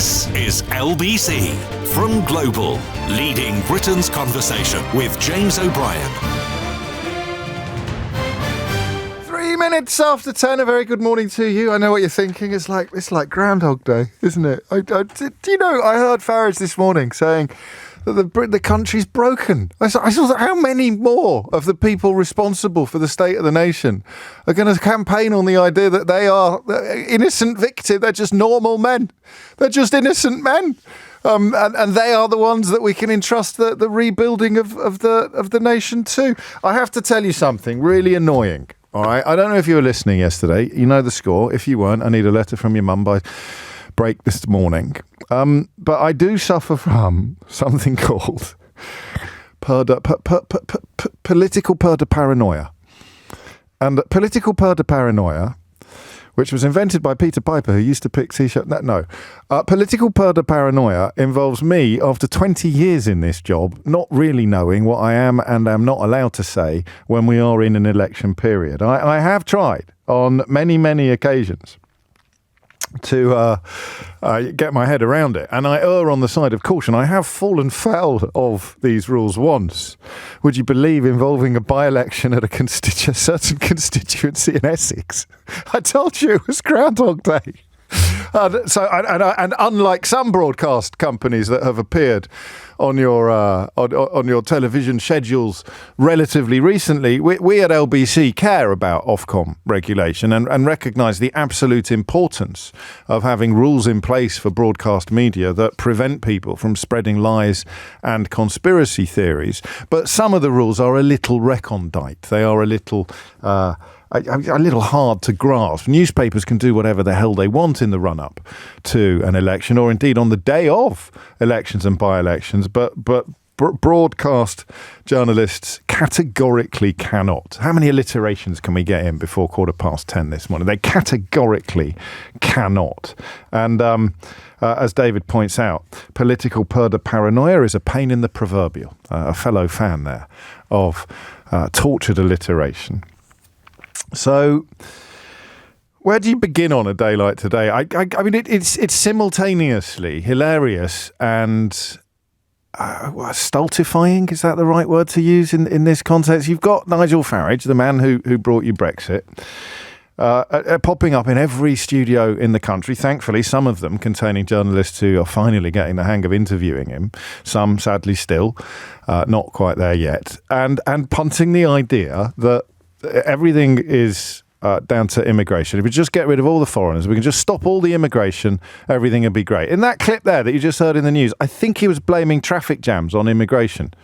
This is LBC from Global, leading Britain's conversation with James O'Brien. 3 minutes after 10, a very good morning to you. I know what you're thinking. It's like Groundhog Day, isn't it? Do you know, I heard Farage this morning saying that the country's broken. I saw how many more of the people responsible for the state of the nation are going to campaign on the idea that they are innocent victims. They're just normal men. They're just innocent men. And they are the ones that we can entrust the rebuilding of the nation to. I have to tell you something really annoying. All right. I don't know if you were listening yesterday. You know the score. If you weren't, I need a letter from your mum by break this morning. But I do suffer from something called political paranoia. And political paranoia, which was invented by Peter Piper, who used to pick T-shirt. Political paranoia involves me, after 20 years in this job, not really knowing what I am and am not allowed to say when we are in an election period. I have tried on many, many occasions to get my head around it, and I err on the side of caution. I have fallen foul of these rules once, would you believe, involving a by-election at a certain constituency in Essex. I told you it was Groundhog Day. And unlike some broadcast companies that have appeared on your television schedules relatively recently, we at LBC care about Ofcom regulation and recognise the absolute importance of having rules in place for broadcast media that prevent people from spreading lies and conspiracy theories. But some of the rules are a little recondite. They are a little hard to grasp. Newspapers can do whatever the hell they want in the run-up to an election, or indeed on the day of elections and by-elections, but broadcast journalists categorically cannot. How many alliterations can we get in before 10:15 this morning? They categorically cannot. And as David points out, political paranoia is a pain in the proverbial. A fellow fan there of tortured alliteration. So, where do you begin on a day like today? I mean, it's simultaneously hilarious and stultifying. Is that the right word to use in this context? You've got Nigel Farage, the man who brought you Brexit, popping up in every studio in the country. Thankfully, some of them containing journalists who are finally getting the hang of interviewing him. Some, sadly, still not quite there yet. And punting the idea that everything is down to immigration. If we just get rid of all the foreigners, we can just stop all the immigration, everything would be great. In that clip there that you just heard in the news, I think he was blaming traffic jams on immigration,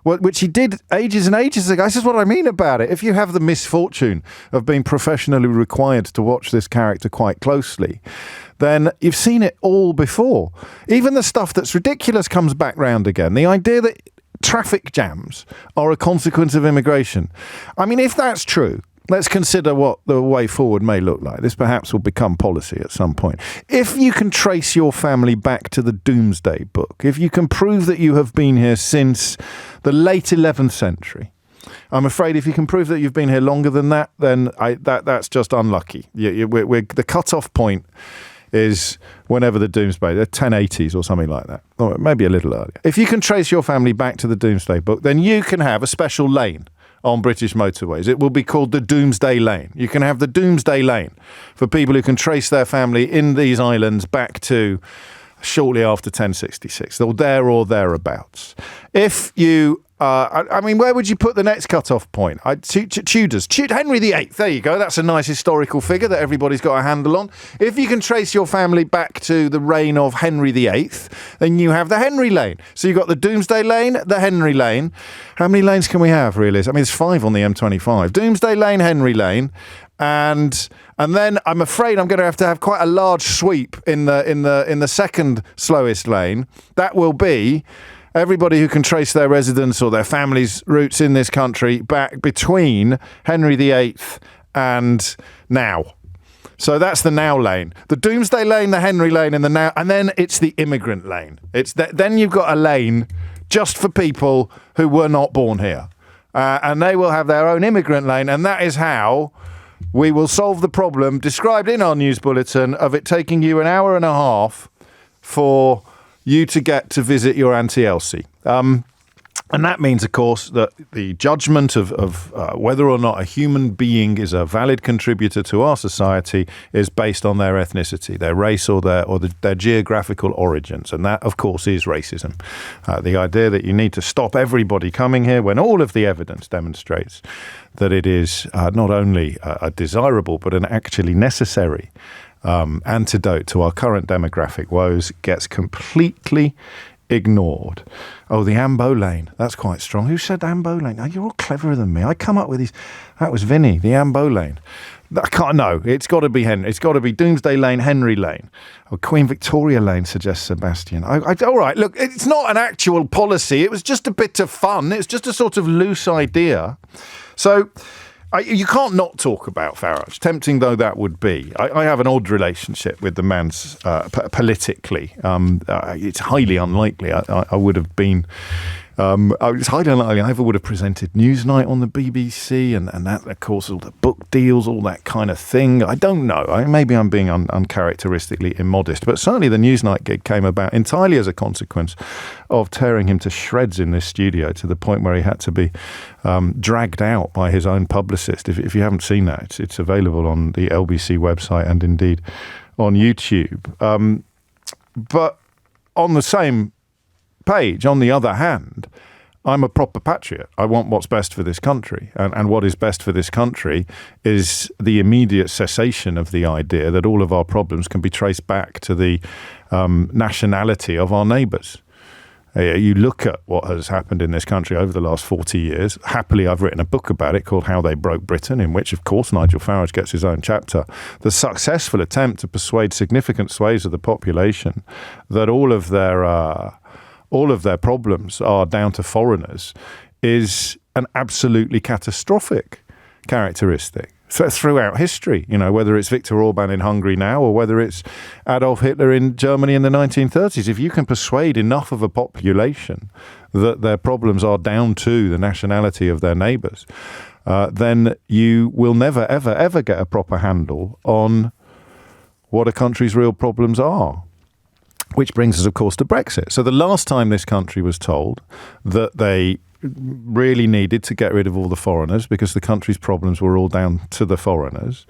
which he did ages and ages ago. This is what I mean about it. If you have the misfortune of being professionally required to watch this character quite closely, then you've seen it all before. Even the stuff that's ridiculous comes back round again. The idea that traffic jams are a consequence of immigration. I mean, if that's true, let's consider what the way forward may look like. This perhaps will become policy at some point. If you can trace your family back to the Doomsday Book, if you can prove that you have been here since the late 11th century, I'm afraid if you can prove that you've been here longer than that, then that's just unlucky. The cut-off point is whenever the Doomsday, the 1080s or something like that, or maybe a little earlier. If you can trace your family back to the Doomsday Book, then you can have a special lane on British motorways. It will be called the Doomsday Lane. You can have the Doomsday Lane for people who can trace their family in these islands back to shortly after 1066, or there or thereabouts. If you I mean, where would you put the next cut-off point? Tudors. Henry VIII. There you go. That's a nice historical figure that everybody's got a handle on. If you can trace your family back to the reign of Henry VIII, then you have the Henry Lane. So you've got the Doomsday Lane, the Henry Lane. How many lanes can we have, really? I mean, it's 5 on the M25. Doomsday Lane, Henry Lane. And then I'm afraid I'm going to have quite a large sweep in the second slowest lane. That will be everybody who can trace their residence or their family's roots in this country back between Henry VIII and now. So that's the now lane. The Doomsday Lane, the Henry Lane, and the now, and then it's the immigrant lane. Then you've got a lane just for people who were not born here, and they will have their own immigrant lane, and that is how we will solve the problem described in our news bulletin of it taking you an hour and a half for you to get to visit your Auntie Elsie. And that means, of course, that the judgment of whether or not a human being is a valid contributor to our society is based on their ethnicity, their race, or their geographical origins. And that, of course, is racism. The idea that you need to stop everybody coming here when all of the evidence demonstrates that it is not only a desirable but an actually necessary antidote to our current demographic woes gets completely ignored. Oh, the Ambo Lane. That's quite strong. Who said Ambo Lane? Oh, you're all cleverer than me. I come up with these. That was Vinny, the Ambo Lane. I can't know. It's got to be Henry. It's got to be Doomsday Lane, Henry Lane. Or Queen Victoria Lane, suggests Sebastian. All right, look, it's not an actual policy. It was just a bit of fun. It's just a sort of loose idea. So you can't not talk about Farage, tempting though that would be. I have an odd relationship with the man's politically. It's highly unlikely I would have been. It's highly unlikely I ever would have presented Newsnight on the BBC and that, of course, all the book deals, all that kind of thing. I don't know. Maybe I'm being uncharacteristically immodest, but certainly the Newsnight gig came about entirely as a consequence of tearing him to shreds in this studio, to the point where he had to be dragged out by his own publicist. If you haven't seen that, it's available on the LBC website and indeed on YouTube. But on the same page, on the other hand, I'm a proper patriot. I want what's best for this country. And what is best for this country is the immediate cessation of the idea that all of our problems can be traced back to the nationality of our neighbours. You look at what has happened in this country over the last 40 years. Happily, I've written a book about it called How They Broke Britain, in which, of course, Nigel Farage gets his own chapter. The successful attempt to persuade significant swathes of the population that all of their problems are down to foreigners is an absolutely catastrophic characteristic throughout history, whether it's Viktor Orban in Hungary now or whether it's Adolf Hitler in Germany in the 1930s. If you can persuade enough of a population that their problems are down to the nationality of their neighbours, then you will never, ever, ever get a proper handle on what a country's real problems are. Which brings us, of course, to Brexit. So the last time this country was told that they really needed to get rid of all the foreigners because the country's problems were all down to the foreigners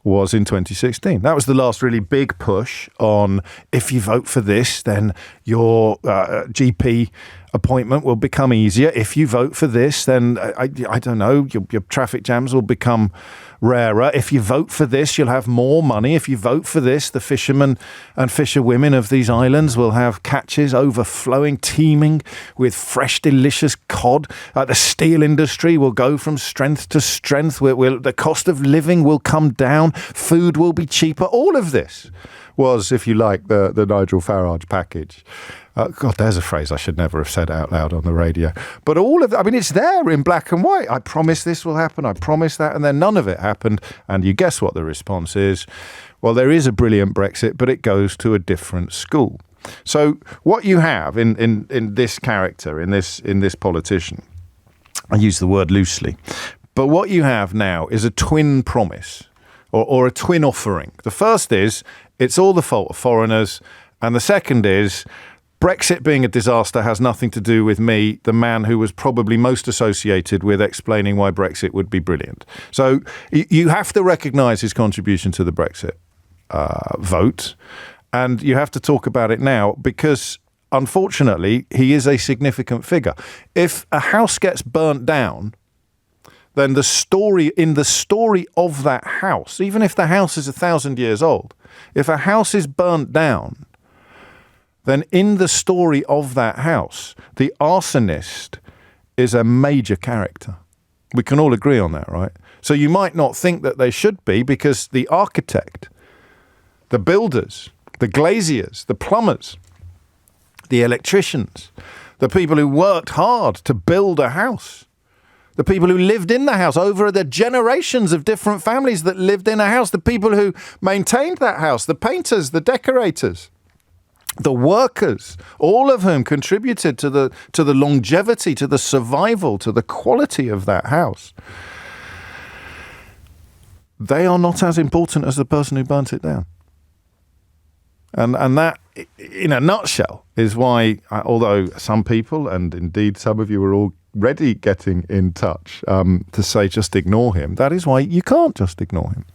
was in 2016. That was the last really big push on, if you vote for this, then your GP appointment will become easier. If you vote for this, then, I don't know, your traffic jams will become rarer. If you vote for this, you'll have more money. If you vote for this, the fishermen and fisherwomen of these islands will have catches overflowing, teeming with fresh, delicious cod. The steel industry will go from strength to strength. The cost of living will come down. Food will be cheaper. All of this was, if you like, the Nigel Farage package. God, there's a phrase I should never have said out loud on the radio. But all of it, it's there in black and white. I promise this will happen. I promise that. And then none of it happened. And you guess what the response is? Well, there is a brilliant Brexit, but it goes to a different school. So what you have in this character, in this politician, I use the word loosely, but what you have now is a twin promise or a twin offering. The first is, it's all the fault of foreigners. And the second is, Brexit being a disaster has nothing to do with me, the man who was probably most associated with explaining why Brexit would be brilliant. So you have to recognise his contribution to the Brexit vote, and you have to talk about it now because, unfortunately, he is a significant figure. If a house gets burnt down, then the story of that house, even if the house is 1,000 years old, if a house is burnt down, then in the story of that house, the arsonist is a major character. We can all agree on that, right? So you might not think that they should be because the architect, the builders, the glaziers, the plumbers, the electricians, the people who worked hard to build a house, the people who lived in the house, over the generations of different families that lived in a house, the people who maintained that house, the painters, the decorators, the workers, all of whom contributed to the longevity, to the survival, to the quality of that house. They are not as important as the person who burnt it down. And that in a nutshell, is why, although some people, and indeed some of you are already getting in touch to say just ignore him, that is why you can't just ignore him.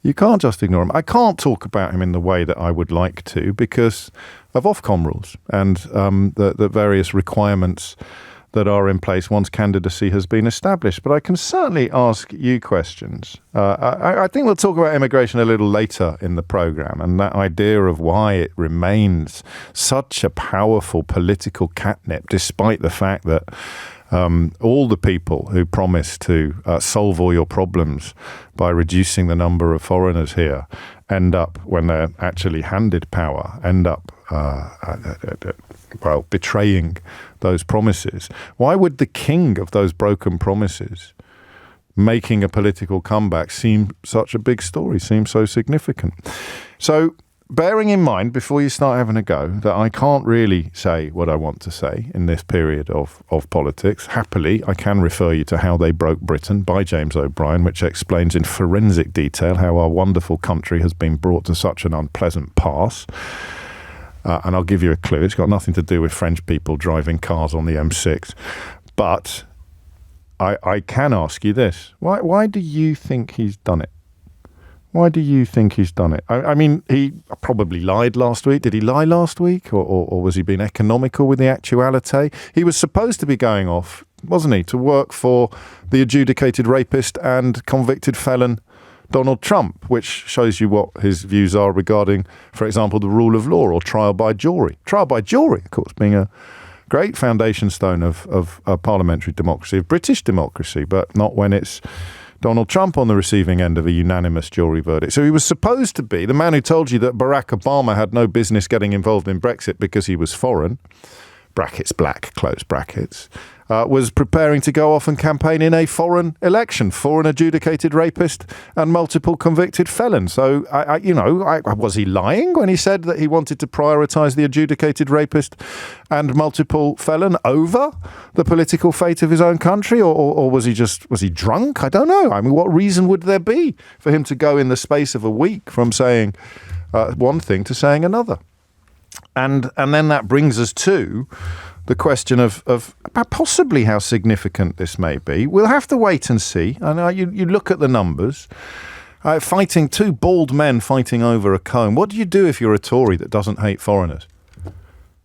You can't just ignore him. I can't talk about him in the way that I would like to because of Ofcom rules and the various requirements that are in place once candidacy has been established. But I can certainly ask you questions. I think we'll talk about immigration a little later in the programme and that idea of why it remains such a powerful political catnip, despite the fact that all the people who promise to solve all your problems by reducing the number of foreigners here end up, when they're actually handed power, end up betraying those promises. Why would the king of those broken promises making a political comeback seem such a big story, seem so significant? So bearing in mind, before you start having a go, that I can't really say what I want to say in this period of politics, happily, I can refer you to How They Broke Britain by James O'Brien, which explains in forensic detail how our wonderful country has been brought to such an unpleasant pass. And I'll give you a clue. It's got nothing to do with French people driving cars on the M6. But I can ask you this. Why do you think he's done it? Why do you think he's done it? I mean, he probably lied last week. Did he lie last week? Or was he being economical with the actuality? He was supposed to be going off, wasn't he, to work for the adjudicated rapist and convicted felon Donald Trump, which shows you what his views are regarding, for example, the rule of law or trial by jury. Trial by jury, of course, being a great foundation stone of parliamentary democracy, of British democracy, but not when it's Donald Trump on the receiving end of a unanimous jury verdict. So he was supposed to be the man who told you that Barack Obama had no business getting involved in Brexit because he was foreign, brackets black, close brackets, was preparing to go off and campaign in a foreign election for an adjudicated rapist and multiple convicted felon. So, was he lying when he said that he wanted to prioritise the adjudicated rapist and multiple felon over the political fate of his own country? Or was he drunk? I don't know. I mean, what reason would there be for him to go in the space of a week from saying one thing to saying another? And then that brings us to the question of possibly how significant this may be. We'll have to wait and see. I know you look at the numbers. Fighting two bald men fighting over a comb. What do you do if you're a Tory that doesn't hate foreigners?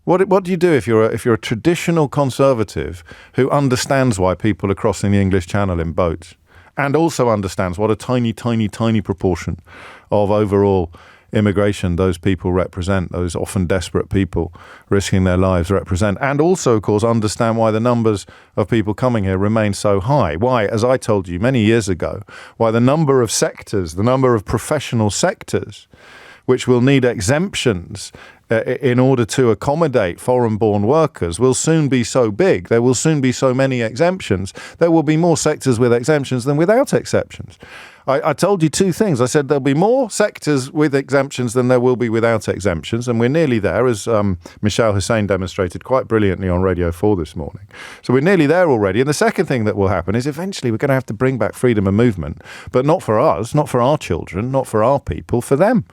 What do you do if you're a traditional Conservative who understands why people are crossing the English Channel in boats and also understands what a tiny, tiny, tiny proportion of overall immigration those people represent, those often desperate people risking their lives represent, and also, of course, understand why the numbers of people coming here remain so high. Why, as I told you many years ago, why the number of sectors, the number of professional sectors which will need exemptions in order to accommodate foreign-born workers will soon be so big. There will soon be so many exemptions. There will be more sectors with exemptions than without exceptions. I told you two things. I said there'll be more sectors with exemptions than there will be without exemptions, and we're nearly there, as Michelle Hussein demonstrated quite brilliantly on Radio 4 this morning. So we're nearly there already. And the second thing that will happen is eventually we're going to have to bring back freedom of movement, but not for us, not for our children, not for our people, for them.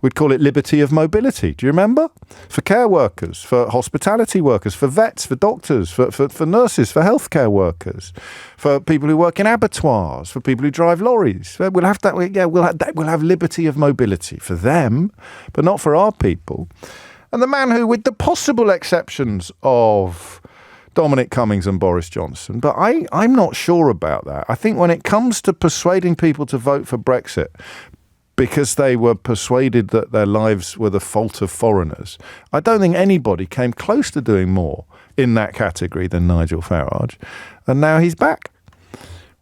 We'd call it liberty of mobility. Do you remember? For care workers, for hospitality workers, for vets, for doctors, for nurses, for healthcare workers, for people who work in abattoirs, for people who drive lorries. We'll have that. Yeah, we'll have liberty of mobility for them, but not for our people. And the man who, with the possible exceptions of Dominic Cummings and Boris Johnson, but I'm not sure about that. I think when it comes to persuading people to vote for Brexit, because they were persuaded that their lives were the fault of foreigners, I don't think anybody came close to doing more in that category than Nigel Farage. And now he's back.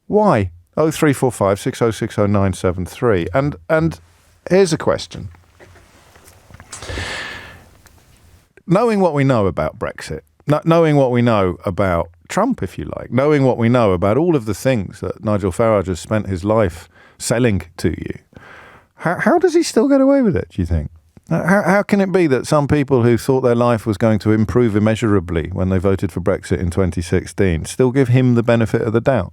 Why? 0345 6060 973. And here's a question. Knowing what we know about Brexit, knowing what we know about Trump, if you like, knowing what we know about all of the things that Nigel Farage has spent his life selling to you, how does he still get away with it, do you think? How can it be that some people who thought their life was going to improve immeasurably when they voted for Brexit in 2016 still give him the benefit of the doubt?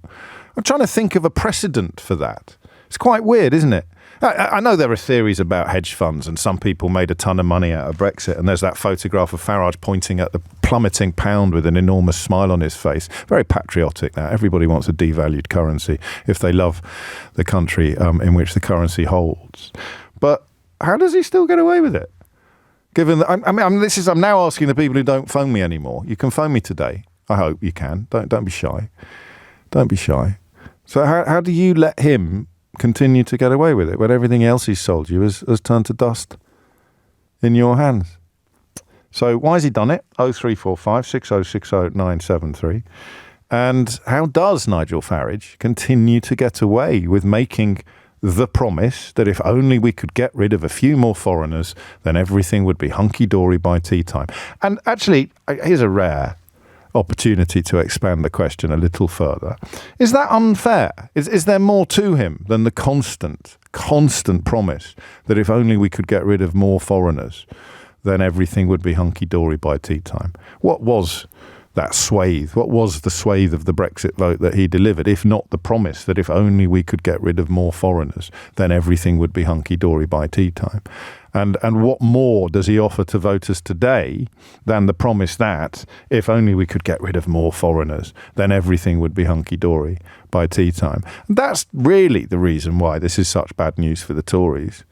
I'm trying to think of a precedent for that. It's quite weird, isn't it? I know there are theories about hedge funds, and some people made a ton of money out of Brexit, and there's that photograph of Farage pointing at the plummeting pound with an enormous smile on his face. Very patriotic now. Everybody wants a devalued currency if they love the country in which the currency holds. But how does he still get away with it? Given that, I'm now asking the people who don't phone me anymore. You can phone me today. I hope you can. Don't be shy. Don't be shy. So how do you let him continue to get away with it when everything else he's sold you has turned to dust in your hands? So why has he done it? 0345 6060 973. And how does Nigel Farage continue to get away with making the promise that if only we could get rid of a few more foreigners, then everything would be hunky-dory by tea time? And actually, here's a rare opportunity to expand the question a little further. Is that unfair? Is there more to him than the constant promise that if only we could get rid of more foreigners, then everything would be hunky-dory by tea time? What was that swathe? What was the swathe of the Brexit vote that he delivered, if not the promise that if only we could get rid of more foreigners, then everything would be hunky-dory by tea time? And what more does he offer to voters today than the promise that if only we could get rid of more foreigners, then everything would be hunky-dory by tea time? And that's really the reason why this is such bad news for the Tories.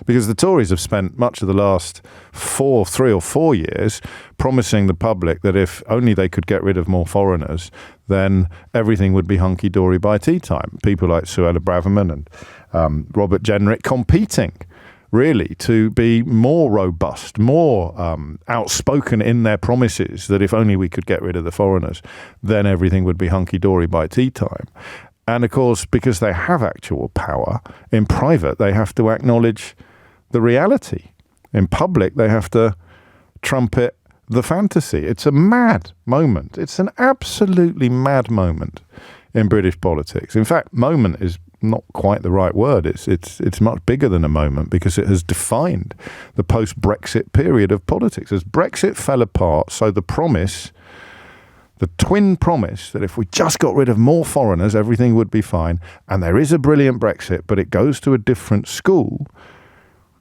Because the Tories have spent much of the last 3 or 4 years promising the public that if only they could get rid of more foreigners, then everything would be hunky-dory by tea time. People like Suella Braverman and Robert Jenrick competing really to be more robust, more outspoken in their promises that if only we could get rid of the foreigners, then everything would be hunky-dory by tea time. And of course, because they have actual power, in private, they have to acknowledge the reality. In public, they have to trumpet the fantasy. It's a mad moment. It's an absolutely mad moment in British politics. In fact, moment is not quite the right word. It's much bigger than a moment, because it has defined the post-Brexit period of politics. As Brexit fell apart, so the promise, the twin promise that if we just got rid of more foreigners, everything would be fine, and there is a brilliant Brexit, but it goes to a different school,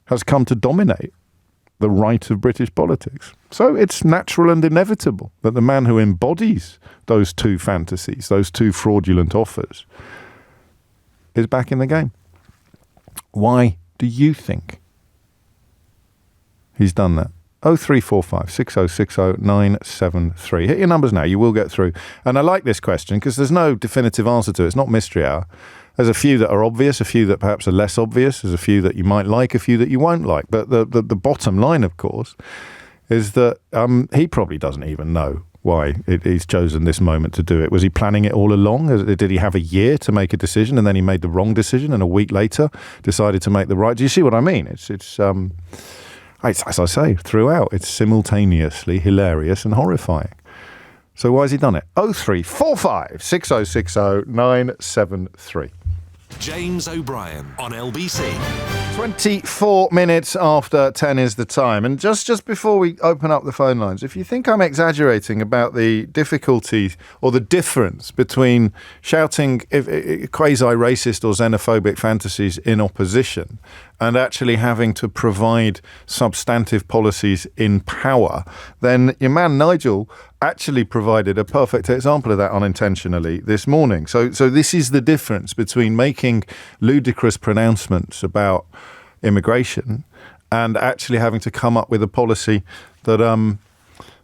has come to dominate the right of British politics. So it's natural and inevitable that the man who embodies those two fantasies, those two fraudulent offers, is back in the game. Why do you think he's done that? 0345 6060 973. Hit your numbers now. You will get through. And I like this question because there's no definitive answer to it. It's not mystery hour. There's a few that are obvious, a few that perhaps are less obvious. There's a few that you might like, a few that you won't like. But the bottom line, of course, is that he probably doesn't even know why he's chosen this moment to do it. Was he planning it all along? Did he have a year to make a decision and then he made the wrong decision and a week later decided to make the right? Do you see what I mean? It's as I say, throughout, it's simultaneously hilarious and horrifying. So why has he done it? 0345 6060 973. James O'Brien on LBC. 24 minutes after 10 is the time. And just before we open up the phone lines, if you think I'm exaggerating about the difficulty or the difference between shouting quasi-racist or xenophobic fantasies in opposition and actually having to provide substantive policies in power, then your man Nigel actually provided a perfect example of that unintentionally this morning. So this is the difference between making ludicrous pronouncements about immigration and actually having to come up with a policy that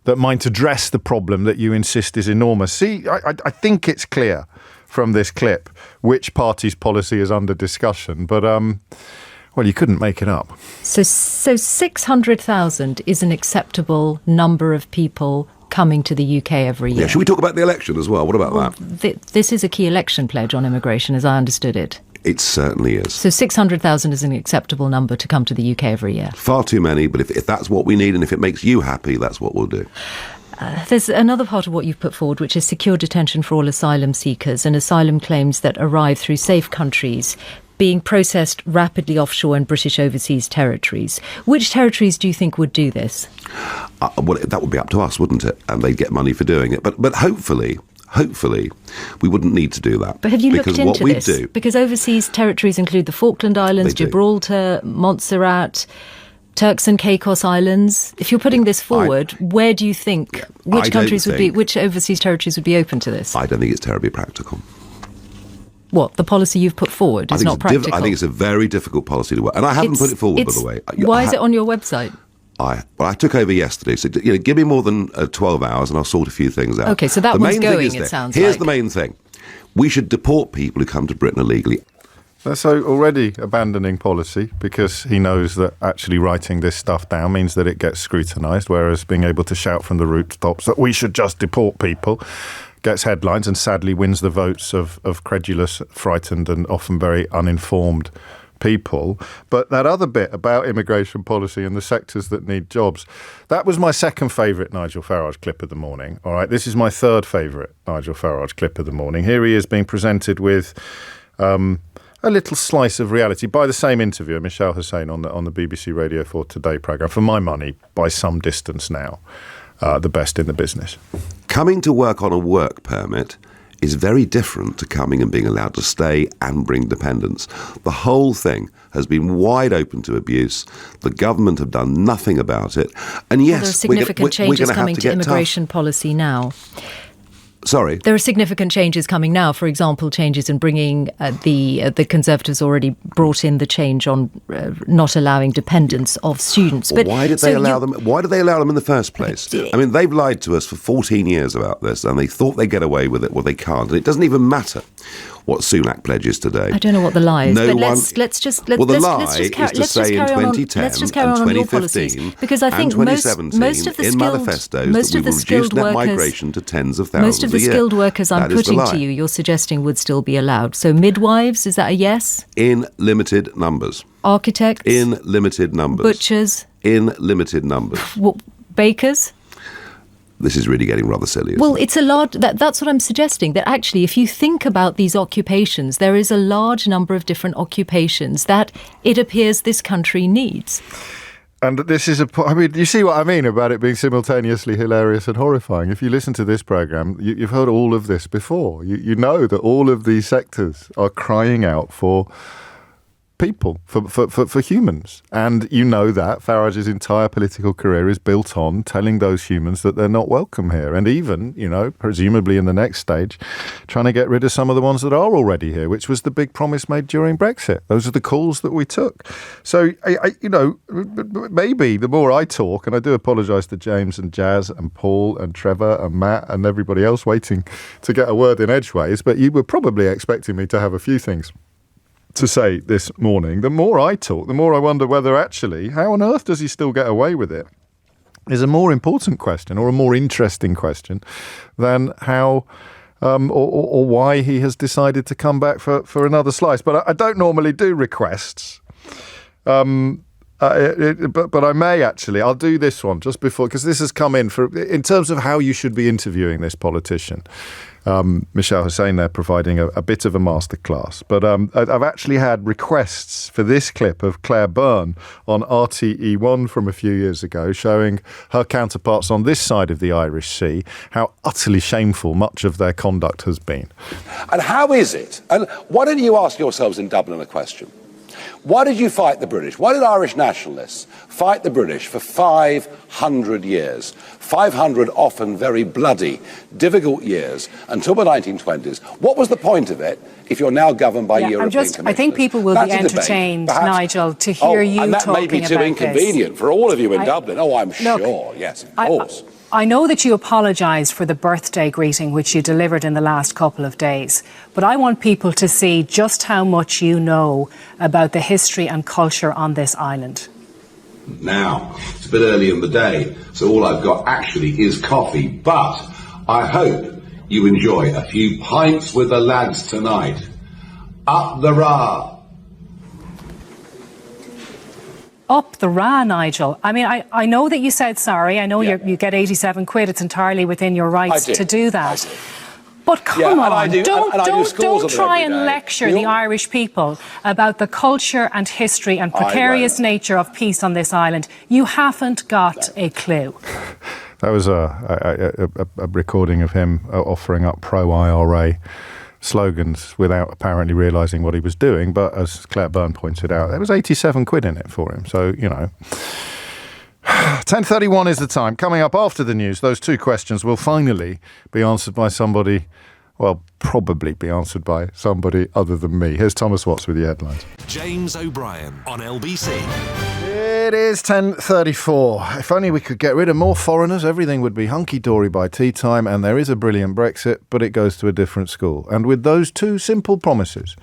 might address the problem that you insist is enormous. See, I think it's clear from this clip which party's policy is under discussion, but well, you couldn't make it up. So 600,000 is an acceptable number of people coming to the UK every year. Yeah, should we talk about the election as well? What about that? This is a key election pledge on immigration, as I understood it. It certainly is. So 600,000 is an acceptable number to come to the UK every year. Far too many, but if that's what we need and if it makes you happy, that's what we'll do. There's another part of what you've put forward, which is secure detention for all asylum seekers and asylum claims that arrive through safe countries being processed rapidly offshore in British overseas territories. Which territories do you think would do this? Well, that would be up to us, wouldn't it? And they'd get money for doing it. But hopefully hopefully, we wouldn't need to do that. But have you looked because into what we this? do, Because overseas territories include the Falkland Islands, Gibraltar, Montserrat, Turks and Caicos Islands. If you're putting this forward, where do you think, which overseas territories would be open to this? I don't think it's terribly practical. What, the policy you've put forward is not practical? I think it's a very difficult policy to work. And I haven't put it forward, by the way. Why is it on your website? I took over yesterday, so give me more than 12 hours and I'll sort a few things out. Okay, so that one's going, it sounds like. Here's the main thing. We should deport people who come to Britain illegally. So already abandoning policy because he knows that actually writing this stuff down means that it gets scrutinised, whereas being able to shout from the rooftops that we should just deport people gets headlines and sadly wins the votes of credulous, frightened and often very uninformed people. But that other bit about immigration policy and the sectors that need jobs, that was my second favourite Nigel Farage clip of the morning. All right, this is my third favourite Nigel Farage clip of the morning. Here he is being presented with a little slice of reality by the same interviewer, Michelle Hussain, on the BBC Radio 4 Today programme. For my money, by some distance now, the best in the business. Coming to work on a work permit is very different to coming and being allowed to stay and bring dependents. The whole thing has been wide open to abuse. The government have done nothing about it. And yes, there are significant changes coming to immigration policy now. Sorry? There are significant changes coming now. For example, changes in bringing the Conservatives already brought in the change on not allowing dependents of students. But why did they allow them? Why did they allow them in the first place? I mean, they've lied to us for 14 years about this, and they thought they'd get away with it. Well, they can't, and it doesn't even matter what Sunak pledges today. I don't know what the lie is, but let's just carry on on your policies, because I think most of the skilled workers, migration to tens of thousands most of the skilled workers I'm putting to you, you're suggesting would still be allowed. So midwives, is that a yes? In limited numbers. Architects? In limited numbers. Butchers? In limited numbers. Bakers? This is really getting rather silly. Well, it's a large. That's what I'm suggesting. That actually, if you think about these occupations, there is a large number of different occupations that it appears this country needs. And this is you see what I mean about it being simultaneously hilarious and horrifying. If you listen to this programme, you've heard all of this before. You know that all of these sectors are crying out for people, for humans. And you know that Farage's entire political career is built on telling those humans that they're not welcome here. And even, presumably in the next stage, trying to get rid of some of the ones that are already here, which was the big promise made during Brexit. Those are the calls that we took. So, maybe the more I talk, and I do apologise to James and Jazz and Paul and Trevor and Matt and everybody else waiting to get a word in edgeways, but you were probably expecting me to have a few things to say this morning. The more I talk, the more I wonder whether actually, how on earth does he still get away with it, is a more important question or a more interesting question than how or why he has decided to come back for another slice. But I don't normally do requests. But I may actually. I'll do this one just before, because this has come in terms of how you should be interviewing this politician. Michelle Hussain there providing a bit of a masterclass. But I've actually had requests for this clip of Claire Byrne on RTE1 from a few years ago, showing her counterparts on this side of the Irish Sea how utterly shameful much of their conduct has been. And how is it? And why don't you ask yourselves in Dublin a question? Why did you fight the British? Why did Irish nationalists fight the British for 500 years? 500 often very bloody, difficult years until the 1920s. What was the point of it if you're now governed by European commissioners? I think people will be entertained, Nigel, to hear you talking about this. And that may be too inconvenient for all of you in Dublin. Oh, I'm sure. Yes, of course. I know that you apologised for the birthday greeting which you delivered in the last couple of days, but I want people to see just how much you know about the history and culture on this island. Now, it's a bit early in the day, so all I've got actually is coffee, but I hope you enjoy a few pints with the lads tonight. Up the Ra! Up the Ra, Nigel. I mean, I know that you said sorry. I know you get 87 quid. It's entirely within your rights to do that. But come on, don't try and lecture the Irish people about the culture and history and precarious nature of peace on this island. You haven't got a clue. That was a recording of him offering up pro-IRA slogans without apparently realising what he was doing. But as Claire Byrne pointed out, there was 87 quid in it for him. So, 10:31 is the time. Coming up after the news, those two questions will finally be answered by somebody, well, probably be answered by somebody other than me. Here's Thomas Watts with the headlines. James O'Brien on LBC. It is 10:34. If only we could get rid of more foreigners, everything would be hunky-dory by tea time, and there is a brilliant Brexit, but it goes to a different school. And with those two simple promises,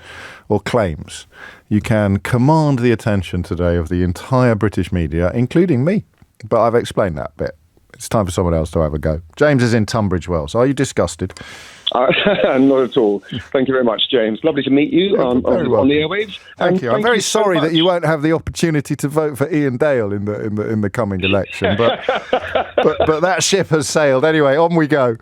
or claims, you can command the attention today of the entire British media, including me. But I've explained that bit. It's time for someone else to have a go. James is in Tunbridge Wells. Are you disgusted? Not at all. Thank you very much, James. Lovely to meet you on the airwaves. Thank you. I'm very sorry that you won't have the opportunity to vote for Ian Dale in the coming election, but that ship has sailed. Anyway, on we go.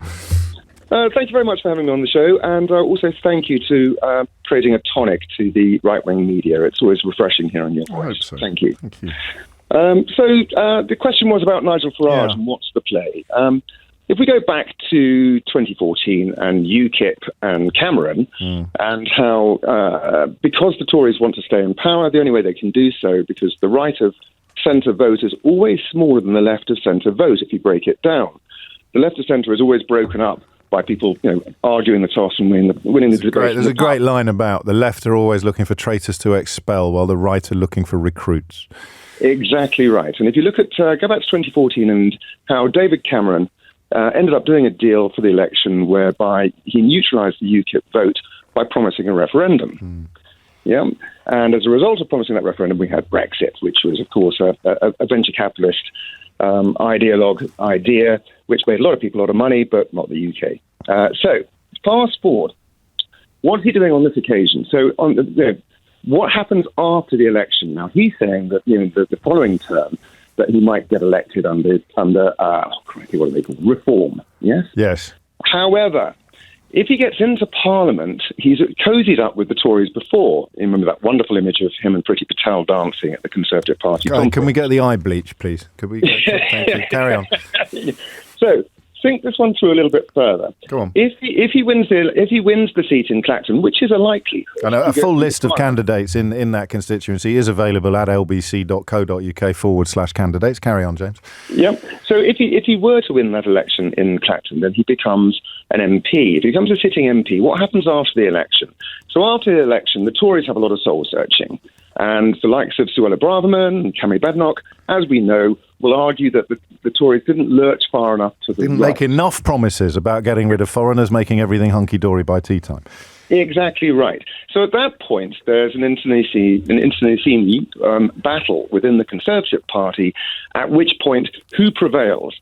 Thank you very much for having me on the show, and also thank you to creating a tonic to the right-wing media. It's always refreshing hearing your voice. I hope so. Thank you. Thank you. The question was about Nigel Farage and what's the play. If we go back to 2014 and UKIP and Cameron and how, because the Tories want to stay in power, the only way they can do so, because the right of centre vote is always smaller than the left of centre vote, if you break it down. The left of centre is always broken up by people, arguing the toss and winning the debate. There's a great line about the left are always looking for traitors to expel, while the right are looking for recruits. Exactly right. And if you look at, go back to 2014 and how David Cameron ended up doing a deal for the election whereby he neutralised the UKIP vote by promising a referendum. Yeah, and as a result of promising that referendum, we had Brexit, which was, of course, a venture capitalist ideologue idea, which made a lot of people a lot of money, but not the UK. So, fast forward. What's he doing on this occasion? So, what happens after the election? Now, he's saying that the following term that he might get elected under what do they call it? Reform. Yes. Yes. However, if he gets into Parliament, he's cozied up with the Tories before. You remember that wonderful image of him and Priti Patel dancing at the Conservative Party. Can we get the eye bleach, please? Could we? Thank you. Carry on. So, think this one through a little bit further. Go on. If he wins the seat in Clacton, which is a likelihood. And a full list of candidates in that constituency is available at lbc.co.uk/candidates. Carry on, James. Yep. So if he were to win that election in Clacton, then he becomes an MP. If he becomes a sitting MP, what happens after the election? So after the election, the Tories have a lot of soul searching. And the likes of Suella Braverman and Cammy Badenoch, as we know, will argue that the Tories didn't lurch far enough to the Didn't make enough promises about getting rid of foreigners, making everything hunky-dory by tea time. Exactly right. So at that point, there's an internecine battle within the Conservative Party, at which point, who prevails?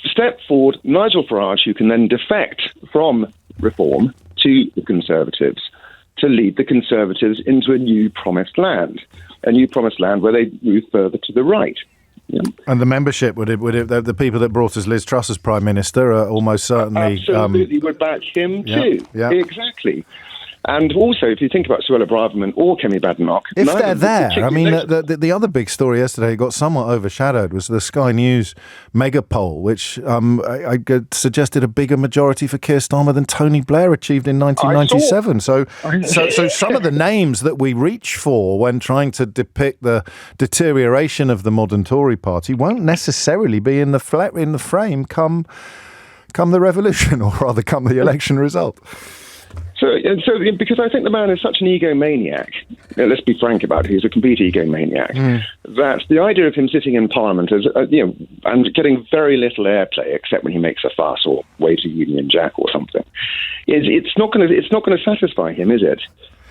Step forward, Nigel Farage, who can then defect from Reform to the Conservatives, to lead the Conservatives into a new promised land where they move further to the right. Yeah. And the membership, the people that brought us Liz Truss as Prime Minister are almost certainly... Absolutely would back him too. Yeah. Exactly. And also, if you think about Suella Braverman or Cammy Badenoch... If they're there, I mean, the other big story yesterday got somewhat overshadowed was the Sky News mega poll, which I suggested a bigger majority for Keir Starmer than Tony Blair achieved in 1997. So some of the names that we reach for when trying to depict the deterioration of the modern Tory party won't necessarily be in the frame come the revolution, or rather come the election result. So, because I think the man is such an egomaniac, let's be frank about it, he's a complete egomaniac, that the idea of him sitting in Parliament is, and getting very little airplay, except when he makes a fuss or waves a Union Jack or something, it's not going to satisfy him, is it?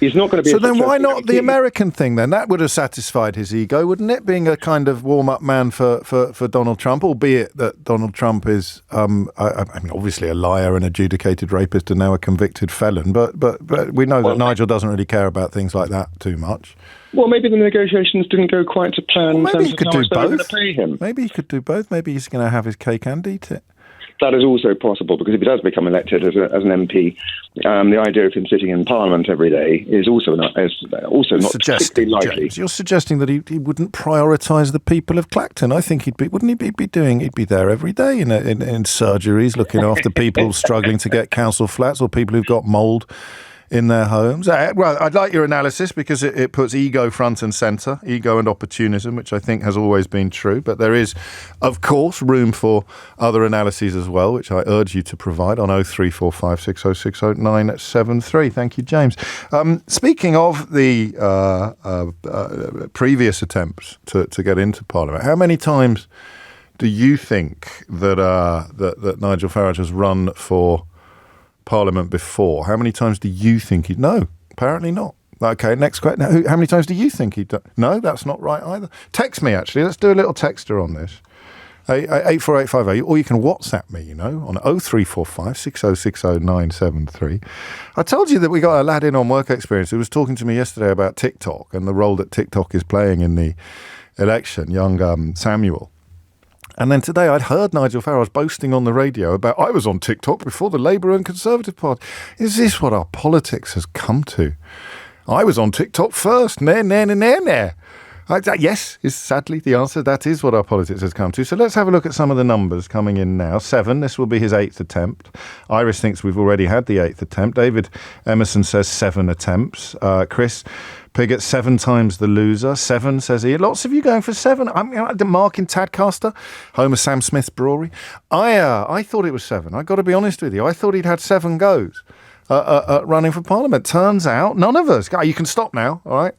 He's not going to be. So then why not the American thing then? That would have satisfied his ego, wouldn't it? Being a kind of warm-up man for Donald Trump, albeit that Donald Trump is, obviously a liar, an adjudicated rapist, and now a convicted felon. But we know that Nigel doesn't really care about things like that too much. Well, maybe the negotiations didn't go quite to plan. Well, maybe he could do both. Pay him. Maybe he could do both. Maybe he's going to have his cake and eat it. that is also possible, because if he does become elected as an MP, the idea of him sitting in Parliament every day is also not particularly likely. James, you're suggesting that he wouldn't prioritise the people of Clacton. I think he'd be there every day in surgeries, looking after people struggling to get council flats, or people who've got mould in their homes. Well, I'd like your analysis, because it puts ego front and centre, ego and opportunism, which I think has always been true. But there is, of course, room for other analyses as well, which I urge you to provide on 0345 6060 973. Thank you, James. Speaking of the previous attempts to get into Parliament, how many times do you think that Nigel Farage has run for Parliament before? How many times do you think he'd? No, apparently not. Okay, next question. How many times do you think he'd done? No, that's not right either. Text me, actually. Let's do a little texter on this. 84850, or you can WhatsApp me, on 0345 6060 973. I told you that we got a lad in on work experience who was talking to me yesterday about TikTok and the role that TikTok is playing in the election, young Samuel. And then today I'd heard Nigel Farage boasting on the radio about, I was on TikTok before the Labour and Conservative Party. Is this what our politics has come to? I was on TikTok first. Yes, is sadly the answer. That is what our politics has come to. So let's have a look at some of the numbers coming in now. 7, this will be his 8th attempt. Iris thinks we've already had the 8th attempt. David Emerson says 7 attempts. Chris Piggott, 7 times the loser. 7, says he. Lots of you going for 7. Mark in Tadcaster, home of Sam Smith's Brewery. I thought it was 7. I've got to be honest with you. I thought he'd had 7 goes running for Parliament. Turns out, none of us. You can stop now, all right?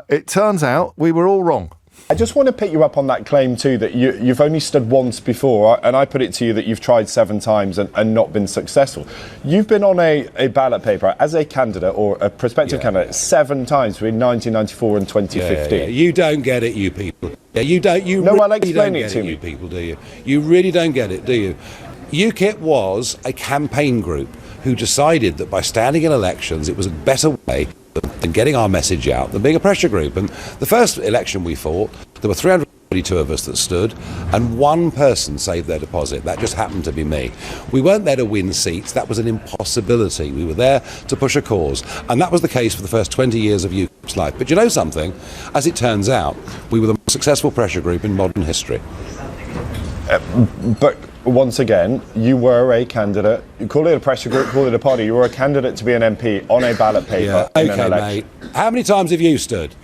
It turns out we were all wrong. I just want to pick you up on that claim too, that you've only stood once before, and I put it to you that you've tried 7 times and not been successful. You've been on a ballot paper as a candidate or a prospective candidate 7 times between 1994 and 2015. Yeah. You don't get it, you people. Yeah, you don't. You no, really I'll explain don't it get to it, me. you people, do you? You really don't get it, do you? UKIP was a campaign group who decided that by standing in elections it was a better way than getting our message out than being a pressure group. And the first election we fought, there were 332 of us that stood, and 1 person saved their deposit. That just happened to be me. We weren't there to win seats. That was an impossibility. We were there to push a cause. And that was the case for the first 20 years of UKIP's life. But you know something? As it turns out, we were the most successful pressure group in modern history. But once again, you were a candidate. You call it a pressure group, call it a party. You were a candidate to be an MP on a ballot paper in an election. Mate. How many times have you stood?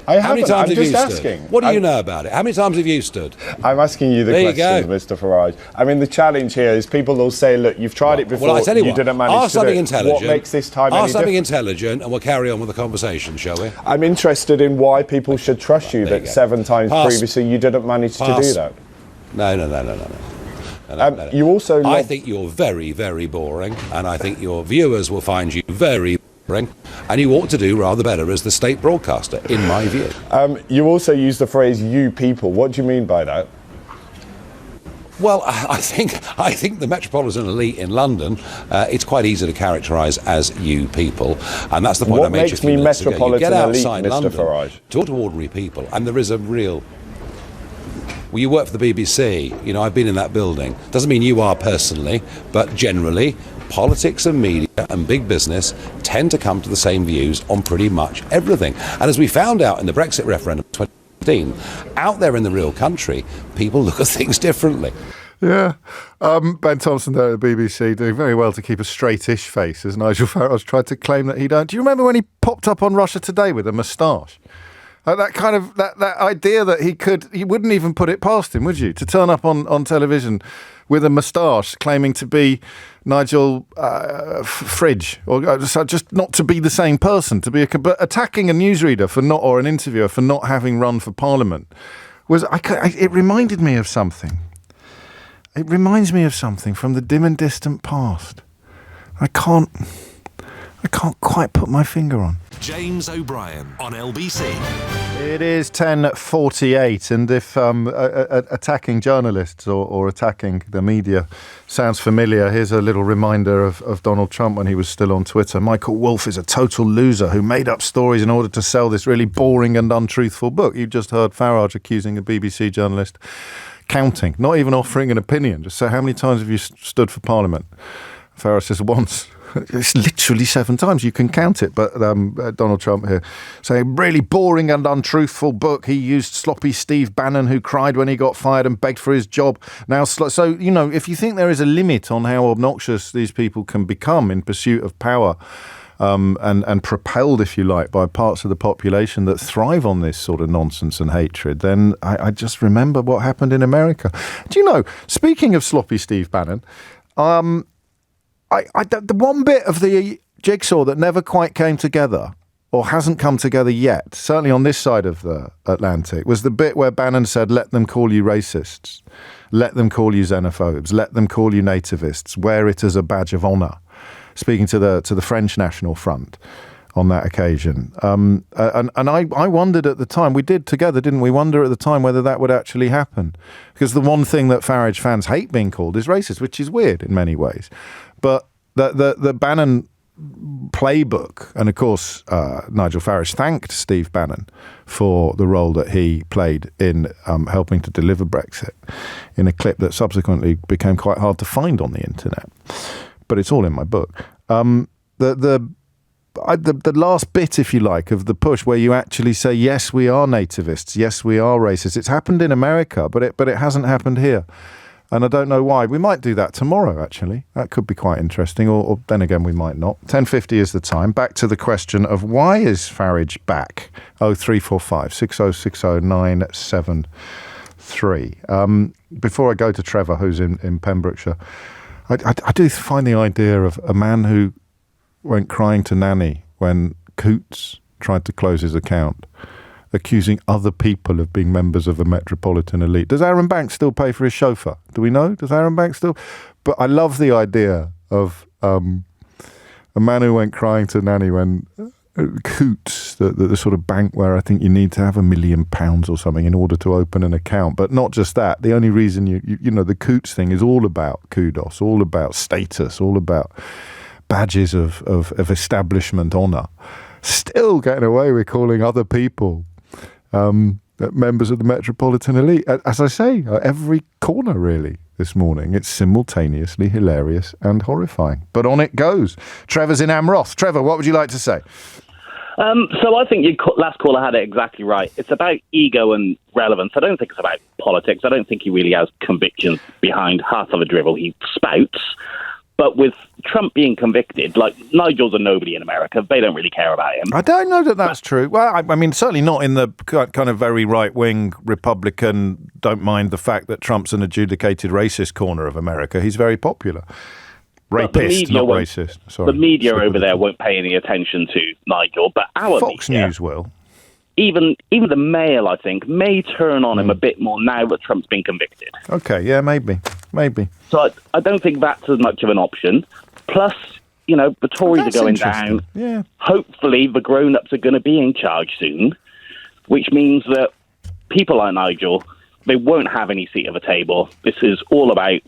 I haven't. How many times I'm have just you asking. Stood? What do you know about it? How many times have you stood? I'm asking you the questions, Mr. Farage. I mean, the challenge here is people will say, look, you've tried it before, well, I tell you didn't manage ask to something do it. Intelligent. What makes this time any Ask something different? intelligent and we'll carry on with the conversation, shall we? I'm interested in why people should trust you that 7 times previously you didn't manage to do that. No. You also I think you're very, very boring, and I think your viewers will find you very boring, and you ought to do rather better as the state broadcaster, in my view. You also use the phrase "you people." What do you mean by that? Well, I think the metropolitan elite in London, it's quite easy to characterise as you people, and that's the point I made just a few minutes ago. What makes me metropolitan elite, Mr. London, Farage? talk to ordinary people, and there is a real. Well, you work for the BBC, I've been in that building. Doesn't mean you are personally, but generally, politics and media and big business tend to come to the same views on pretty much everything. And as we found out in the Brexit referendum 2015, out there in the real country, people look at things differently. Yeah. Ben Thompson there at the BBC doing very well to keep a straightish face as Nigel Farage tried to claim that he don't. Do you remember when he popped up on Russia Today with a moustache? That kind of that idea that he wouldn't even put it past him, would you, to turn up on television with a moustache claiming to be Nigel Fridge, or just not to be the same person, to be but attacking a newsreader or an interviewer for not having run for Parliament it reminded me of something. It reminds me of something from the dim and distant past. I can't quite put my finger on. James O'Brien on LBC. It is 10:48, and if attacking journalists or attacking the media sounds familiar, here's a little reminder of Donald Trump when he was still on Twitter. Michael Wolff is a total loser who made up stories in order to sell this really boring and untruthful book. You just heard Farage accusing a BBC journalist, counting, not even offering an opinion. Just say, how many times have you stood for Parliament? Farage says once. It's literally 7 times. You can count it. But Donald Trump here saying, really boring and untruthful book. He used sloppy Steve Bannon, who cried when he got fired and begged for his job. Now, so, you know, if you think there is a limit on how obnoxious these people can become in pursuit of power, and propelled, if you like, by parts of the population that thrive on this sort of nonsense and hatred, then I just remember what happened in America. Do you know, speaking of sloppy Steve Bannon, the one bit of the jigsaw that never quite came together, or hasn't come together yet, certainly on this side of the Atlantic, was the bit where Bannon said, let them call you racists, let them call you xenophobes, let them call you nativists, wear it as a badge of honour, speaking to the French National Front on that occasion. And I wondered at the time, we did together, didn't we, wonder at the time whether that would actually happen. Because the one thing that Farage fans hate being called is racist, which is weird in many ways. But the Bannon playbook, and of course Nigel Farage thanked Steve Bannon for the role that he played in helping to deliver Brexit in a clip that subsequently became quite hard to find on the internet. But it's all in my book. The last bit, if you like, of the push where you actually say, yes, we are nativists, yes, we are racist. It's happened in America, but it hasn't happened here. And I don't know why. We might do that tomorrow, actually. That could be quite interesting, or then again, we might not. 10:50 is the time. Back to the question of why is Farage back? 0345 6060 973. Before I go to Trevor, who's in Pembrokeshire, I do find the idea of a man who went crying to Nanny when Coots tried to close his account, accusing other people of being members of a metropolitan elite. Does Aaron Banks still pay for his chauffeur? Do we know? Does Aaron Banks still? But I love the idea of a man who went crying to Nanny when Coots, the sort of bank where I think you need to have £1 million or something in order to open an account. But not just that. The only reason you know, the Coots thing is all about kudos, all about status, all about badges of establishment honour. Still getting away with calling other people members of the metropolitan elite. As I say, every corner really this morning. It's simultaneously hilarious and horrifying. But on it goes. Trevor's in Amroth. Trevor, what would you like to say? So I think your last caller had it exactly right. It's about ego and relevance. I don't think it's about politics. I don't think he really has convictions behind half of the drivel he spouts. But with Trump being convicted, like, Nigel's a nobody in America. They don't really care about him. I don't know that that's true. Well, I mean, certainly not in the kind of very right-wing Republican, don't mind the fact that Trump's an adjudicated racist corner of America. He's very popular. Rapist, not racist. Sorry. The media over there won't pay any attention to Nigel, but our Fox media, News will. Even the Mail, I think, may turn on him a bit more now that Trump's been convicted. Okay, yeah, maybe. So I don't think that's as much of an option. Plus, you know, the Tories are going down. Yeah. Hopefully the grown-ups are going to be in charge soon, which means that people like Nigel, they won't have any seat at the table. This is all about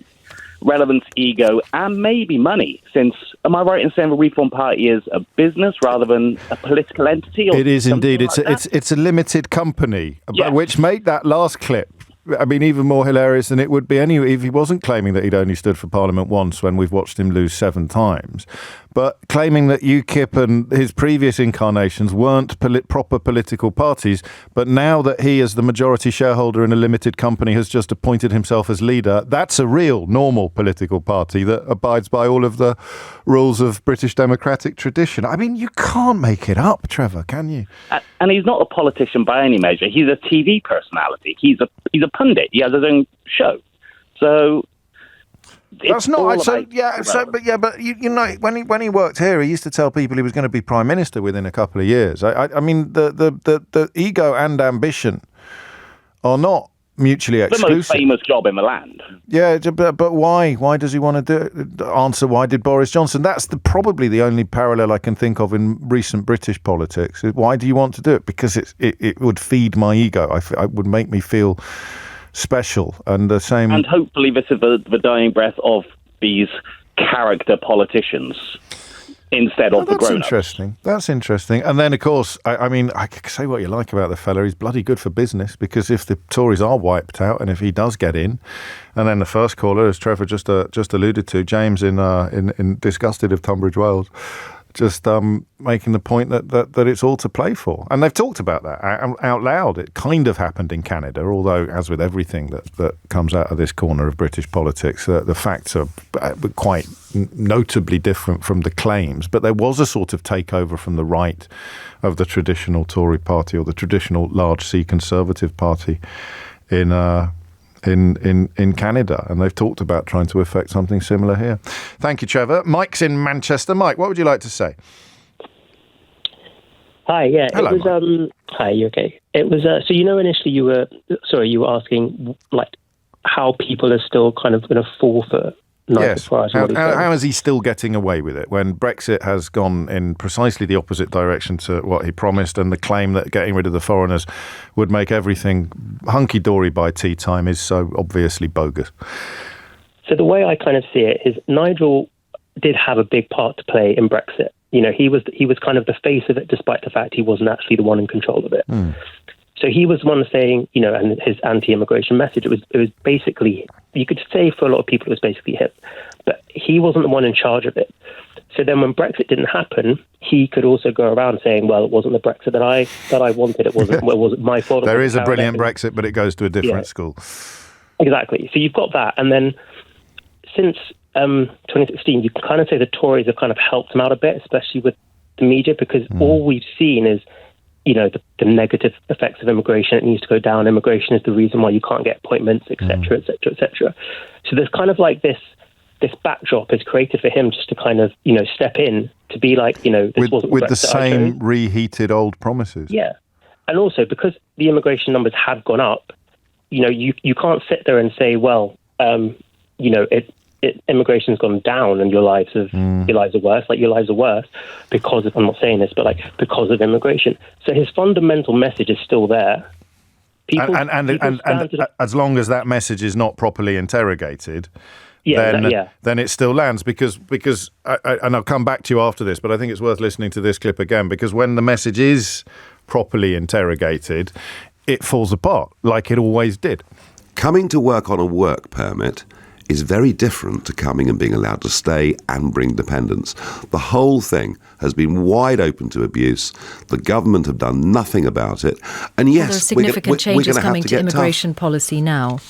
relevance, ego, and maybe money, since, am I right in saying the Reform Party is a business rather than a political entity? Or it is indeed. Like it's a limited company, yeah. Which made that last clip, I mean, even more hilarious than it would be anyway if he wasn't claiming that he'd only stood for Parliament once when we've watched him lose 7 times, but claiming that UKIP and his previous incarnations weren't proper political parties, but now that he, as the majority shareholder in a limited company, has just appointed himself as leader, that's a real, normal political party that abides by all of the rules of British democratic tradition. I mean, you can't make it up, Trevor, can you? And he's not a politician by any measure. He's a TV personality. He's a pundit. He has his own show. So that's not so. Yeah, but you know, when he worked here, he used to tell people he was going to be prime minister within a couple of years. I mean, the ego and ambition are not mutually exclusive. The most famous job in the land. Yeah, but why? Why does he want to do it? Answer: why did Boris Johnson? That's probably the only parallel I can think of in recent British politics. Why do you want to do it? Because it would feed my ego. It would make me feel special, and the same. And hopefully this is the dying breath of these character politicians. instead of the grown-ups. That's interesting. And then, of course, I mean, I can say what you like about the fella. He's bloody good for business, because if the Tories are wiped out and if he does get in, and then the first caller, as Trevor just alluded to, James in Disgusted of Tunbridge Wells, just making the point that it's all to play for. And they've talked about that out loud. It kind of happened in Canada, although, as with everything that comes out of this corner of British politics, the facts are quite notably different from the claims. But there was a sort of takeover from the right of the traditional Tory party, or the traditional large C Conservative party in Canada, and they've talked about trying to effect something similar here. Thank you, Trevor. Mike's in Manchester. Mike, what would you like to say? Hi, yeah. Hello, it was, hi, you okay? It was, so initially you were asking, like, how people are still kind of going to fall for Nigel Farage. How is he still getting away with it when Brexit has gone in precisely the opposite direction to what he promised, and the claim that getting rid of the foreigners would make everything hunky-dory by tea time is so obviously bogus? So the way I kind of see it is Nigel did have a big part to play in Brexit. He was kind of the face of it, despite the fact he wasn't actually the one in control of it. So he was the one saying, and his anti-immigration message, it was basically, you could say for a lot of people it was basically him, but he wasn't the one in charge of it. So then when Brexit didn't happen, he could also go around saying, well, it wasn't the Brexit that I wanted, it wasn't my fault. There is a brilliant Brexit, but it goes to a different school. Exactly. So you've got that. And then since 2016, you can kind of say the Tories have kind of helped him out a bit, especially with the media, because all we've seen is the negative effects of immigration. It needs to go down. Immigration is the reason why you can't get appointments, etc., etc., etc. So there's kind of like this backdrop is created for him just to kind of, step in to be like, this wasn't with the same reheated old promises. Yeah. And also because the immigration numbers have gone up, you can't sit there and say, well, immigration's gone down and your lives are worse. Like, your lives are worse because of, I'm not saying this, but like because of immigration. So his fundamental message is still there. And as long as that message is not properly interrogated, then it still lands because and I'll come back to you after this, but I think it's worth listening to this clip again, because when the message is properly interrogated, it falls apart like it always did. Coming to work on a work permit is very different to coming and being allowed to stay and bring dependents. The whole thing has been wide open to abuse. The government have done nothing about it. And yes, there are significant changes coming to immigration policy now.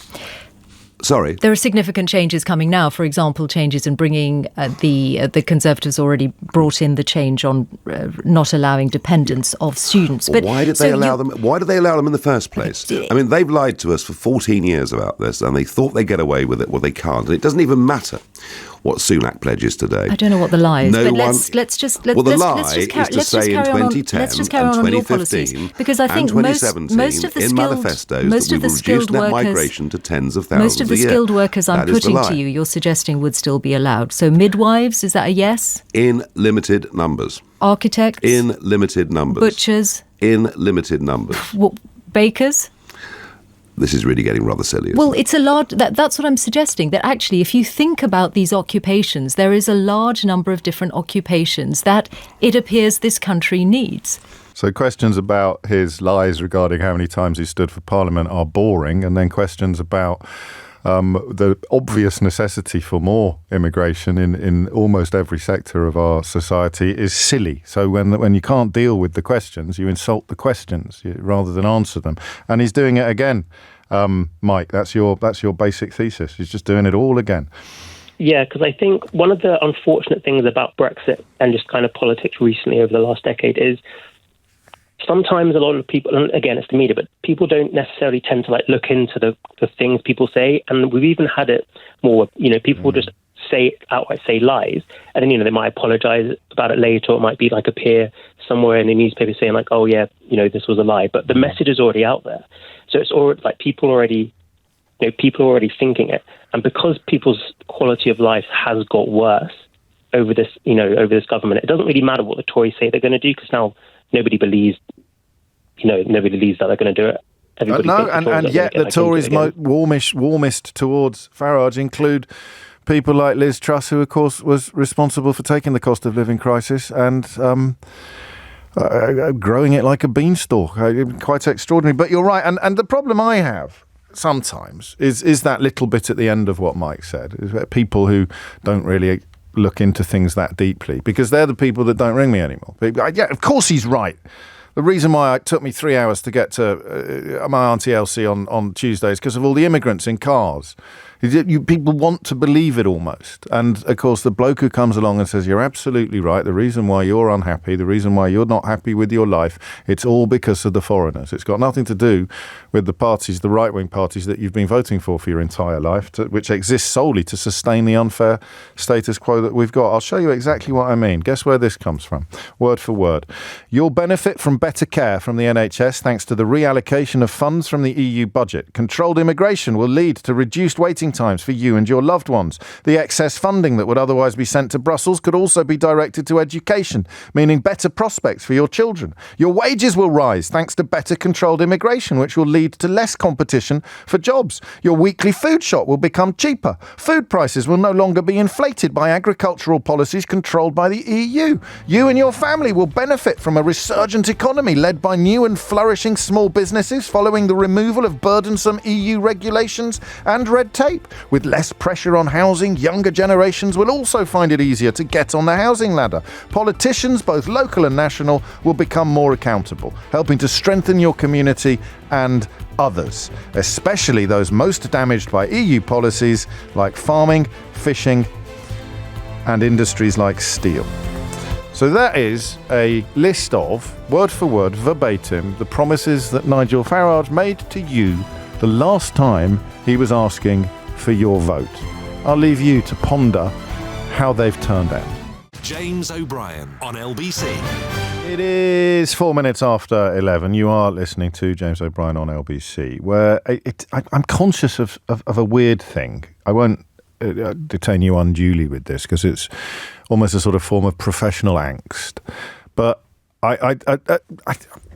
Sorry? There are significant changes coming now. For example, changes in bringing the Conservatives already brought in the change on not allowing dependents of students. But why did they allow them? Why did they allow them in the first place? I mean, they've lied to us for 14 years about this, and they thought they'd get away with it. Well, they can't, and it doesn't even matter what Sunak pledges today. I don't know what the lie is, but let's just carry on in 2015 because I think most of the skilled workers, migration to tens of thousands most of the skilled workers I'm putting to you, you're suggesting would still be allowed. So midwives, is that a yes? In limited numbers. Architects? In limited numbers. Butchers? In limited numbers. Bakers? This is really getting rather silly. Well, it's a large. That's what I'm suggesting. That actually, if you think about these occupations, there is a large number of different occupations that it appears this country needs. So questions about his lies regarding how many times he stood for Parliament are boring, and then questions about the obvious necessity for more immigration in almost every sector of our society is silly. So when you can't deal with the questions, you insult the questions rather than answer them. And he's doing it again, Mike. That's your basic thesis. He's just doing it all again. Yeah, because I think one of the unfortunate things about Brexit and just kind of politics recently over the last decade is sometimes a lot of people, and again, it's the media, but people don't necessarily tend to look into the things people say. And we've even had it more, people will just outright say lies. And then, they might apologize about it later, or it might be appear somewhere in the newspaper saying oh yeah, this was a lie. But the message is already out there. So it's already people are already thinking it. And because people's quality of life has got worse over this government, it doesn't really matter what the Tories say they're going to do, because now nobody believes that they're going to do it. And yet the Tories warmest towards Farage include people like Liz Truss, who, of course, was responsible for taking the cost of living crisis and growing it like a beanstalk. Quite extraordinary. But you're right. And the problem I have sometimes is that little bit at the end of what Mike said, is that people who don't really look into things that deeply, because they're the people that don't ring me anymore. Yeah, of course he's right. The reason why it took me 3 hours to get to my Auntie Elsie on Tuesday is because of all the immigrants in cars. People want to believe it almost. And, of course, the bloke who comes along and says, you're absolutely right, the reason why you're unhappy, the reason why you're not happy with your life, it's all because of the foreigners. It's got nothing to do with the parties, the right-wing parties that you've been voting for your entire life, which exist solely to sustain the unfair status quo that we've got. I'll show you exactly what I mean. Guess where this comes from? Word for word. You'll benefit from better care from the NHS thanks to the reallocation of funds from the EU budget. Controlled immigration will lead to reduced waiting times for you and your loved ones. The excess funding that would otherwise be sent to Brussels could also be directed to education, meaning better prospects for your children. Your wages will rise thanks to better controlled immigration, which will lead to less competition for jobs. Your weekly food shop will become cheaper. Food prices will no longer be inflated by agricultural policies controlled by the EU. You and your family will benefit from a resurgent economy led by new and flourishing small businesses following the removal of burdensome EU regulations and red tape. With less pressure on housing, younger generations will also find it easier to get on the housing ladder. Politicians, both local and national, will become more accountable, helping to strengthen your community and others, especially those most damaged by EU policies like farming, fishing, and industries like steel. So that is a list of, word for word, verbatim, the promises that Nigel Farage made to you the last time he was asking for your vote. I'll leave you to ponder how they've turned out. James O'Brien on LBC. It is 4 minutes after 11. You are listening to James O'Brien on LBC, where I'm conscious of a weird thing. I won't detain you unduly with this because it's almost a sort of form of professional angst. But I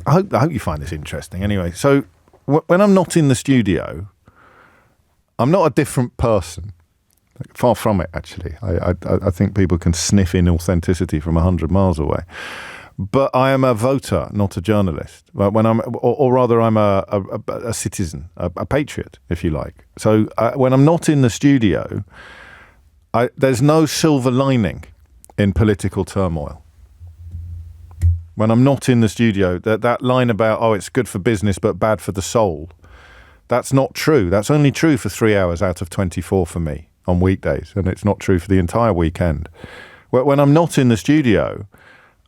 hope you find this interesting. Anyway, so when I'm not in the studio, I'm not a different person. Far from it, actually. I think people can sniff inauthenticity from 100 miles away. But I am a voter, not a journalist. When I'm, or rather, I'm a citizen, a patriot, if you like. So when I'm not in the studio, there's no silver lining in political turmoil. When I'm not in the studio, that line about, oh, it's good for business but bad for the soul, that's not true. That's only true for 3 hours out of 24 for me on weekdays, and it's not true for the entire weekend. When I'm not in the studio,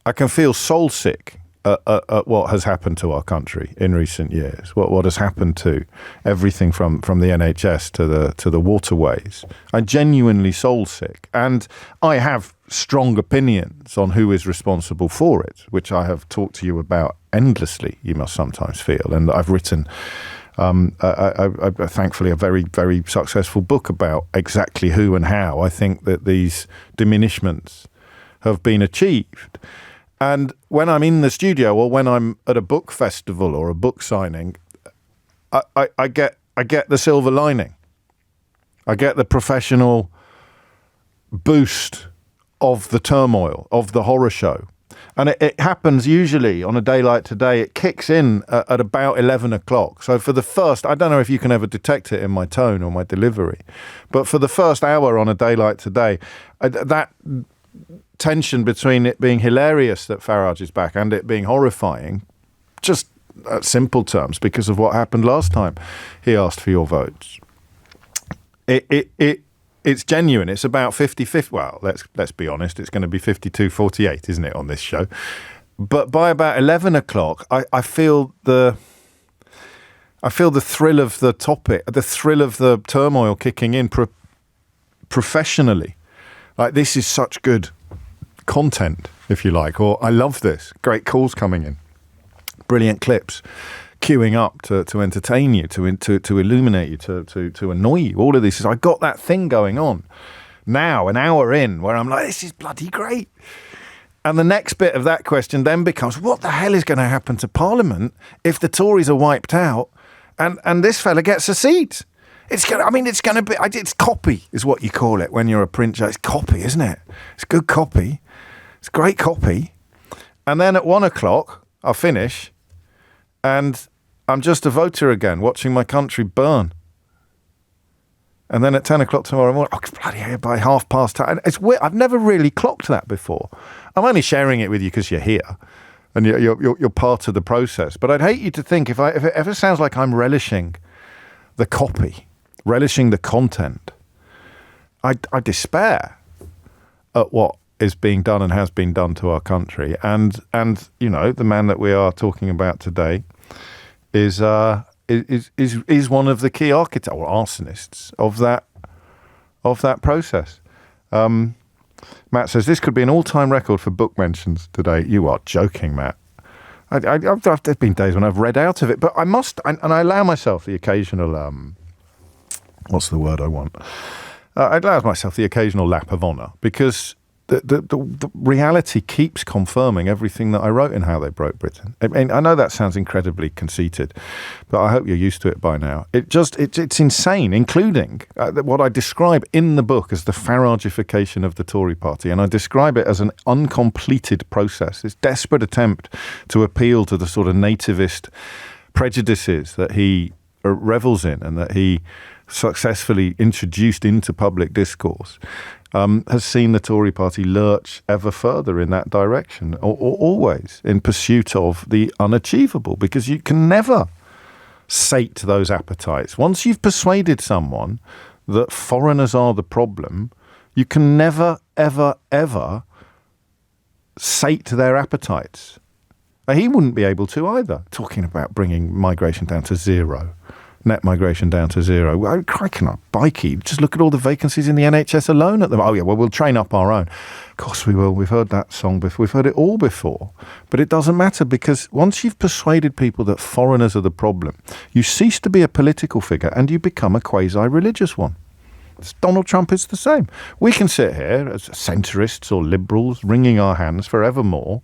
I can feel soul sick at what has happened to our country in recent years. What has happened to everything from the NHS to the waterways. I'm genuinely soul sick, and I have strong opinions on who is responsible for it, which I have talked to you about endlessly. You must sometimes feel, and I've written. Thankfully, a very, very successful book about exactly who and how I think that these diminishments have been achieved. And when I'm in the studio or when I'm at a book festival or a book signing, I get the silver lining. I get the professional boost of the turmoil, of the horror show. And it happens usually on a day like today. It kicks in at about 11 o'clock. So for the first, I don't know if you can ever detect it in my tone or my delivery, but for the first hour on a day like today, that tension between it being hilarious that Farage is back and it being horrifying, just simple terms, because of what happened last time he asked for your votes. It's genuine. It's about 50-50. Well, let's be honest. It's going to be 52-48, isn't it, on this show? But by about 11 o'clock, I feel the thrill of the topic, the thrill of the turmoil kicking in professionally. Like, this is such good content, if you like, or I love this. Great calls coming in. Brilliant clips. Queuing up to entertain you, to illuminate you, to annoy you. All of this is, I got that thing going on now, an hour in, where I'm like, this is bloody great. And the next bit of that question then becomes, what the hell is going to happen to Parliament if the Tories are wiped out and this fella gets a seat? It's going to be. It's copy, is what you call it when you're a print. It's copy, isn't it? It's good copy. It's great copy. And then at 1 o'clock, I'll finish, and I'm just a voter again, watching my country burn. And then at 10 o'clock tomorrow morning, bloody hell, by 10:30. It's weird. I've never really clocked that before. I'm only sharing it with you because you're here and you're part of the process. But I'd hate you to think if it ever sounds like I'm relishing the copy, relishing the content, I despair at what is being done and has been done to our country. And the man that we are talking about today is one of the key architects or arsonists of that process. Matt says this could be an all-time record for book mentions today. You are joking, Matt. There's been days when I've read out of it, but I allow myself the occasional what's the word I want? I allow myself the occasional lap of honour because the reality keeps confirming everything that I wrote in How They Broke Britain. I mean, I know that sounds incredibly conceited, but I hope you're used to it by now. It's insane, including what I describe in the book as the Faragification of the Tory party, and I describe it as an uncompleted process, this desperate attempt to appeal to the sort of nativist prejudices that he revels in and that he successfully introduced into public discourse. Has seen the Tory party lurch ever further in that direction, or always in pursuit of the unachievable, because you can never sate those appetites. Once you've persuaded someone that foreigners are the problem, you can never, ever, ever sate their appetites. Now, he wouldn't be able to either, talking about bringing migration down to zero. Net migration down to zero. Crikey, not bikey. Just look at all the vacancies in the NHS alone at the moment. Oh, yeah, well, we'll train up our own. Of course we will. We've heard that song before. We've heard it all before. But it doesn't matter because once you've persuaded people that foreigners are the problem, you cease to be a political figure and you become a quasi-religious one. Donald Trump is the same. We can sit here as centrists or liberals wringing our hands forevermore,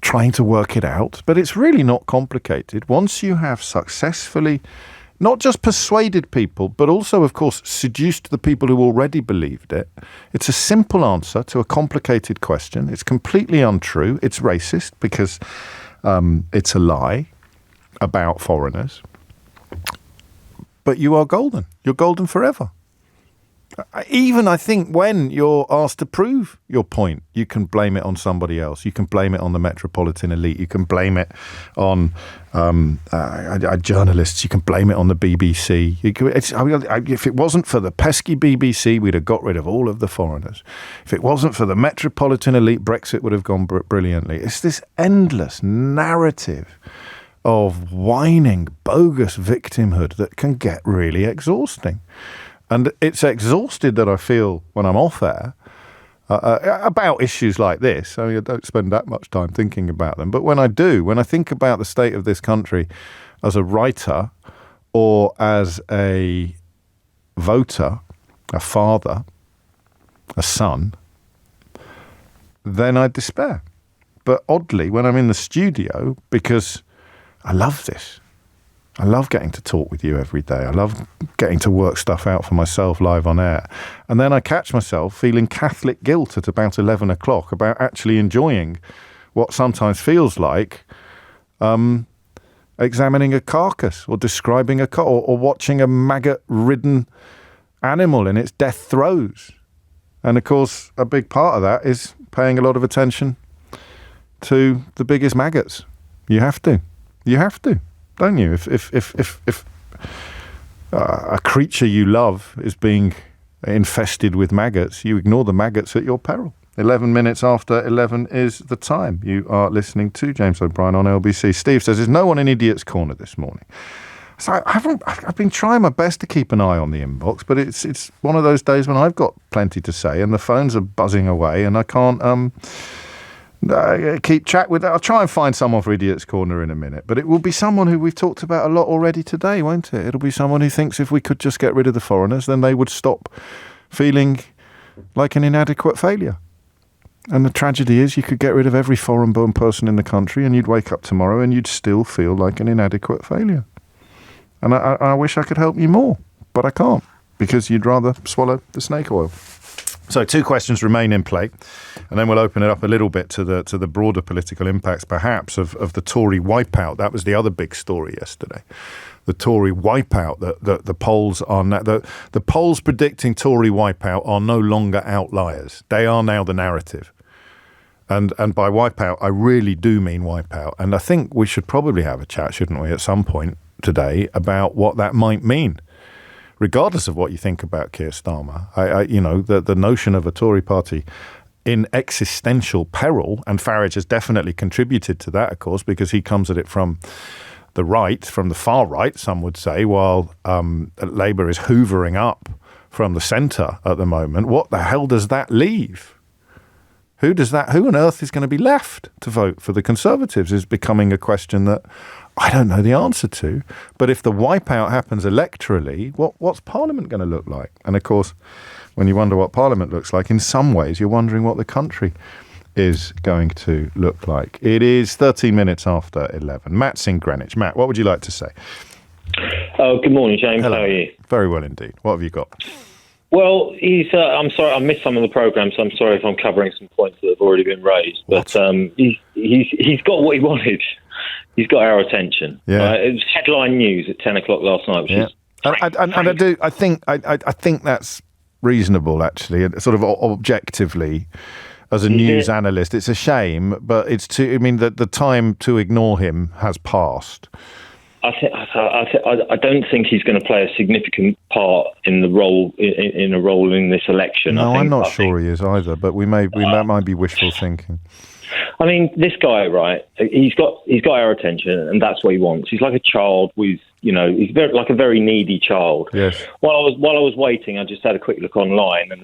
trying to work it out, but it's really not complicated. Once you have successfully not just persuaded people, but also, of course, seduced the people who already believed it, it's a simple answer to a complicated question. It's completely untrue. It's racist because it's a lie about foreigners. But you are golden. You're golden forever. Even, I think, when you're asked to prove your point, you can blame it on somebody else. You can blame it on the metropolitan elite. You can blame it on journalists. You can blame it on the BBC. If it wasn't for the pesky BBC, we'd have got rid of all of the foreigners. If it wasn't for the metropolitan elite, Brexit would have gone brilliantly. It's this endless narrative of whining, bogus victimhood that can get really exhausting. And it's exhausted that I feel when I'm off air about issues like this. I mean, I don't spend that much time thinking about them. But when I do, when I think about the state of this country as a writer or as a voter, a father, a son, then I despair. But oddly, when I'm in the studio, because I love this, I love getting to talk with you every day. I love getting to work stuff out for myself live on air. And then I catch myself feeling Catholic guilt at about 11 o'clock about actually enjoying what sometimes feels like examining a carcass or describing a car or watching a maggot-ridden animal in its death throes. And, of course, a big part of that is paying a lot of attention to the biggest maggots. You have to. You have to. Don't you? If a creature you love is being infested with maggots, you ignore the maggots at your peril. 11 minutes after 11 is the time. You are listening to James O'Brien on LBC. Steve says, "There's no one in Idiot's Corner this morning." So I've been trying my best to keep an eye on the inbox, but it's one of those days when I've got plenty to say and the phones are buzzing away and I can't keep chat with that. I'll try and find someone for Idiot's Corner in a minute, but it will be someone who we've talked about a lot already today, won't it? It'll be someone who thinks if we could just get rid of the foreigners, then they would stop feeling like an inadequate failure. And the tragedy is you could get rid of every foreign-born person in the country and you'd wake up tomorrow and you'd still feel like an inadequate failure. And I wish I could help you more, but I can't, because you'd rather swallow the snake oil. So 2 questions remain in play, and then we'll open it up a little bit to the broader political impacts, perhaps, of the Tory wipeout. That was the other big story yesterday. The Tory wipeout, the polls are now, the polls predicting Tory wipeout are no longer outliers. They are now the narrative. And by wipeout, I really do mean wipeout. And I think we should probably have a chat, shouldn't we, at some point today about what that might mean. Regardless of what you think about Keir Starmer, the notion of a Tory party in existential peril, and Farage has definitely contributed to that, of course, because he comes at it from the right, from the far right, some would say, while Labour is hoovering up from the centre at the moment. What the hell does that leave? Who on earth is going to be left to vote for the Conservatives is becoming a question that I don't know the answer to. But if the wipeout happens electorally, what's Parliament going to look like? And of course, when you wonder what Parliament looks like, in some ways you're wondering what the country is going to look like. It is 13 minutes after 11. Matt's in Greenwich. Matt, what would you like to say? Oh, good morning, James. Hello. How are you? Very well indeed. What have you got? Well, I'm sorry, I missed some of the programme, so I'm sorry if I'm covering some points that have already been raised. But he's got what he wanted. He's got our attention. Yeah. It was headline news at 10 o'clock last night, which is I think that's reasonable, actually, sort of objectively. As a news analyst, it's a shame, but the time to ignore him has passed. I don't think he's going to play a significant part in the role in this election. No, I'm not sure he is either, but that might be wishful thinking. I mean, this guy, right? He's got our attention, and that's what he wants. He's like a child with, he's like a very needy child. Yes. While I was waiting, I just had a quick look online, and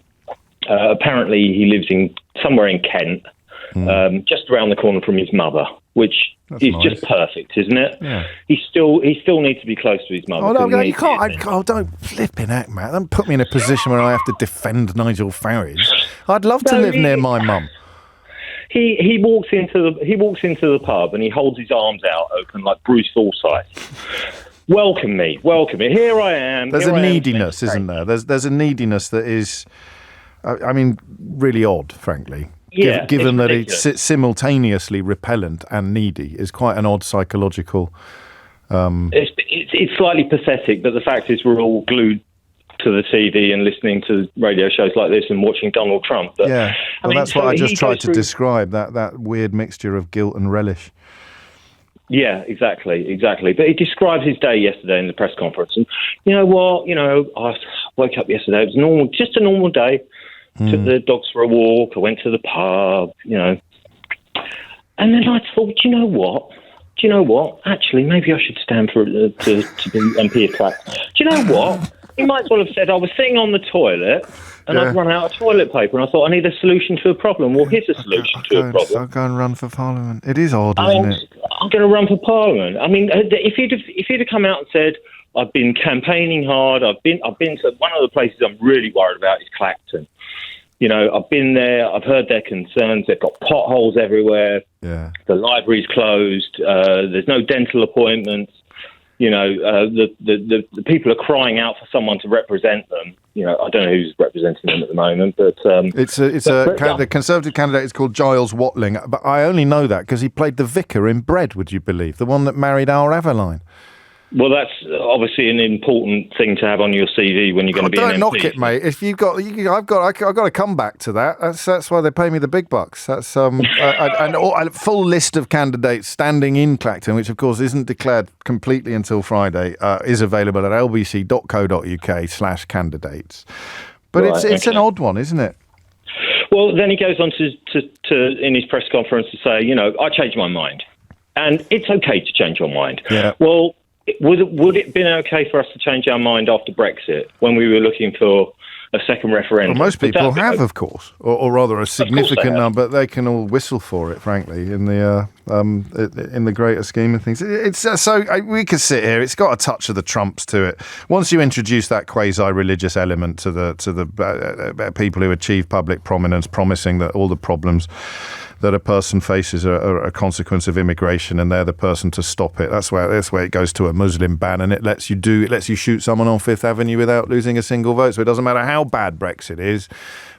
apparently he lives somewhere in Kent, just around the corner from his mother, which is nice. Just perfect, isn't it? Yeah. He still needs to be close to his mother. Oh, no, you can't. Don't flipping act, Matt. Don't put me in a position where I have to defend Nigel Farage. I'd love to live near my mum. He walks into the pub and he holds his arms out open like Bruce Forsyth. Welcome me. Here I am. There's a neediness, isn't there? There's a neediness that is, really odd, frankly. Yeah, given that it's simultaneously repellent and needy is quite an odd psychological. It's slightly pathetic, but the fact is we're all glued to the TV and listening to radio shows like this and watching Donald Trump. But, yeah, that's what I just tried to describe, that weird mixture of guilt and relish. Yeah, exactly. But he described his day yesterday in the press conference. And you know what? I woke up yesterday. It was just a normal day. Took the dogs for a walk. I went to the pub, And then I thought, do you know what? Actually, maybe I should stand for to be MP of Clacton. Do you know what? He might as well have said I was sitting on the toilet and I'd run out of toilet paper and I thought I need a solution to a problem. Well, here's a solution to a problem. I'll go and run for Parliament. It is odd, isn't it? I'm going to run for Parliament. I mean, if he'd have come out and said, I've been campaigning hard. I've been to one of the places I'm really worried about is Clacton. I've been there. I've heard their concerns. They've got potholes everywhere. Yeah. The library's closed. There's no dental appointments. The people are crying out for someone to represent them. I don't know who's representing them at the moment, but the Conservative candidate is called Giles Watling. But I only know that because he played the vicar in Bread. Would you believe, the one that married our Aveline? Well, that's obviously an important thing to have on your CV when you're going to be an MP. Don't knock it, mate. If I've got to come back to that. That's why they pay me the big bucks. That's a full list of candidates standing in Clacton, which of course isn't declared completely until Friday, is available at lbc.co.uk/candidates. But it's an odd one, isn't it? Well, then he goes on to in his press conference to say, I changed my mind, and it's okay to change your mind. Yeah. Well. Would it have been okay for us to change our mind after Brexit when we were looking for a second referendum? Well, most people have, of course, or rather a significant number. They can all whistle for it, frankly, in the greater scheme of things. It's we could sit here. It's got a touch of the Trumps to it. Once you introduce that quasi-religious element to the people who achieve public prominence, promising that all the problems that a person faces a consequence of immigration and they're the person to stop it. That's where it goes to a Muslim ban, and it lets you shoot someone on Fifth Avenue without losing a single vote. So it doesn't matter how bad Brexit is.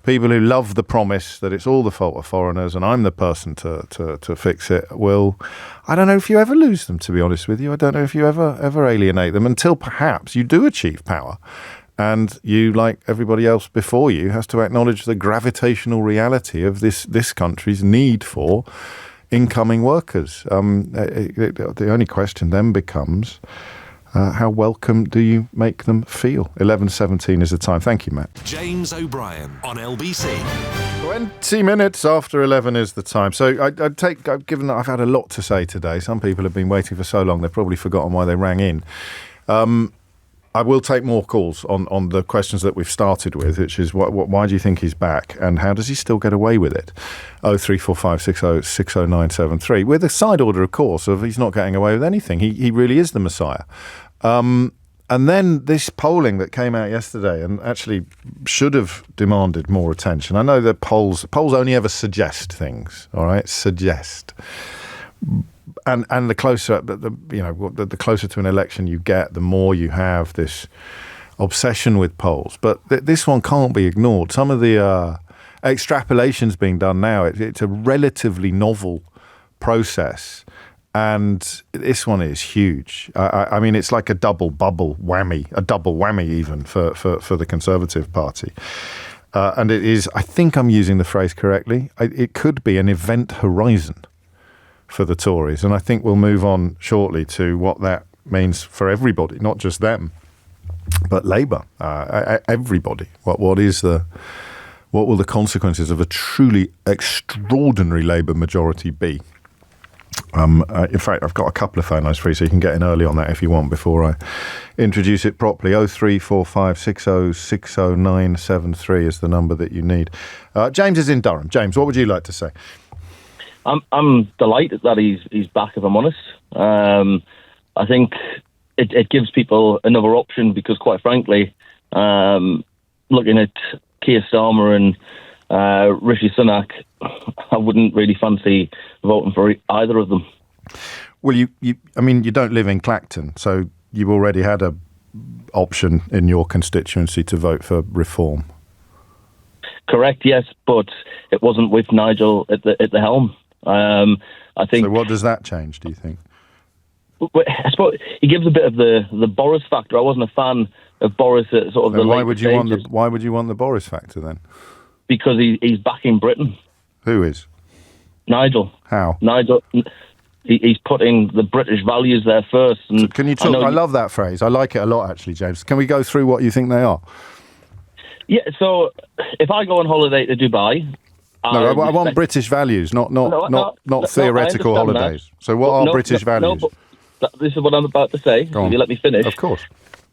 People who love the promise that it's all the fault of foreigners and I'm the person to fix it will. I don't know if you ever lose them, to be honest with you. I don't know if you ever alienate them until perhaps you do achieve power. And you, like everybody else before you, has to acknowledge the gravitational reality of this country's need for incoming workers. The only question then becomes, how welcome do you make them feel? 11:17 is the time. Thank you, Matt. James O'Brien on LBC. 20 minutes after 11 is the time. So given that I've had a lot to say today, some people have been waiting for so long, they've probably forgotten why they rang in. I will take more calls on the questions that we've started with, which is why do you think he's back and how does he still get away with it? 03456060973 with a side order, of course, of he's not getting away with anything. He really is the Messiah. And then this polling that came out yesterday and actually should have demanded more attention. I know that polls only ever suggest things, all right? Suggest. And the closer the closer to an election you get, the more you have this obsession with polls. But this one can't be ignored. Some of the extrapolations being done now, it's a relatively novel process, and this one is huge. I mean, it's like a double whammy even for the Conservative Party. And it is, I think I'm using the phrase correctly, it could be an event horizon for the Tories, and I think we'll move on shortly to what that means for everybody, not just them, but Labour, everybody. What will the consequences of a truly extraordinary Labour majority be? In fact, I've got a couple of phone lines free, so you can get in early on that if you want before I introduce it properly. 03456060973 is the number that you need. James is in Durham. James, what would you like to say? I'm delighted that he's back, if I'm honest. I think it gives people another option because, quite frankly, looking at Keir Starmer and Rishi Sunak, I wouldn't really fancy voting for either of them. Well, you don't live in Clacton, so you already had a option in your constituency to vote for reform. Correct, yes, but it wasn't with Nigel at the helm. I think. So what does that change, do you think? I suppose he gives a bit of the Boris factor. I wasn't a fan of Boris at sort of the why would you want the Boris factor then? Because he's backing Britain. Who is? Nigel. How? Nigel. He's putting the British values there first. And so can you talk? I love that phrase. I like it a lot, actually, James. Can we go through what you think they are? Yeah. So if I go on holiday to Dubai. No, I want British values, not theoretical holidays. That. So what are British values? This is what I'm about to say. If you let me finish. Of course.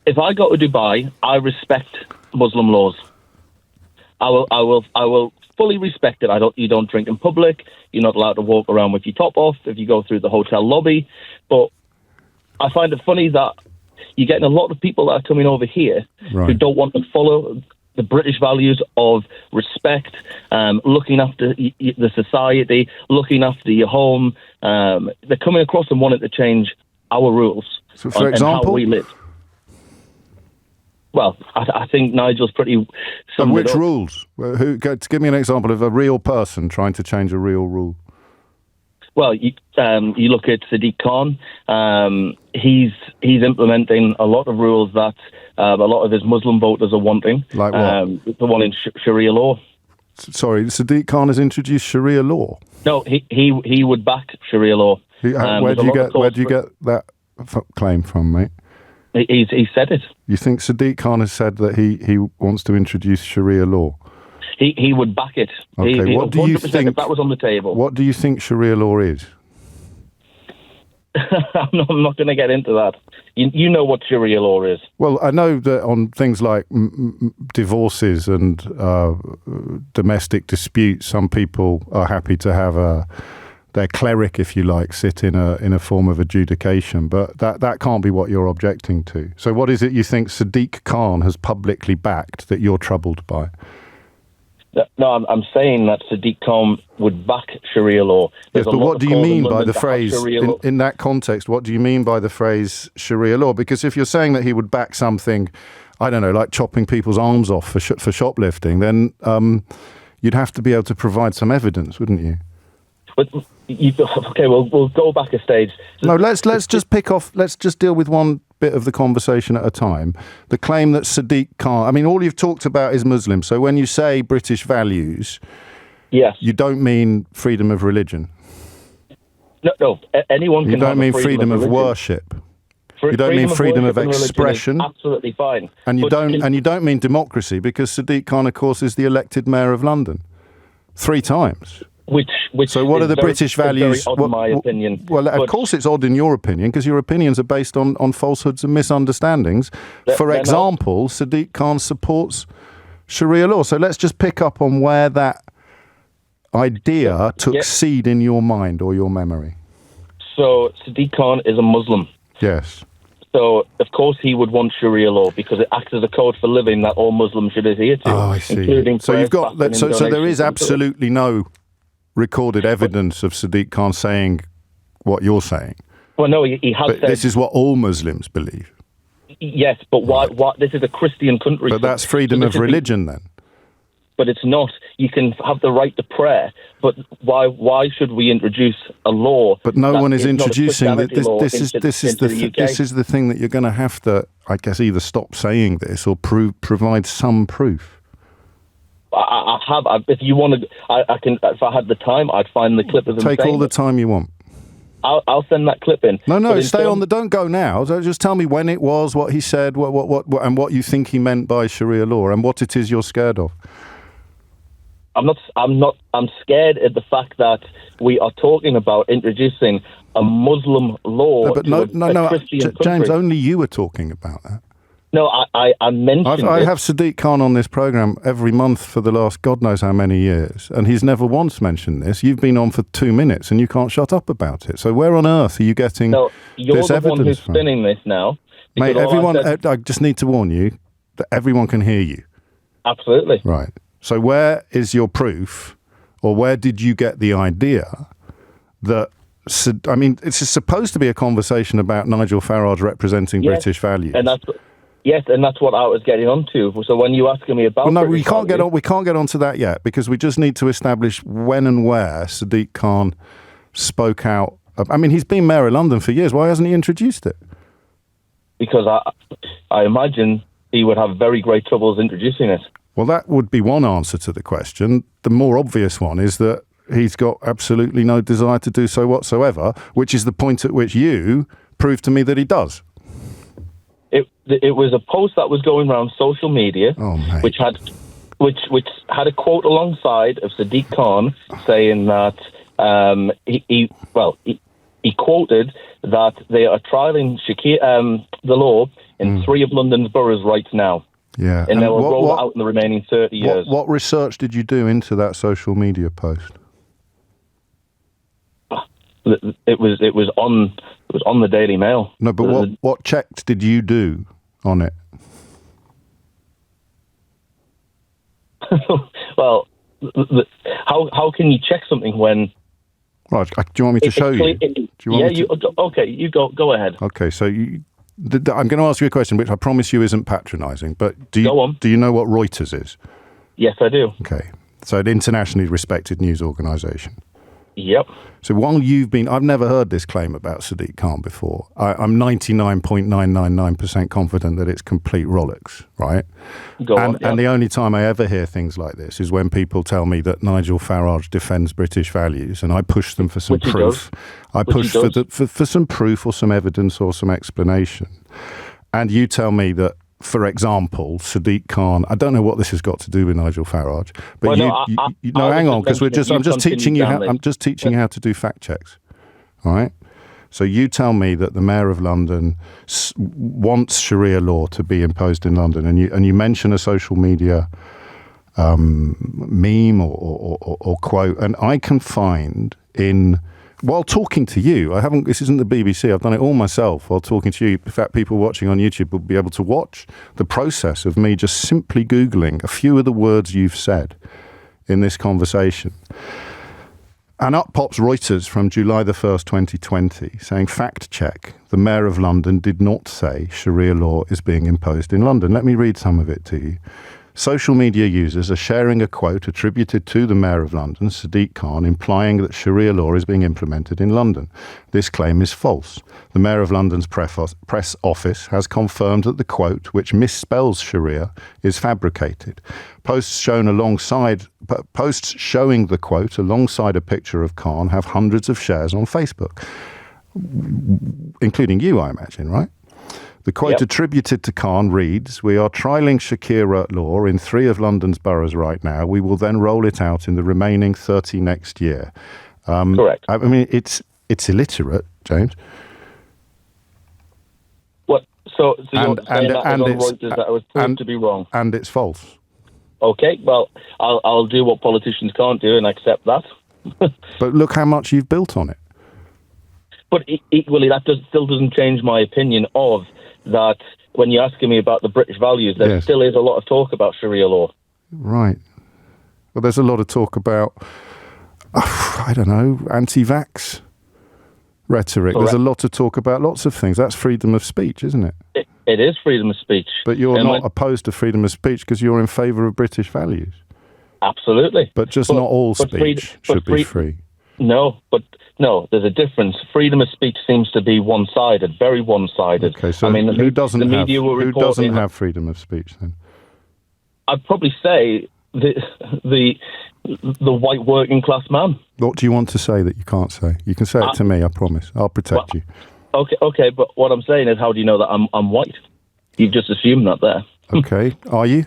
If I go to Dubai, I respect Muslim laws. I will fully respect it. You don't drink in public. You're not allowed to walk around with your top off if you go through the hotel lobby. But I find it funny that you're getting a lot of people that are coming over here who don't want to follow the British values of respect, looking after the society, looking after your home. They're coming across and wanting to change our rules so for example, how we live. Well, I think Nigel's pretty... And which rules? Give me an example of a real person trying to change a real rule. Well, you look at Sadiq Khan. He's implementing a lot of rules that a lot of his Muslim voters are wanting. Like what? The one in Sharia law. Sorry, Sadiq Khan has introduced Sharia law? No, he would back Sharia law. Where do you get that claim from, mate? He said it. You think Sadiq Khan has said that he wants to introduce Sharia law? He would back it. Okay, what do you think? If that was on the table. What do you think Sharia law is? I'm not going to get into that. You know what Sharia law is. Well, I know that on things like divorces and domestic disputes, some people are happy to have their cleric, if you like, sit in a form of adjudication, but that can't be what you're objecting to. So what is it you think Sadiq Khan has publicly backed that you're troubled by? No, I'm saying that Sadiq Khan would back Sharia law. Yes, but what do you mean by the phrase, in that context, what do you mean by the phrase Sharia law? Because if you're saying that he would back something, I don't know, like chopping people's arms off for shoplifting, then you'd have to be able to provide some evidence, wouldn't you? But okay, we'll go back a stage. No, let's just deal with one bit of the conversation at a time. The claim that Sadiq Khan, I mean, all you've talked about is Muslims. So when you say British values, yes, you don't mean freedom of religion. No, anyone can. You don't mean freedom of religion. Worship. You don't mean freedom of expression. Absolutely fine. And you don't mean democracy, because Sadiq Khan, of course, is the elected mayor of London 3 times. So what are the British values? Very odd in my opinion. Well, of course it's odd in your opinion, because your opinions are based on falsehoods and misunderstandings. For example, Sadiq Khan supports Sharia law. So let's just pick up on where that idea took seed in your mind or your memory. So Sadiq Khan is a Muslim. Yes. So, of course, he would want Sharia law because it acts as a code for living that all Muslims should adhere to. Oh, I see. Including so you've got so there is absolutely no recorded evidence of Sadiq Khan saying what you're saying. Well, no, he has but said... This is what all Muslims believe. Yes, but why? This is a Christian country. But that's freedom of religion, then. But it's not. You can have the right to prayer, but why should we introduce a law? But no one is introducing that. This is the thing that you're going to have to, I guess, either stop saying this or provide some proof. I have. If you want to, I can. If I had the time, I'd find the clip of him. Take all the time you want. I'll send that clip in. No, stay on the. Don't go now. Just tell me when it was, what he said, what, and what you think he meant by Sharia law, and what it is you're scared of. I'm scared at the fact that we are talking about introducing a Muslim law. No, Christian James, only you are talking about that. No, I mentioned I have Sadiq Khan on this programme every month for the last God knows how many years, and he's never once mentioned this. You've been on for 2 minutes and you can't shut up about it. So where on earth are you getting this evidence from? You're the one who's spinning this now. Mate, I just need to warn you that everyone can hear you. Absolutely. Right. So where is your proof, or where did you get the idea that... I mean, it's supposed to be a conversation about Nigel Farage representing British values. Yes, and that's what I was getting onto. So when you asking me about, we can't get onto that yet, because we just need to establish when and where Sadiq Khan spoke out. I mean, he's been mayor of London for years. Why hasn't he introduced it? Because I imagine he would have very great troubles introducing it. Well, that would be one answer to the question. The more obvious one is that he's got absolutely no desire to do so whatsoever, which is the point at which you proved to me that he does. It was a post that was going around social media, which had a quote alongside of Sadiq Khan saying that he quoted that they are trialling the law in 3 of London's boroughs right now. Yeah, and they will roll it out in the remaining 30 years. What research did you do into that social media post? It was on the Daily Mail. No, but what checks did you do on it? Well, how can you check something when? Right, do you want me to show you? Okay, you go ahead. Okay, so I'm going to ask you a question, which I promise you isn't patronising. But do you know what Reuters is? Yes, I do. Okay, so an internationally respected news organisation. Yep. So while I've never heard this claim about Sadiq Khan before. I'm 99.999% confident that it's complete rollicks, right? And the only time I ever hear things like this is when people tell me that Nigel Farage defends British values, and I push them for some proof. I push for some proof or some evidence or some explanation. And you tell me that, for example, Sadiq Khan, I don't know what this has got to do with Nigel Farage, but hang on, because I'm just teaching you how to do fact checks. All right? So you tell me that the Mayor of London wants Sharia law to be imposed in London, and you mention a social media meme or quote, and I can find while talking to you, this isn't the BBC, I've done it all myself while talking to you. In fact, people watching on YouTube will be able to watch the process of me just simply Googling a few of the words you've said in this conversation. And up pops Reuters from July the 1st, 2020, saying, fact check, the Mayor of London did not say Sharia law is being imposed in London. Let me read some of it to you. Social media users are sharing a quote attributed to the Mayor of London, Sadiq Khan, implying that Sharia law is being implemented in London. This claim is false. The Mayor of London's press office has confirmed that the quote, which misspells Sharia, is fabricated. Posts showing the quote alongside a picture of Khan have hundreds of shares on Facebook, including you, I imagine, right? The quote attributed to Khan reads, "We are trialling Sharia law in 3 of London's boroughs right now. We will then roll it out in the remaining 30 next year." Correct. I mean, it's illiterate, James. What? So you're saying that was on Reuters that I was proved to be wrong? And it's false. Okay, well, I'll do what politicians can't do and accept that. But look how much you've built on it. But equally, that still doesn't change my opinion of that when you're asking me about the British values, there still is a lot of talk about Sharia law. Right. Well, there's a lot of talk about, I don't know, anti-vax rhetoric. Correct. There's a lot of talk about lots of things. That's freedom of speech, isn't it? It is freedom of speech. But you're not opposed to freedom of speech because you're in favour of British values. Absolutely. But not all speech should be free. No, there's a difference. Freedom of speech seems to be one-sided, very one-sided. Okay, so who doesn't have freedom of speech then? I'd probably say the white working class man. What do you want to say that you can't say? You can say it to me, I promise. I'll protect you. Okay, but what I'm saying is, how do you know that I'm white? You've just assumed that there. Okay, are you?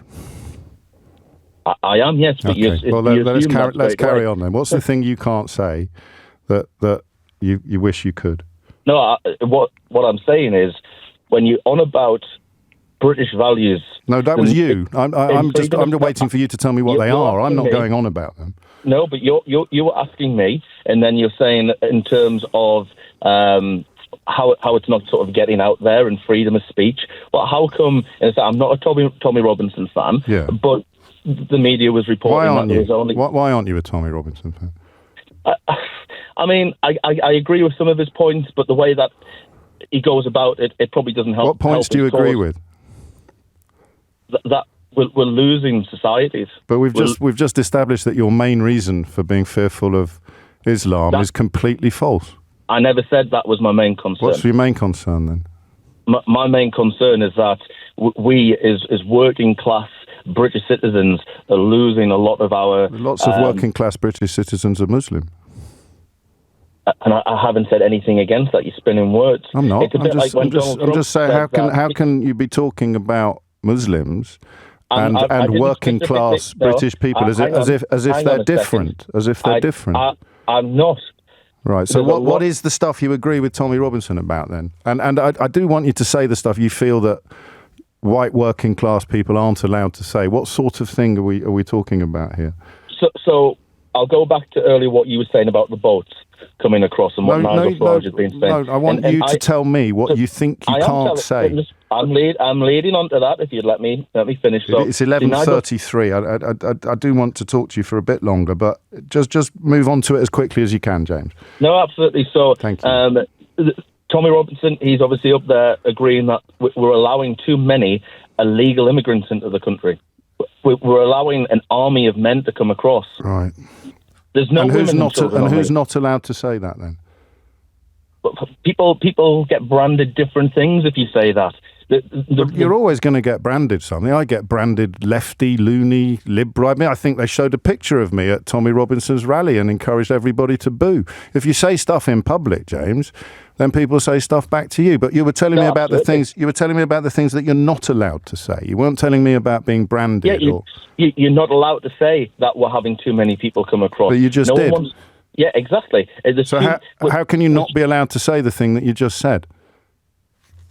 I am, yes. But okay. Let's carry on then. What's the thing you can't say that you wish you could? No, what I'm saying is, when you're on about British values. No, that was you. I'm waiting for you to tell me what they are. I'm not going on about them. No, but you were asking me, and then you're saying in terms of how it's not sort of getting out there and freedom of speech. Well, how come? And I'm not a Tommy Robinson fan, but the media was reporting that there was only. Why aren't you a Tommy Robinson fan? I mean, I agree with some of his points, but the way that he goes about it, it probably doesn't help. What points do you agree with? That we're losing societies. But we've just established that your main reason for being fearful of Islam is completely false. I never said that was my main concern. What's your main concern then? My main concern is that we, as working class British citizens, are losing a lot of our... Lots of working class British citizens are Muslim. And I haven't said anything against that. You're spinning words. I'm not. It's a bit like when I'm just saying, how can you be talking about Muslims and working class British people as if they're different? As if they're different. I'm not. Right. So what is the stuff you agree with Tommy Robinson about then? And I do want you to say the stuff you feel that white working class people aren't allowed to say. What sort of thing are we talking about here? So I'll go back to earlier what you were saying about the boats coming across and what Nigel Farage has been saying. No, I want you to tell me what you think you can't say. I'm leading on to that. If you'd let me finish. So, it's 11:33. I do want to talk to you for a bit longer, but just move on to it as quickly as you can, James. No, absolutely. So, thank you. Tommy Robinson, he's obviously up there agreeing that we're allowing too many illegal immigrants into the country. We're allowing an army of men to come across. Right. There's no women who's not allowed to say that then? People get branded different things if you say that. You're always going to get branded something. I get branded lefty, loony, liberal. I mean, I think they showed a picture of me at Tommy Robinson's rally and encouraged everybody to boo. If you say stuff in public, James, then people say stuff back to you. But you were telling me about the things. You were telling me about the things that you're not allowed to say. You weren't telling me about being branded. Yeah, you're not allowed to say that we're having too many people come across. But you just did. Yeah, exactly. So how can you not be allowed to say the thing that you just said?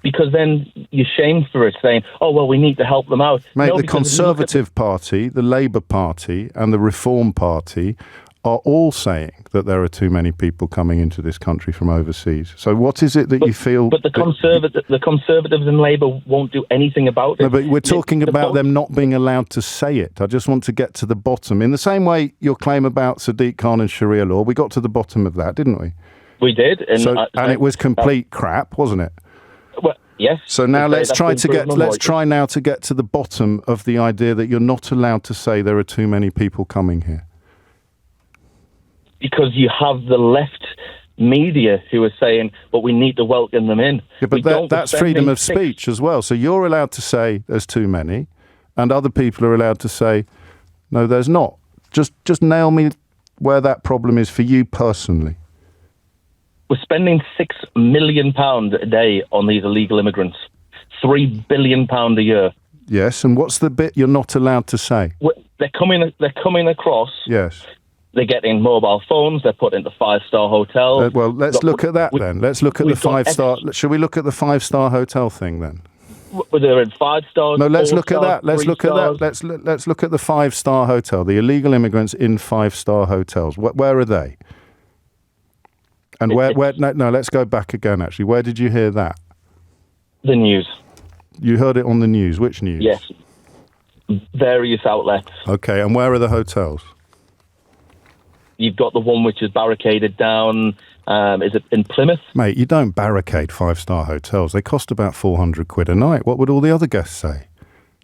Because then you're shamed for it, saying, oh, well, we need to help them out. Mate, the Conservative Party, the Labour Party and the Reform Party are all saying that there are too many people coming into this country from overseas. So what is it that you feel... But the Conservatives and Labour won't do anything about it. No, but we're talking about them not being allowed to say it. I just want to get to the bottom. In the same way your claim about Sadiq Khan and Sharia law, we got to the bottom of that, didn't we? We did. And it was complete crap, wasn't it? Well, yes. So now let's try now to get to the bottom of the idea that you're not allowed to say there are too many people coming here. Because you have the left media who are saying, but we need to welcome them in. Yeah, but that's freedom of speech as well. So you're allowed to say there's too many, and other people are allowed to say, no, there's not. Just nail me where that problem is for you personally. We're spending £6 million a day on these illegal immigrants. £3 billion a year. Yes, and what's the bit you're not allowed to say? They're coming across. Yes. They're getting mobile phones. They're put into 5-star hotels. Well, let's look at that then. Let's look at the 5-star. Shall we look at the 5-star hotel thing then? They're in 5 stars. No, let's look at that. Let's look at that. Stars. Let's look at the 5-star hotel. The illegal immigrants in 5-star hotels. Where are they? And where? No. Let's go back again. Actually, where did you hear that? The news. You heard it on the news. Which news? Yes. Various outlets. Okay, and where are the hotels? You've got the one which is barricaded down. Is it in Plymouth? Mate, you don't barricade 5-star hotels. They cost about £400 a night. What would all the other guests say?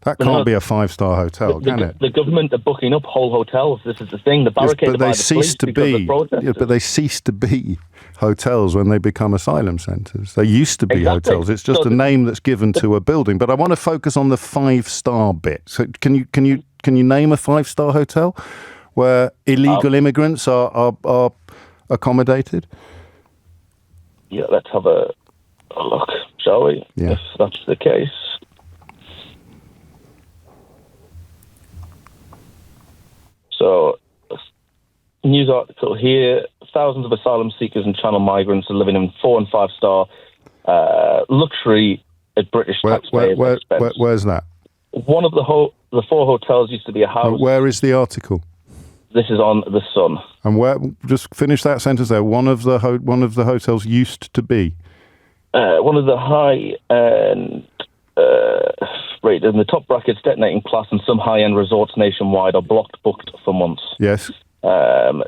That can't be a 5-star hotel, can it? The government are booking up whole hotels. This is the thing. The barricaded by the police because of protesters. Yeah, but they cease to be hotels when they become asylum centres. They used to be hotels. It's just a name that's given to a building. But I want to focus on the 5-star bit. So can you name a 5-star hotel where illegal immigrants are accommodated? Yeah, let's have a look, shall we? Yeah. If that's the case. So, news article here. Thousands of asylum seekers and channel migrants are living in 4- and 5-star luxury at British taxpayers' expense. Where's that? One of the 4 hotels used to be a house. Where is the article? This is on The Sun. And where? Just finish that sentence there. One of the hotels used to be. One of the high-end, in the top brackets, detonating class and some high-end resorts nationwide are booked for months. Yes. Home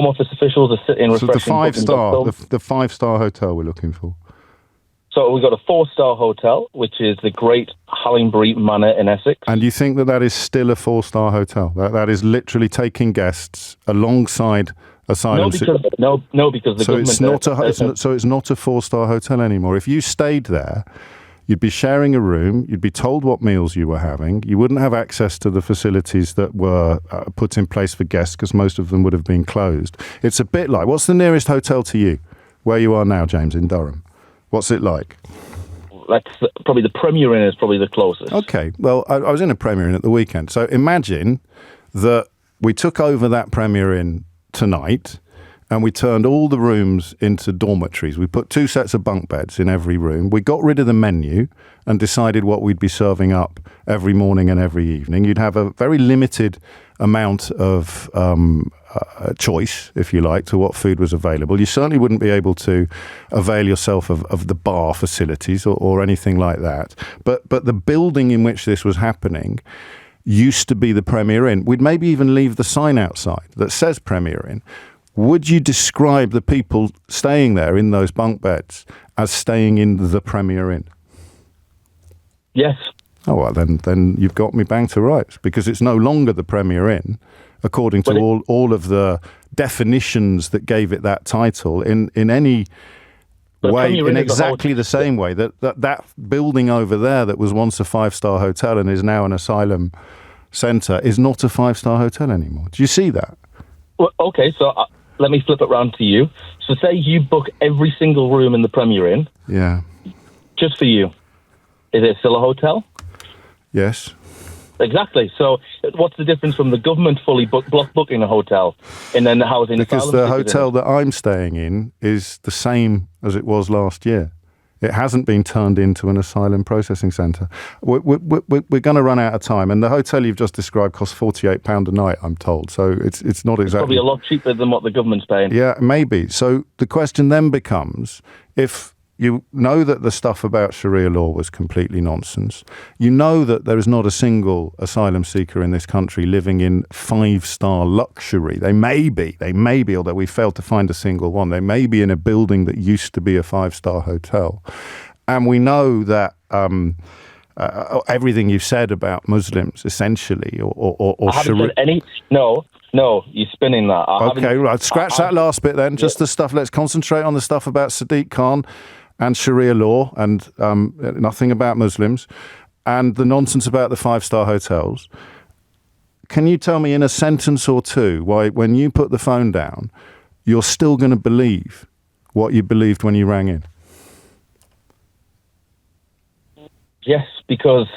Office officials are sitting refreshing. So the 5-star hotel we're looking for. So we've got a 4-star hotel, which is the Great Hallingbury Manor in Essex. And you think that is still a 4-star hotel? That is literally taking guests alongside asylum seekers? No, because the government... So it's not a 4-star hotel anymore. If you stayed there, you'd be sharing a room, you'd be told what meals you were having, you wouldn't have access to the facilities that were put in place for guests because most of them would have been closed. It's a bit like... What's the nearest hotel to you, where you are now, James, in Durham? What's it like? That's probably the Premier Inn is probably the closest. Okay, well, I was in a Premier Inn at the weekend. So imagine that we took over that Premier Inn tonight and we turned all the rooms into dormitories. We put 2 sets of bunk beds in every room. We got rid of the menu and decided what we'd be serving up every morning and every evening. You'd have a very limited amount of choice, if you like, to what food was available. You certainly wouldn't be able to avail yourself of the bar facilities or anything like that. But the building in which this was happening used to be the Premier Inn. We'd maybe even leave the sign outside that says Premier Inn. Would you describe the people staying there in those bunk beds as staying in the Premier Inn? Yes. Oh, well, then you've got me bang to rights, because it's no longer the Premier Inn, according to all of the definitions that gave it that title, in any way, in exactly the same way that building over there that was once a 5-star hotel and is now an asylum centre is not a 5-star hotel anymore. Do you see that? Well, okay, so let me flip it round to you. So say you book every single room in the Premier Inn. Yeah. Just for you. Is it still a hotel? Yes. Exactly. So what's the difference from the government fully block booking a hotel and then the housing? Because the hotel that I'm staying in is the same as it was last year. It hasn't been turned into an asylum processing centre. We're going to run out of time, and the hotel you've just described costs £48 a night, I'm told. So it's not exactly... It's probably a lot cheaper than what the government's paying. Yeah, maybe. So the question then becomes, if you know that the stuff about Sharia law was completely nonsense, you know that there is not a single asylum seeker in this country living in 5-star luxury. They may be, although we failed to find a single one. They may be in a building that used to be a 5-star hotel. And we know that everything you've said about Muslims, essentially, or I haven't Sharia... said any... No, you're spinning that. Okay, right. Scratch that last bit then. Just the stuff. Let's concentrate on the stuff about Sadiq Khan and Sharia law and nothing about Muslims and the nonsense about the 5-star hotels. Can you tell me in a sentence or two why, when you put the phone down, you're still going to believe what you believed when you rang in? Yes, because...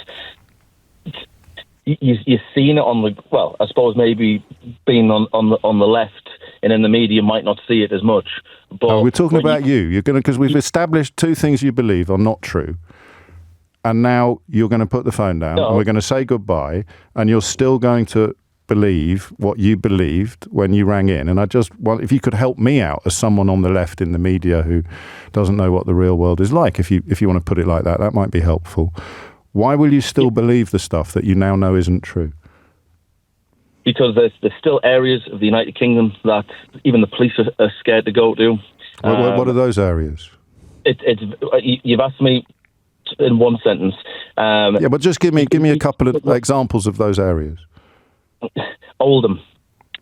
You're seeing it on the, well, I suppose maybe being on the left and in the media might not see it as much. But we're talking about you. You're going to, because we've established two things you believe are not true, and now you're going to put the phone down and we're going to say goodbye, and you're still going to believe what you believed when you rang in. And if you could help me out as someone on the left in the media who doesn't know what the real world is like, if you want to put it like that, that might be helpful. Why will you still believe the stuff that you now know isn't true? Because there's still areas of the United Kingdom that even the police are scared to go to. What are those areas? You've asked me in one sentence. But just give me a couple of examples of those areas. Oldham.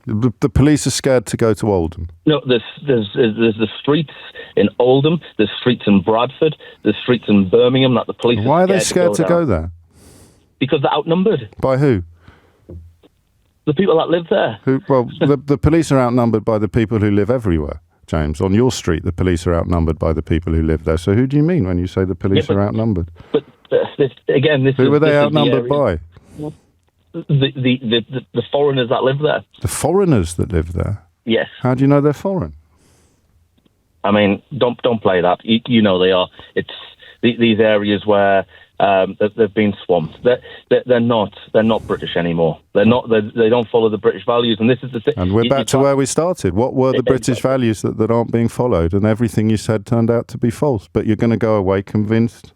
The police are scared to go to Oldham. No, there's the streets in Oldham, there's streets in Bradford, there's streets in Birmingham that the police Why are they scared to go there? Because they're outnumbered. By who? The people that live there. The police are outnumbered by the people who live everywhere, James. On your street, the police are outnumbered by the people who live there. So who do you mean when you say the police are outnumbered? But who are they outnumbered by? The foreigners that live there. The foreigners that live there? Yes. How do you know they're foreign? I mean, don't play that. You know they are. It's these areas where they've been swamped. They're not British anymore. They don't follow the British values. And this is the thing. And we're back to where we started. What were the British values that aren't being followed? And everything you said turned out to be false. But you're going to go away convinced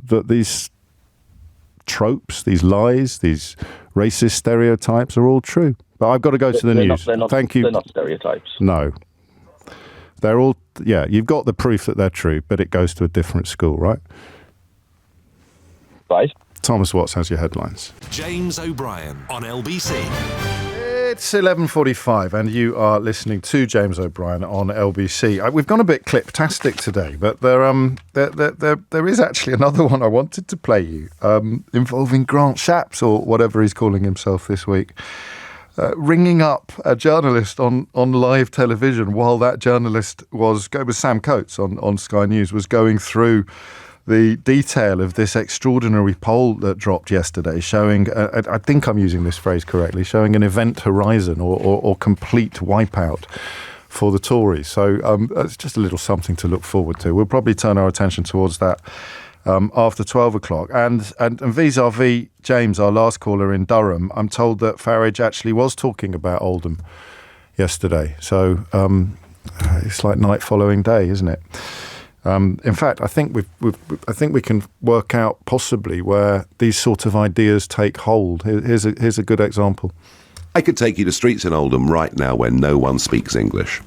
that these tropes, these lies, these racist stereotypes are all true. But I've got to go to the news. Thank you. They're not stereotypes. No. They're all, you've got the proof that they're true, but it goes to a different school, right? Right. Thomas Watts has your headlines. James O'Brien on LBC. It's 11:45 and you are listening to James O'Brien on LBC. We've gone a bit cliptastic today, but there is actually another one I wanted to play you involving Grant Shapps, or whatever he's calling himself this week, ringing up a journalist on live television while that journalist was Sam Coates on Sky News, was going through the detail of this extraordinary poll that dropped yesterday showing, I think I'm using this phrase correctly, showing an event horizon or complete wipeout for the Tories. So it's just a little something to look forward to. We'll probably turn our attention towards that after 12 o'clock. And vis-a-vis James, our last caller in Durham, I'm told that Farage actually was talking about Oldham yesterday. So it's like night following day, isn't it? In fact, I think we can work out possibly where these sort of ideas take hold. Here's a good example. I could take you to streets in Oldham right now where no one speaks English.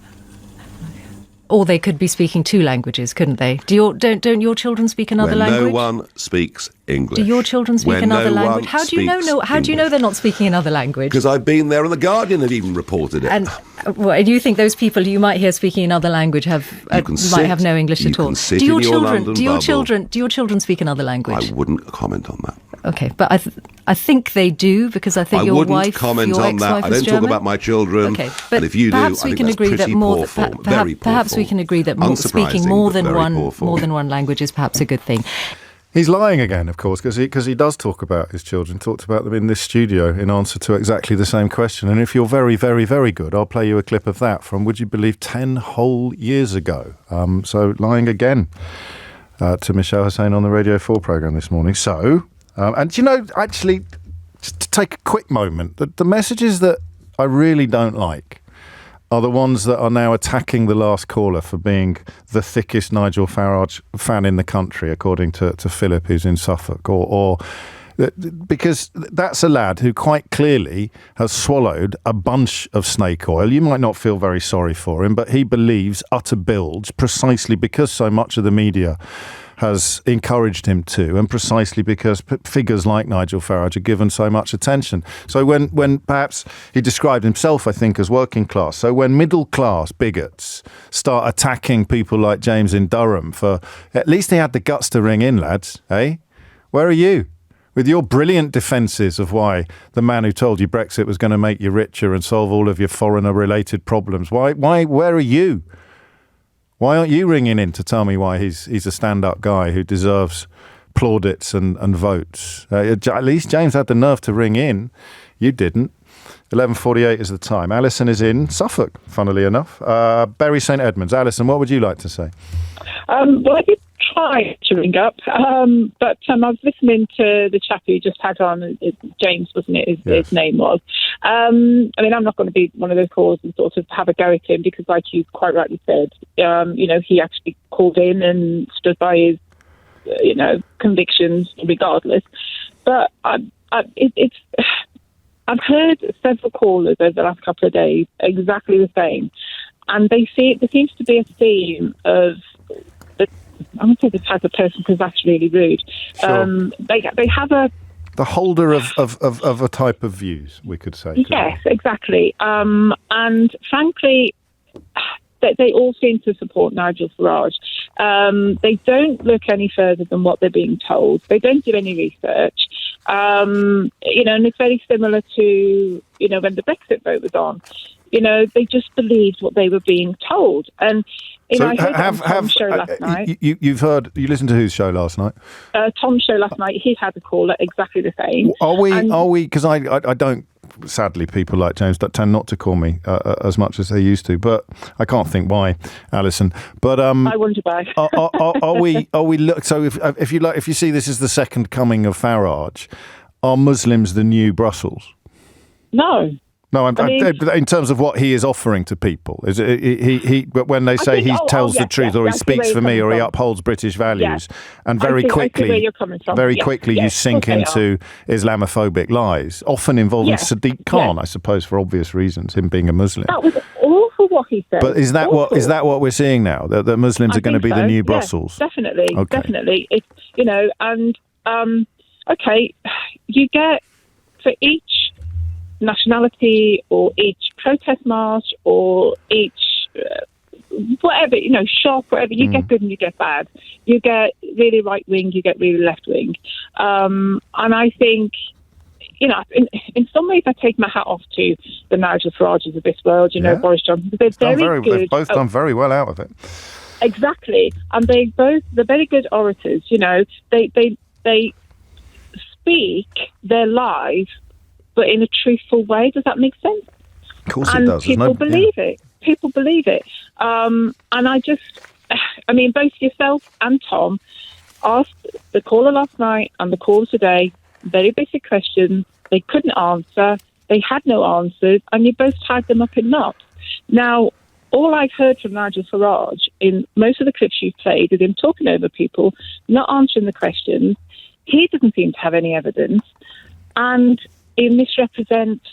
Or they could be speaking two languages, couldn't they? Don't your children speak another language? No one speaks English. Do your children speak another language? How do you know they're not speaking another language? Because I've been there, and the Guardian have even reported it. And you think those people you might hear speaking another language might have no English at all? Do your children speak another language? I wouldn't comment on that. Okay, but I think they do, because I think your wouldn't comment on that. I don't talk about my children. Okay, but and if you do, I think that's pretty poor form. Very poor perhaps form. we can agree that speaking more than one language is perhaps a good thing. He's lying again, of course, because he does talk about his children, talked about them in this studio in answer to exactly the same question. And if you're very, very, very good, I'll play you a clip of that from, would you believe, 10 whole years ago. So lying again to Michelle Hussain on the Radio 4 programme this morning. So, and actually, just to take a quick moment, the messages that I really don't like are the ones that are now attacking the last caller for being the thickest Nigel Farage fan in the country, according to Philip, who's in Suffolk, or because that's a lad who quite clearly has swallowed a bunch of snake oil. You might not feel very sorry for him, but he believes utter bilge precisely because so much of the media has encouraged him to, and precisely because figures like Nigel Farage are given so much attention. So when perhaps he described himself, I think, as working class, so when middle class bigots start attacking people like James in Durham for, at least he had the guts to ring in, lads, eh? Where are you? With your brilliant defences of why the man who told you Brexit was going to make you richer and solve all of your foreigner-related problems, where are you? Why aren't you ringing in to tell me why he's a stand-up guy who deserves plaudits and votes? At least James had the nerve to ring in. You didn't. 11:48 is the time. Alison is in Suffolk, funnily enough. Bury St Edmunds. Alison, what would you like to say? Well, I did try to ring up, but I was listening to the chap who just had on, James, wasn't it, his name was. I mean, I'm not going to be one of those callers and sort of have a go at him because, like you quite rightly said, he actually called in and stood by his, convictions regardless. But I've heard several callers over the last couple of days exactly the same, and there seems to be a theme of, I would say the type of person, because that's really rude. Sure. They have the holder of a type of views, we could say. Yes, exactly. And frankly, they all seem to support Nigel Farage. They don't look any further than what they're being told. They don't do any research. And it's very similar to, when the Brexit vote was on. They just believed what they were being told. And I heard on Tom's show last night. You listened to whose show last night? Tom's show last night. He had a caller exactly the same. Are we? Because I don't. Sadly, people like James tend not to call me as much as they used to. But I can't think why, Alison. But I wonder why. Are we? So if you see this as the second coming of Farage, are Muslims the new Brussels? No. No, in terms of what he is offering to people, is it, when they say he tells the truth, or he speaks for me, or he upholds British values, and very quickly you sink into Islamophobic lies, often involving Sadiq Khan, I suppose, for obvious reasons, him being a Muslim. That was awful what he said. But is that what we're seeing now? That Muslims are going to be the new Brussels? Definitely, okay. Definitely. It's you get for each nationality or each protest march or each whatever, shop, whatever, you get good and you get bad. You get really right wing, you get really left wing. And I think, in some ways I take my hat off to the Nigel Farages of this world, Boris Johnson. They're very good. They've both done very well out of it. Exactly. And they're very good orators, they speak their lies but in a truthful way. Does that make sense? Of course it does. People believe it. People believe it. And both yourself and Tom asked the caller last night and the caller today very basic questions. They couldn't answer. They had no answers, and you both tied them up in knots. Now, all I've heard from Nigel Farage in most of the clips you've played is him talking over people, not answering the questions. He doesn't seem to have any evidence, and he misrepresents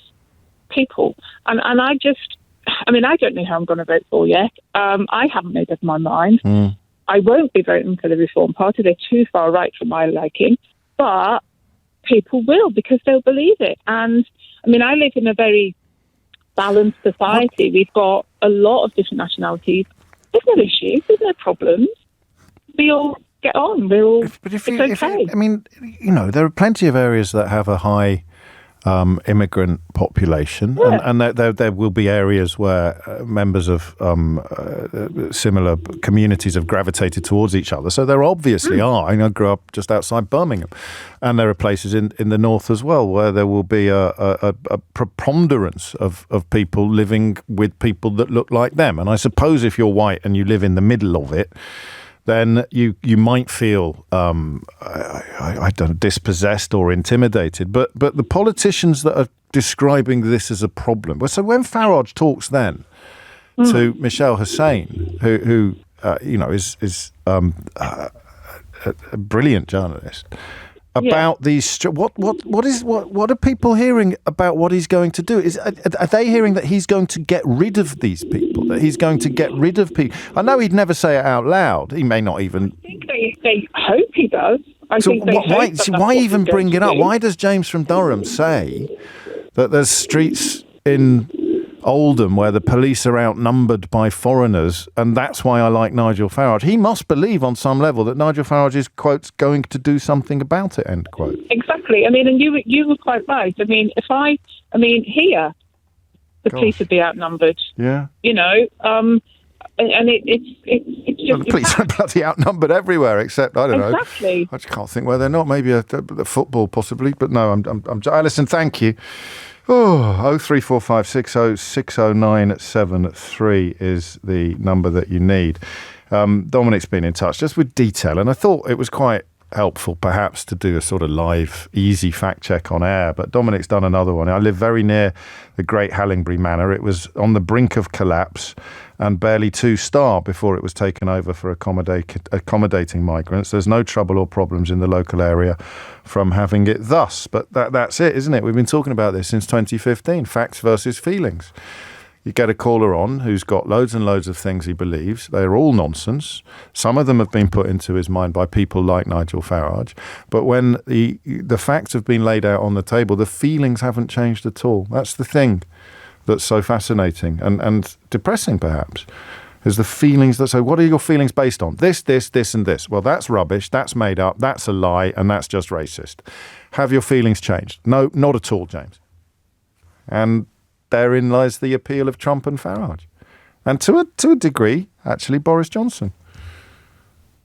people. And I don't know who I'm going to vote for yet. I haven't made up my mind. I won't be voting for the Reform Party. They're too far right for my liking. But people will, because they'll believe it. And, I live in a very balanced society. We've got a lot of different nationalities. There's no issues. There's no problems. We all get on. It's okay. there are plenty of areas that have a high immigrant population, and there will be areas where members of similar communities have gravitated towards each other. So there obviously are. I grew up just outside Birmingham, and there are places in the north as well where there will be a preponderance of people living with people that look like them. And I suppose if you're white and you live in the middle of it, then you might feel I don't know, dispossessed or intimidated. But the politicians that are describing this as a problem. So when Farage talks then to Michelle Hussein, who is a brilliant journalist, about these, what are people hearing about what he's going to do? Are they hearing that he's going to get rid of these people? That he's going to get rid of people? I know he'd never say it out loud. He may not even. I think they hope he does. Why even bring it up? Why does James from Durham say that there's streets in Oldham where the police are outnumbered by foreigners, and that's why I like Nigel Farage? He must believe on some level that Nigel Farage is, quote, going to do something about it, end quote. Exactly. I mean, and you were quite right. I mean, here, the police would be outnumbered. Yeah. And it's just... Well, the police are bloody outnumbered everywhere, except, I don't know. Exactly. I just can't think where they're not. Maybe a football, possibly. But no, Alison, thank you. 03456 60973 is the number that you need. Dominic's been in touch just with detail, and I thought it was quite helpful perhaps to do a sort of live, easy fact check on air, but Dominic's done another one. I live very near the Great Hallingbury Manor. It was on the brink of collapse and barely 2-star before it was taken over for accommodating migrants. There's no trouble or problems in the local area from having it thus. But that's it, isn't it? We've been talking about this since 2015, facts versus feelings. You get a caller on who's got loads and loads of things he believes. They're all nonsense. Some of them have been put into his mind by people like Nigel Farage. But when the facts have been laid out on the table, the feelings haven't changed at all. That's the thing that's so fascinating and depressing, perhaps, is the feelings that say, what are your feelings based on? This, and this. Well, that's rubbish. That's made up. That's a lie. And that's just racist. Have your feelings changed? No, not at all, James. And therein lies the appeal of Trump and Farage. And to a degree, actually, Boris Johnson.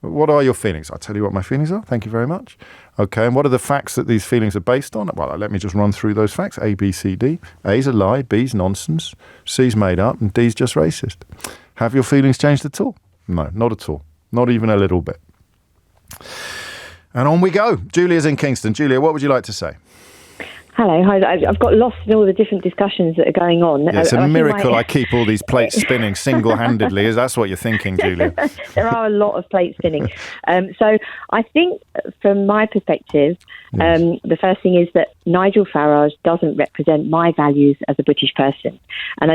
What are your feelings? I'll tell you what my feelings are. Thank you very much. Okay, and what are the facts that these feelings are based on? Well, let me just run through those facts. A, B, C, D. A's a lie, B's nonsense, C's made up, and D's just racist. Have your feelings changed at all? No, not at all. Not even a little bit. And on we go. Julia's in Kingston. Julia, what would you like to say? Hello. Hi. I've got lost in all the different discussions that are going on. Yeah, it's a miracle I keep all these plates spinning single-handedly. Is that what you're thinking, Julia? There are a lot of plates spinning. So I think from my perspective, the first thing is that Nigel Farage doesn't represent my values as a British person. And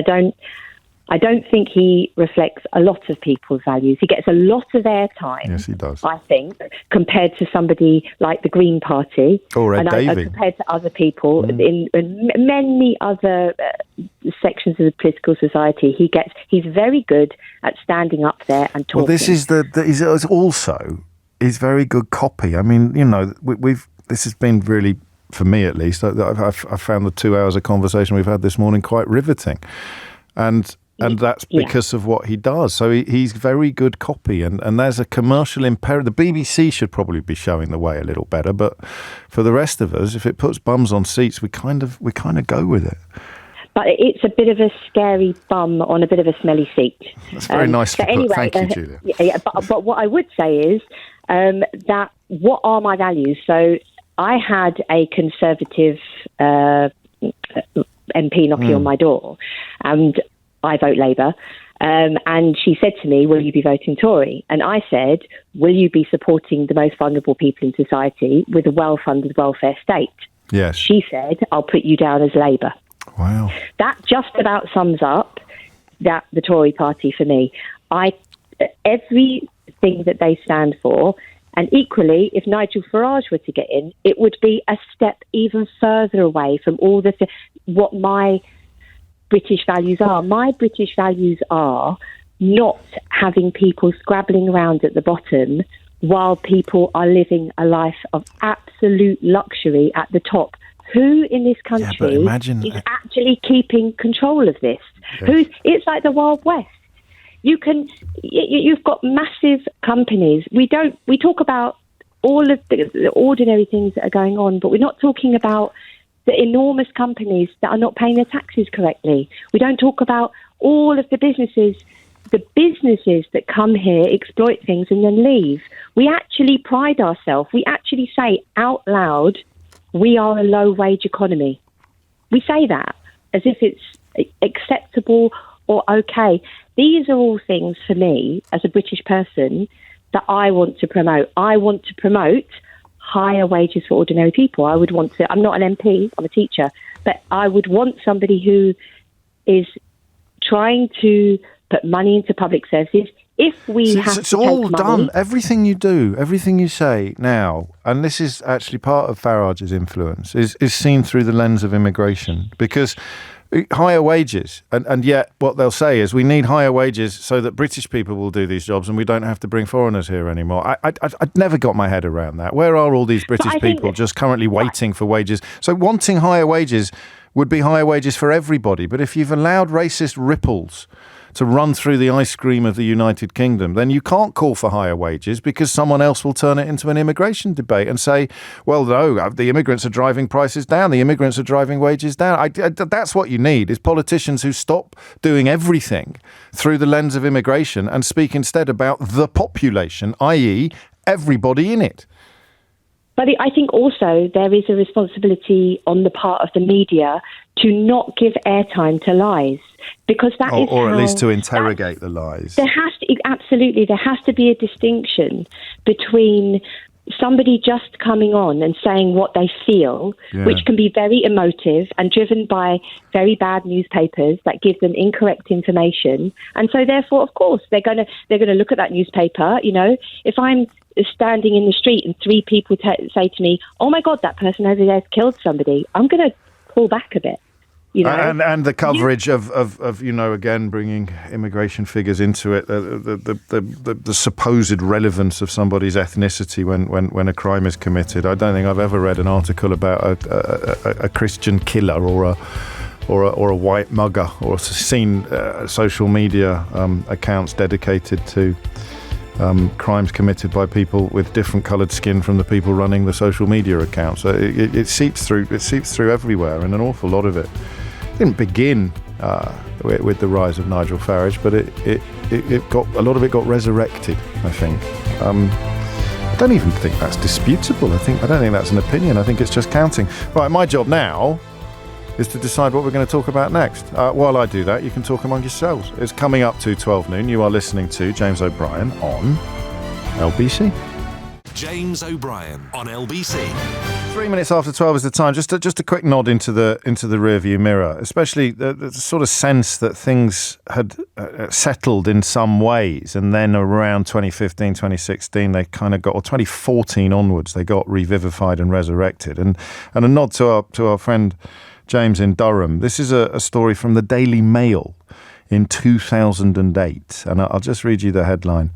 I don't think he reflects a lot of people's values. He gets a lot of airtime. Yes, he does. I think, compared to somebody like the Green Party. Or Ed Davey. Compared to other people in many other sections of the political society. He's very good at standing up there and talking. Well, this is he's also very good copy. I mean, this has been really, for me at least, I found the 2 hours of conversation we've had this morning quite riveting. And that's because of what he does. So he's very good copy, and there's a commercial imperative. The BBC should probably be showing the way a little better, but for the rest of us, if it puts bums on seats, we kind of go with it. But it's a bit of a scary bum on a bit of a smelly seat. That's very nice to put. Thank you, Julia. But what I would say is that what are my values? So I had a Conservative MP knocking on my door, and I vote Labour, and she said to me, will you be voting Tory? And I said, will you be supporting the most vulnerable people in society with a well-funded welfare state? Yes. She said, I'll put you down as Labour. Wow. That just about sums up the Tory party for me. Everything that they stand for, and equally, if Nigel Farage were to get in, it would be a step even further away from all what my British values are. My British values are not having people scrabbling around at the bottom while people are living a life of absolute luxury at the top, who in this country is actually keeping control of this? Yes. It's like the Wild West. You've got massive companies. We talk about all of the ordinary things that are going on, but we're not talking about the enormous companies that are not paying their taxes correctly. We don't talk about all of the businesses that come here, exploit things and then leave. We actually pride ourselves. We actually say out loud, we are a low-wage economy. We say that as if it's acceptable or okay. These are all things for me, as a British person, that I want to promote. I want to promote higher wages for ordinary people. I would want to, I'm not an MP, I'm a teacher, but I would want somebody who is trying to put money into public services. If we have it's all done. Everything you do, everything you say now, and this is actually part of Farage's influence, is seen through the lens of immigration, because higher wages, and yet what they'll say is we need higher wages so that British people will do these jobs and we don't have to bring foreigners here anymore. I'd never got my head around that. Where are all these British people just currently waiting for wages? So wanting higher wages would be higher wages for everybody. But if you've allowed racist ripples to run through the ice cream of the United Kingdom, then you can't call for higher wages because someone else will turn it into an immigration debate and say, well, no, the immigrants are driving prices down, the immigrants are driving wages down. That's what you need, is politicians who stop doing everything through the lens of immigration and speak instead about the population, i.e. everybody in it. But I think also there is a responsibility on the part of the media to not give airtime to lies, because that is or at least to interrogate the lies. There has to be a distinction between somebody just coming on and saying what they feel, which can be very emotive and driven by very bad newspapers that give them incorrect information, and so therefore, of course, they're going to look at that newspaper. You know, if I'm standing in the street and three people say to me, "Oh my God, that person over there has killed somebody," I'm going to pull back a bit. You know? And the coverage of you know, again, bringing immigration figures into it, the supposed relevance of somebody's ethnicity when a crime is committed. I don't think I've ever read an article about a Christian killer or a white mugger, or seen social media accounts dedicated to crimes committed by people with different coloured skin from the people running the social media accounts. It seeps through. It seeps through everywhere, and an awful lot of it didn't begin with the rise of Nigel Farage, but it got a lot of it got resurrected. I think. I don't even think that's disputable. I don't think that's an opinion. I think it's just counting. Right, my job now is to decide what we're going to talk about next. While I do that, you can talk among yourselves. It's coming up to 12 noon. You are listening to James O'Brien on LBC. James O'Brien on LBC. 3 minutes after 12 is the time. Just a quick nod into the rearview mirror, especially the sort of sense that things had settled in some ways, and then around 2015, 2016, they kind of got, or 2014 onwards, they got revivified and resurrected. And a nod to our friend James in Durham. This is a story from the Daily Mail in 2008, and I'll just read you the headline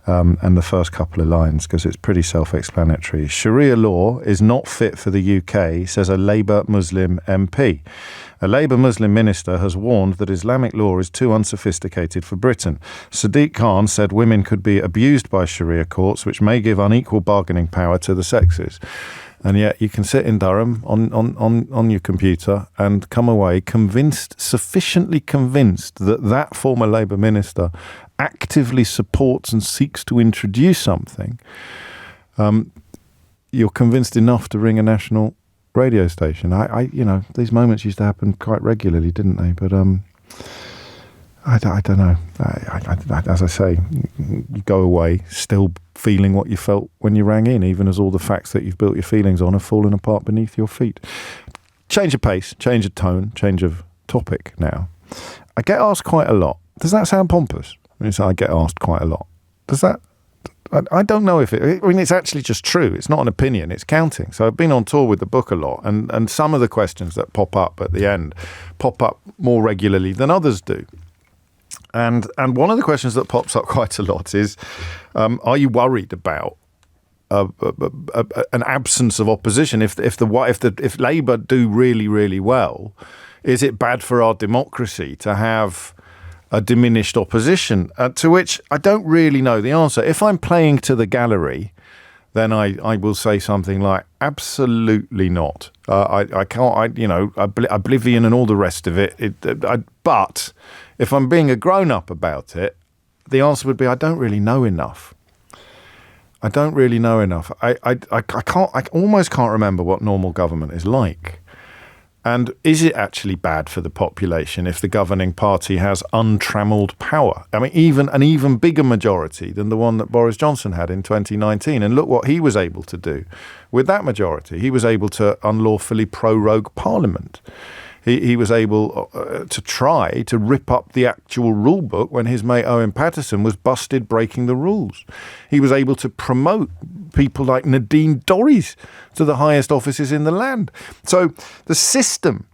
and the first couple of lines because it's pretty self-explanatory. Sharia law is not fit for the UK, says a Labour Muslim MP. A Labour Muslim minister has warned that Islamic law is too unsophisticated for Britain. Sadiq Khan said women could be abused by Sharia courts, which may give unequal bargaining power to the sexes. And yet you can sit in Durham on your computer and come away convinced, sufficiently convinced that former Labour minister actively supports and seeks to introduce something. You're convinced enough to ring a national radio station. I these moments used to happen quite regularly, didn't they? But I don't know. As I say, you go away still feeling what you felt when you rang in, even as all the facts that you've built your feelings on have fallen apart beneath your feet. Change of pace, change of tone, change of topic now. I get asked quite a lot. Does that sound pompous? I get asked quite a lot. Does that? I don't know if it's actually just true. It's not an opinion, it's counting. So I've been on tour with the book a lot, and some of the questions that pop up at the end pop up more regularly than others do. And one of the questions that pops up quite a lot is, are you worried about an absence of opposition. If Labour do really, really well, is it bad for our democracy to have a diminished opposition? To which I don't really know the answer. If I'm playing to the gallery, then I will say something like, absolutely not. I can't, oblivion and all the rest of it. But if I'm being a grown-up about it, the answer would be, I don't really know enough. I don't really know enough. I almost can't remember what normal government is like. And is it actually bad for the population if the governing party has untrammeled power? I mean, even an even bigger majority than the one that Boris Johnson had in 2019. And look what he was able to do with that majority. He was able to unlawfully prorogue Parliament. He was able to try to rip up the actual rule book when his mate Owen Paterson was busted breaking the rules. He was able to promote people like Nadine Dorries to the highest offices in the land. So the system,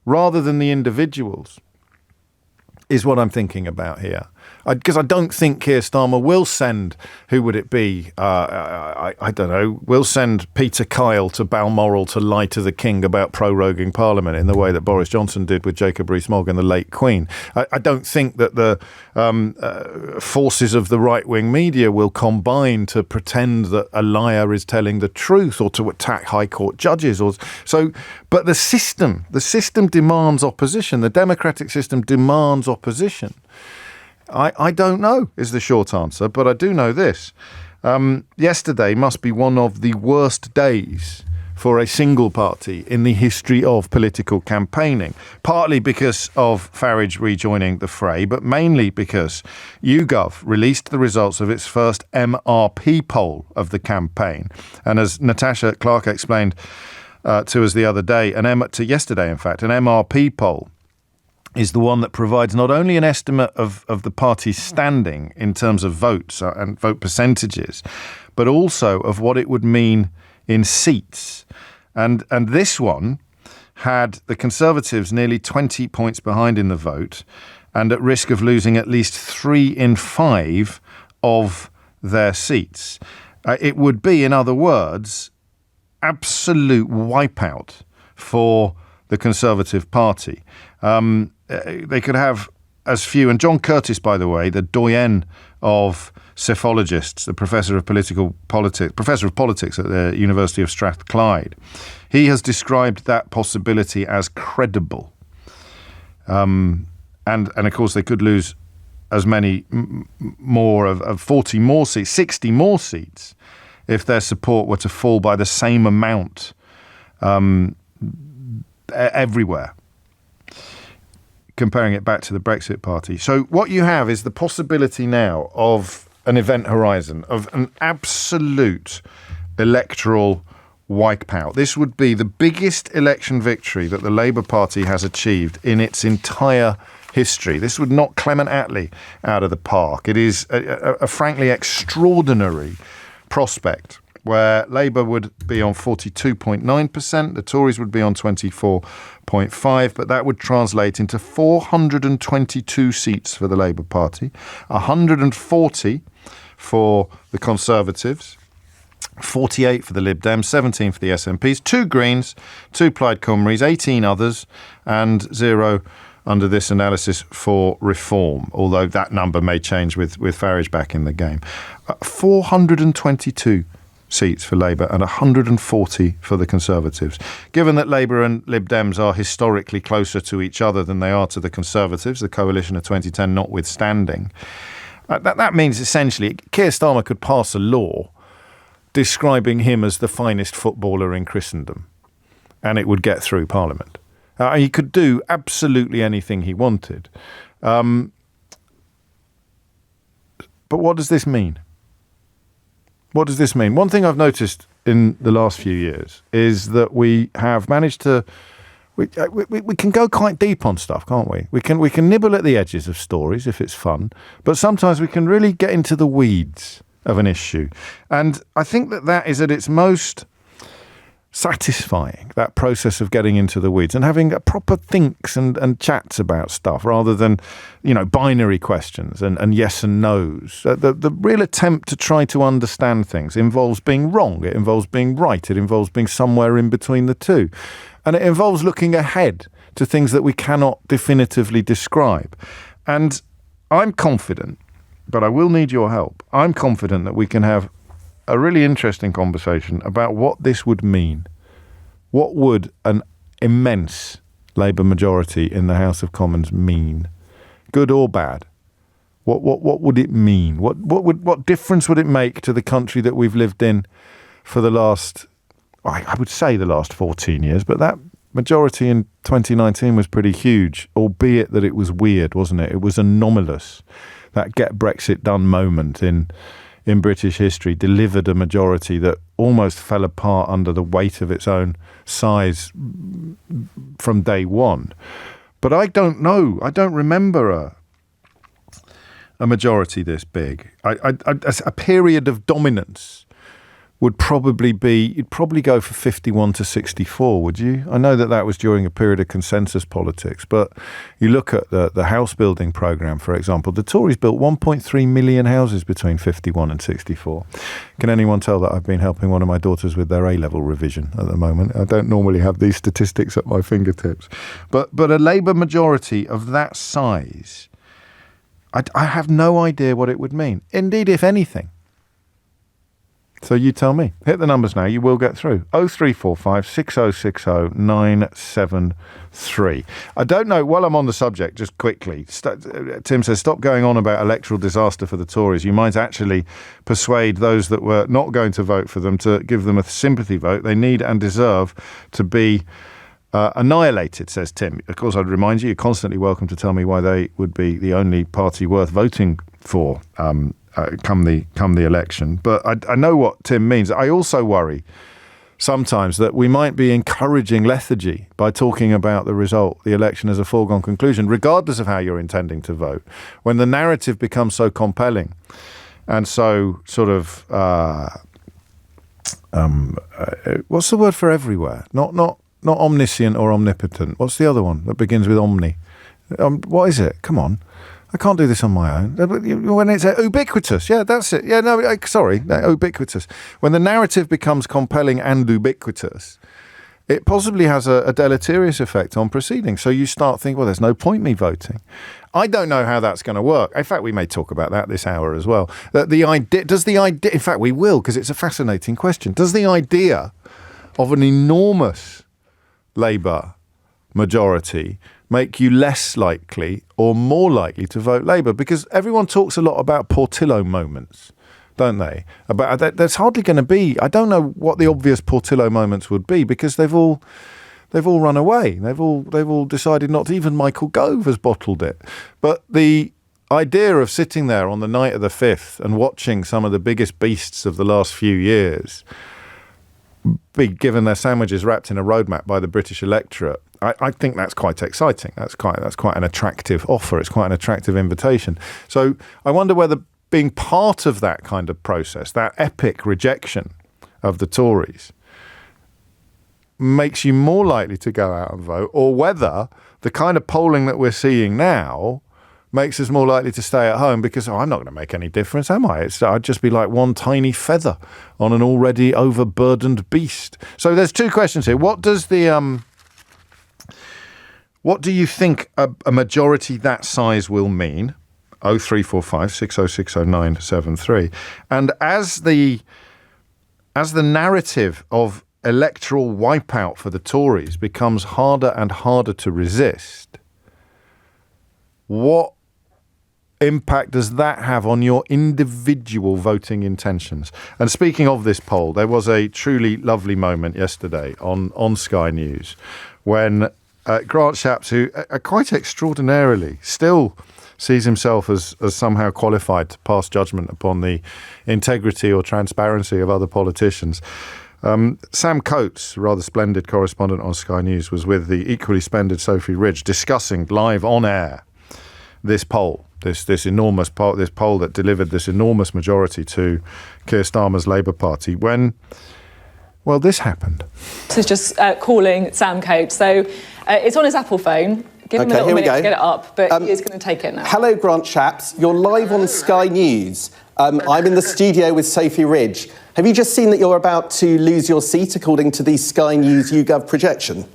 rather than the individuals, is what I'm thinking about here. Because I don't think Keir Starmer will send, who would it be? I don't know, will send Peter Kyle to Balmoral to lie to the King about proroguing Parliament in the way that Boris Johnson did with Jacob Rees-Mogg and the late Queen. I don't think that the forces of the right-wing media will combine to pretend that a liar is telling the truth or to attack High Court judges. But the system demands opposition. The democratic system demands opposition. I don't know is the short answer, but I do know this. Yesterday must be one of the worst days for a single party in the history of political campaigning, partly because of Farage rejoining the fray, but mainly because YouGov released the results of its first MRP poll of the campaign. And as Natasha Clark explained to us the other day, yesterday, in fact, an MRP poll is the one that provides not only an estimate of the party's standing in terms of votes and vote percentages, but also of what it would mean in seats. And this one had the Conservatives nearly 20 points behind in the vote and at risk of losing at least 3 in 5 of their seats. It would be, in other words, absolute wipeout for the Conservative Party. They could have as few, and John Curtis, by the way, the doyen of psephologists, the professor of politics at the University of Strathclyde, he has described that possibility as credible. And of course, they could lose as many more of 40 more seats, 60 more seats, if their support were to fall by the same amount everywhere, comparing it back to the Brexit party. So what you have is the possibility now of an event horizon, of an absolute electoral wipeout. This would be the biggest election victory that the Labour Party has achieved in its entire history. This would knock Clement Attlee out of the park. It is a frankly extraordinary prospect, where Labour would be on 42.9%, the Tories would be on 24.5%, but that would translate into 422 seats for the Labour Party, 140 for the Conservatives, 48 for the Lib Dems, 17 for the SNPs, 2 Greens, 2 Plaid Cymru's, 18 others, and 0 under this analysis for Reform, although that number may change with Farage back in the game. 422 seats for Labour and 140 for the Conservatives. Given that Labour and Lib Dems are historically closer to each other than they are to the Conservatives, the coalition of 2010 notwithstanding, that means essentially Keir Starmer could pass a law describing him as the finest footballer in Christendom, and it would get through Parliament. He could do absolutely anything he wanted. But what does this mean? What does this mean? One thing I've noticed in the last few years is that we have managed to we can go quite deep on stuff, can't we? We can nibble at the edges of stories if it's fun, but sometimes we can really get into the weeds of an issue. And I think that is at its most satisfying, that process of getting into the weeds and having proper thinks and chats about stuff rather than, binary questions and yes and no's. The real attempt to try to understand things involves being wrong. It involves being right. It involves being somewhere in between the two. And it involves looking ahead to things that we cannot definitively describe. And I'm confident, but I will need your help. I'm confident that we can have a really interesting conversation about what this would mean. What would an immense Labour majority in the House of Commons mean? Good or bad? What would it mean? What difference would it make to the country that we've lived in for the last, I would say the last 14 years, but that majority in 2019 was pretty huge, albeit that it was weird, wasn't it? It was anomalous. That get Brexit done moment in British history delivered a majority that almost fell apart under the weight of its own size from day one. But I don't know. I don't remember a majority this big. A period of dominance would probably be, you'd probably go for 51 to 64, would you? I know that was during a period of consensus politics, but you look at the house building programme, for example, the Tories built 1.3 million houses between 51 and 64. Can anyone tell that I've been helping one of my daughters with their A-level revision at the moment? I don't normally have these statistics at my fingertips. But a Labour majority of that size, I have no idea what it would mean. Indeed, if anything. So you tell me. Hit the numbers now. You will get through. 0345 6060 973. I don't know. While I'm on the subject, just quickly, Tim says, stop going on about electoral disaster for the Tories. You might actually persuade those that were not going to vote for them to give them a sympathy vote. They need and deserve to be annihilated, says Tim. Of course, I'd remind you, you're constantly welcome to tell me why they would be the only party worth voting for come the election. But I know what Tim means. I also worry sometimes that we might be encouraging lethargy by talking about the result, the election, as a foregone conclusion, regardless of how you're intending to vote. When the narrative becomes so compelling and so sort of what's the word for everywhere? Not omniscient or omnipotent. What's the other one that begins with omni? What is it? Come on. I can't do this on my own. When it's ubiquitous, yeah, that's it. Yeah, no, ubiquitous. When the narrative becomes compelling and ubiquitous, it possibly has a deleterious effect on proceedings. So you start thinking, well, there's no point me voting. I don't know how that's going to work. In fact, we may talk about that this hour as well. In fact, we will, because it's a fascinating question. Does the idea of an enormous Labour majority make you less likely or more likely to vote Labour? Because everyone talks a lot about Portillo moments, don't they? About there's hardly going to be. I don't know what the obvious Portillo moments would be, because they've all run away. They've all decided not to. Even Michael Gove has bottled it. But the idea of sitting there on the night of the 5th and watching some of the biggest beasts of the last few years be given their sandwiches wrapped in a roadmap by the British electorate, I think that's quite exciting. That's quite an attractive offer. It's quite an attractive invitation. So I wonder whether being part of that kind of process, that epic rejection of the Tories, makes you more likely to go out and vote, or whether the kind of polling that we're seeing now makes us more likely to stay at home because, I'm not going to make any difference, am I? I'd just be like one tiny feather on an already overburdened beast. So there's two questions here. What do you think a majority that size will mean? 0345 6060 973. And as the narrative of electoral wipeout for the Tories becomes harder and harder to resist, what impact does that have on your individual voting intentions? And speaking of this poll, there was a truly lovely moment yesterday on Sky News when Grant Shapps, who quite extraordinarily still sees himself as somehow qualified to pass judgment upon the integrity or transparency of other politicians. Sam Coates, rather splendid correspondent on Sky News, was with the equally splendid Sophie Ridge discussing live on air this poll. This enormous poll, this poll that delivered this enormous majority to Keir Starmer's Labour Party, when Well, this happened. This is just calling Sam Cope. So it's on his Apple phone. Give him a little minute to get it up, but he is going to take it now. Hello, Grant Shapps. You're live on Sky News. I'm in the studio with Sophie Ridge. Have you just seen that you're about to lose your seat according to the Sky News YouGov projection?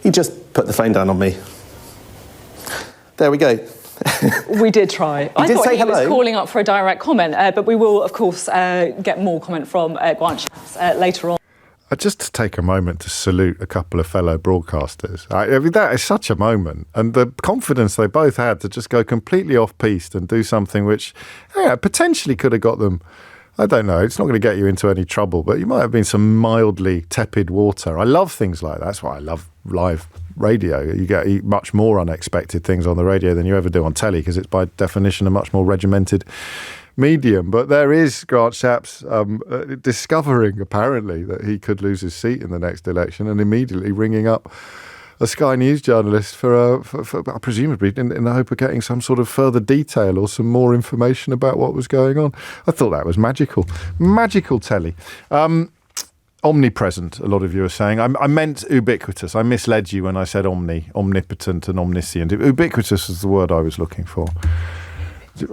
He just put the phone down on me. There we go. We did try. I thought he was calling up for a direct comment, but we will, of course, get more comment from Grant Shapps later on. Just to take a moment to salute a couple of fellow broadcasters. I mean, that is such a moment. And the confidence they both had to just go completely off-piste and do something which potentially could have got them, I don't know, it's not going to get you into any trouble, but you might have been some mildly tepid water. I love things like that. That's why I love live radio. You get much more unexpected things on the radio than you ever do on telly, because it's by definition a much more regimented medium. But there is Grant Shapps discovering apparently that he could lose his seat in the next election and immediately ringing up a Sky News journalist for presumably in the hope of getting some sort of further detail or some more information about what was going on. I thought that was magical telly. Omnipresent, a lot of you are saying. I meant ubiquitous. I misled you when I said omnipotent and omniscient. Ubiquitous is the word I was looking for.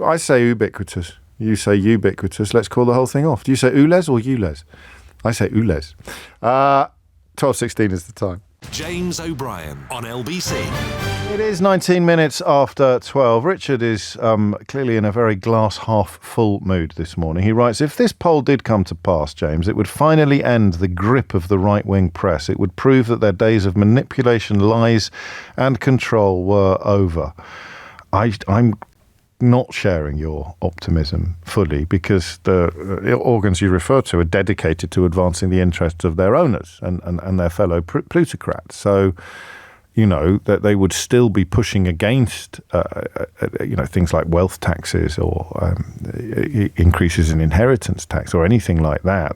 I say ubiquitous. You say ubiquitous. Let's call the whole thing off. Do you say ules or ules? I say ules. 12:16 is the time. James O'Brien on LBC. It is 19 minutes after 12. Richard is clearly in a very glass half full mood this morning. He writes, if this poll did come to pass, James, it would finally end the grip of the right-wing press. It would prove that their days of manipulation, lies and control were over. I'm not sharing your optimism fully, because the organs you refer to are dedicated to advancing the interests of their owners and their fellow plutocrats. So, you know, that they would still be pushing against, things like wealth taxes or increases in inheritance tax or anything like that.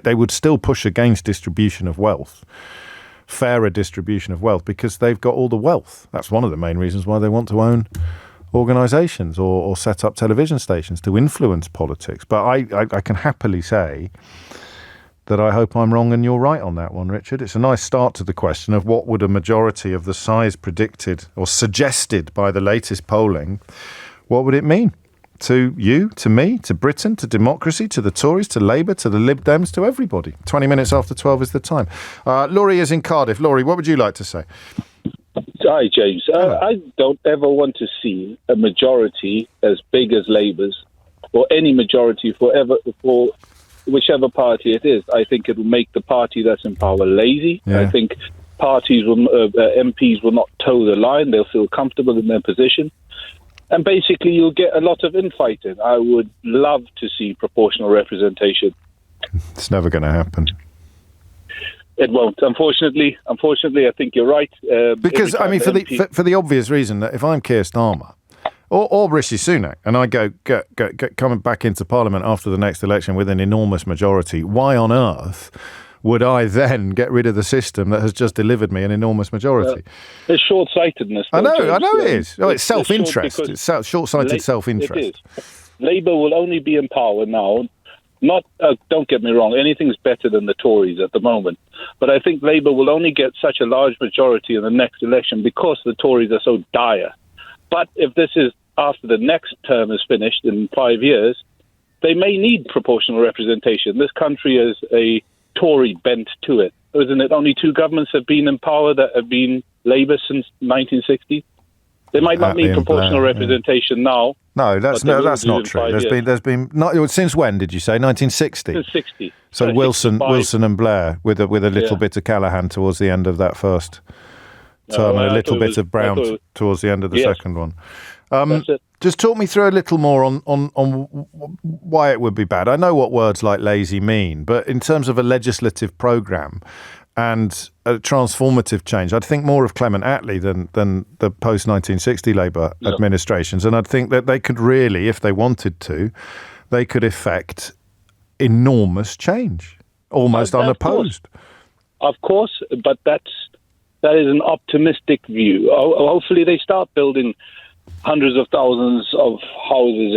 They would still push against distribution of wealth, fairer distribution of wealth, because they've got all the wealth. That's one of the main reasons why they want to own organisations or set up television stations to influence politics. But I can happily say that I hope I'm wrong and you're right on that one, Richard. It's a nice start to the question of what would a majority of the size predicted or suggested by the latest polling, what would it mean to you, to me, to Britain, to democracy, to the Tories, to Labour, to the Lib Dems, to everybody? 20 minutes after 12 is the time. Laurie is in Cardiff. Laurie, what would you like to say? Hi, James. I don't ever want to see a majority as big as Labour's, or any majority for whichever party it is. I think it will make the party that's in power lazy. Yeah. I think MPs will not toe the line. They'll feel comfortable in their position. And basically, you'll get a lot of infighting. I would love to see proportional representation. It's never going to happen. It won't. Unfortunately, I think you're right. Because, I mean, for the obvious reason that if I'm Keir Starmer or Rishi Sunak and I go coming back into Parliament after the next election with an enormous majority, why on earth would I then get rid of the system that has just delivered me an enormous majority? It's short-sightedness. I know it is. It's self-interest. It's short-sighted self-interest. It is. Labour will only be in power now. Not, don't get me wrong, anything's better than the Tories at the moment. But I think Labour will only get such a large majority in the next election because the Tories are so dire. But if this is after the next term is finished in 5 years, they may need proportional representation. This country has a Tory bent to it. Isn't it? Only two governments have been in power that have been Labour since 1960. They might not need proportional representation now. No, that's not true. There's been not since when did you say 1960? Since 60. So Wilson and Blair with a little bit of Callaghan towards the end of that first term and a little bit of Brown towards the end of the second one. That's it. Just talk me through a little more on why it would be bad. I know what words like lazy mean, but in terms of a legislative programme and a transformative change, I'd think more of Clement Attlee than the post-1960 Labour administrations. And I'd think that they could really, if they wanted to, they could effect enormous change, almost unopposed. Of course, but that is an optimistic view. Hopefully they start building hundreds of thousands of houses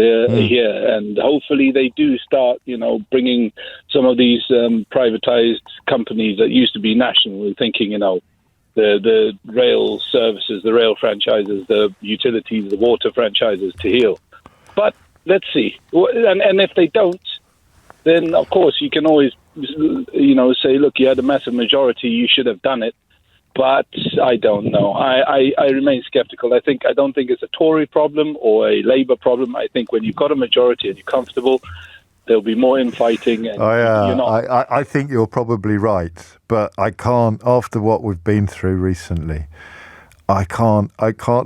here, and hopefully they do start, bringing some of these privatized companies that used to be national, thinking, the rail services, the rail franchises, the utilities, the water franchises to heel. But let's see. And if they don't, then of course you can always, say, look, you had a massive majority, you should have done it. But I don't know. I remain skeptical. I don't think it's a Tory problem or a Labour problem. I think when you've got a majority and you're comfortable, there'll be more infighting. And you're not. I think you're probably right, but I can't. After what we've been through recently, I can't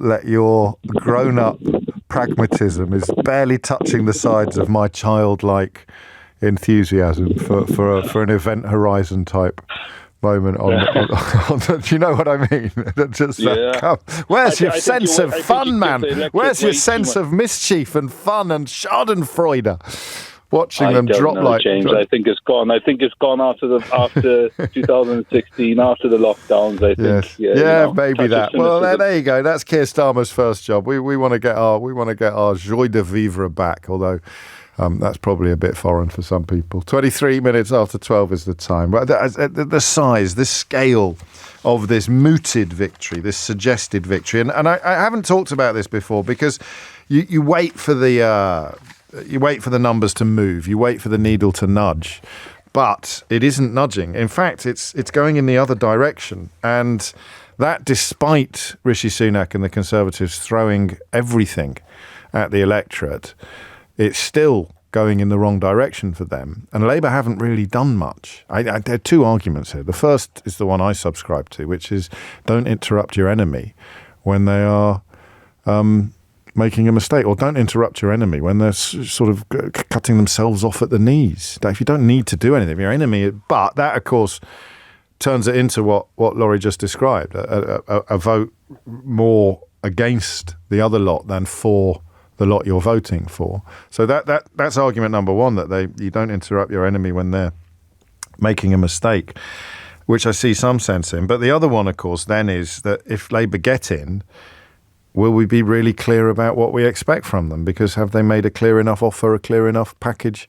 let your grown-up pragmatism is barely touching the sides of my childlike enthusiasm for an Event Horizon type moment on do you know what I mean? Where's your sense of fun, man? Where's your sense of mischief and fun and schadenfreude? Watching them drop like James. I think it's gone. I think it's gone after 2016, after the lockdowns. I think. Yes. Maybe that. Well, there you go. That's Keir Starmer's first job. We want to get our joie de vivre back. Although that's probably a bit foreign for some people. 23 minutes after 12 is the time. But the size, the scale of this mooted victory, this suggested victory, and I haven't talked about this before because you wait for the. You wait for the numbers to move. You wait for the needle to nudge. But it isn't nudging. In fact, it's going in the other direction. And that despite Rishi Sunak and the Conservatives throwing everything at the electorate, it's still going in the wrong direction for them. And Labour haven't really done much. There are two arguments here. The first is the one I subscribe to, which is don't interrupt your enemy when they are making a mistake, or don't interrupt your enemy when they're sort of cutting themselves off at the knees. If you don't need to do anything, your enemy, but that, of course, turns it into what Laurie just described, a vote more against the other lot than for the lot you're voting for. So that's argument number one, that you don't interrupt your enemy when they're making a mistake, which I see some sense in. But the other one, of course, then is that if Labour get in, will we be really clear about what we expect from them? Because have they made a clear enough offer, a clear enough package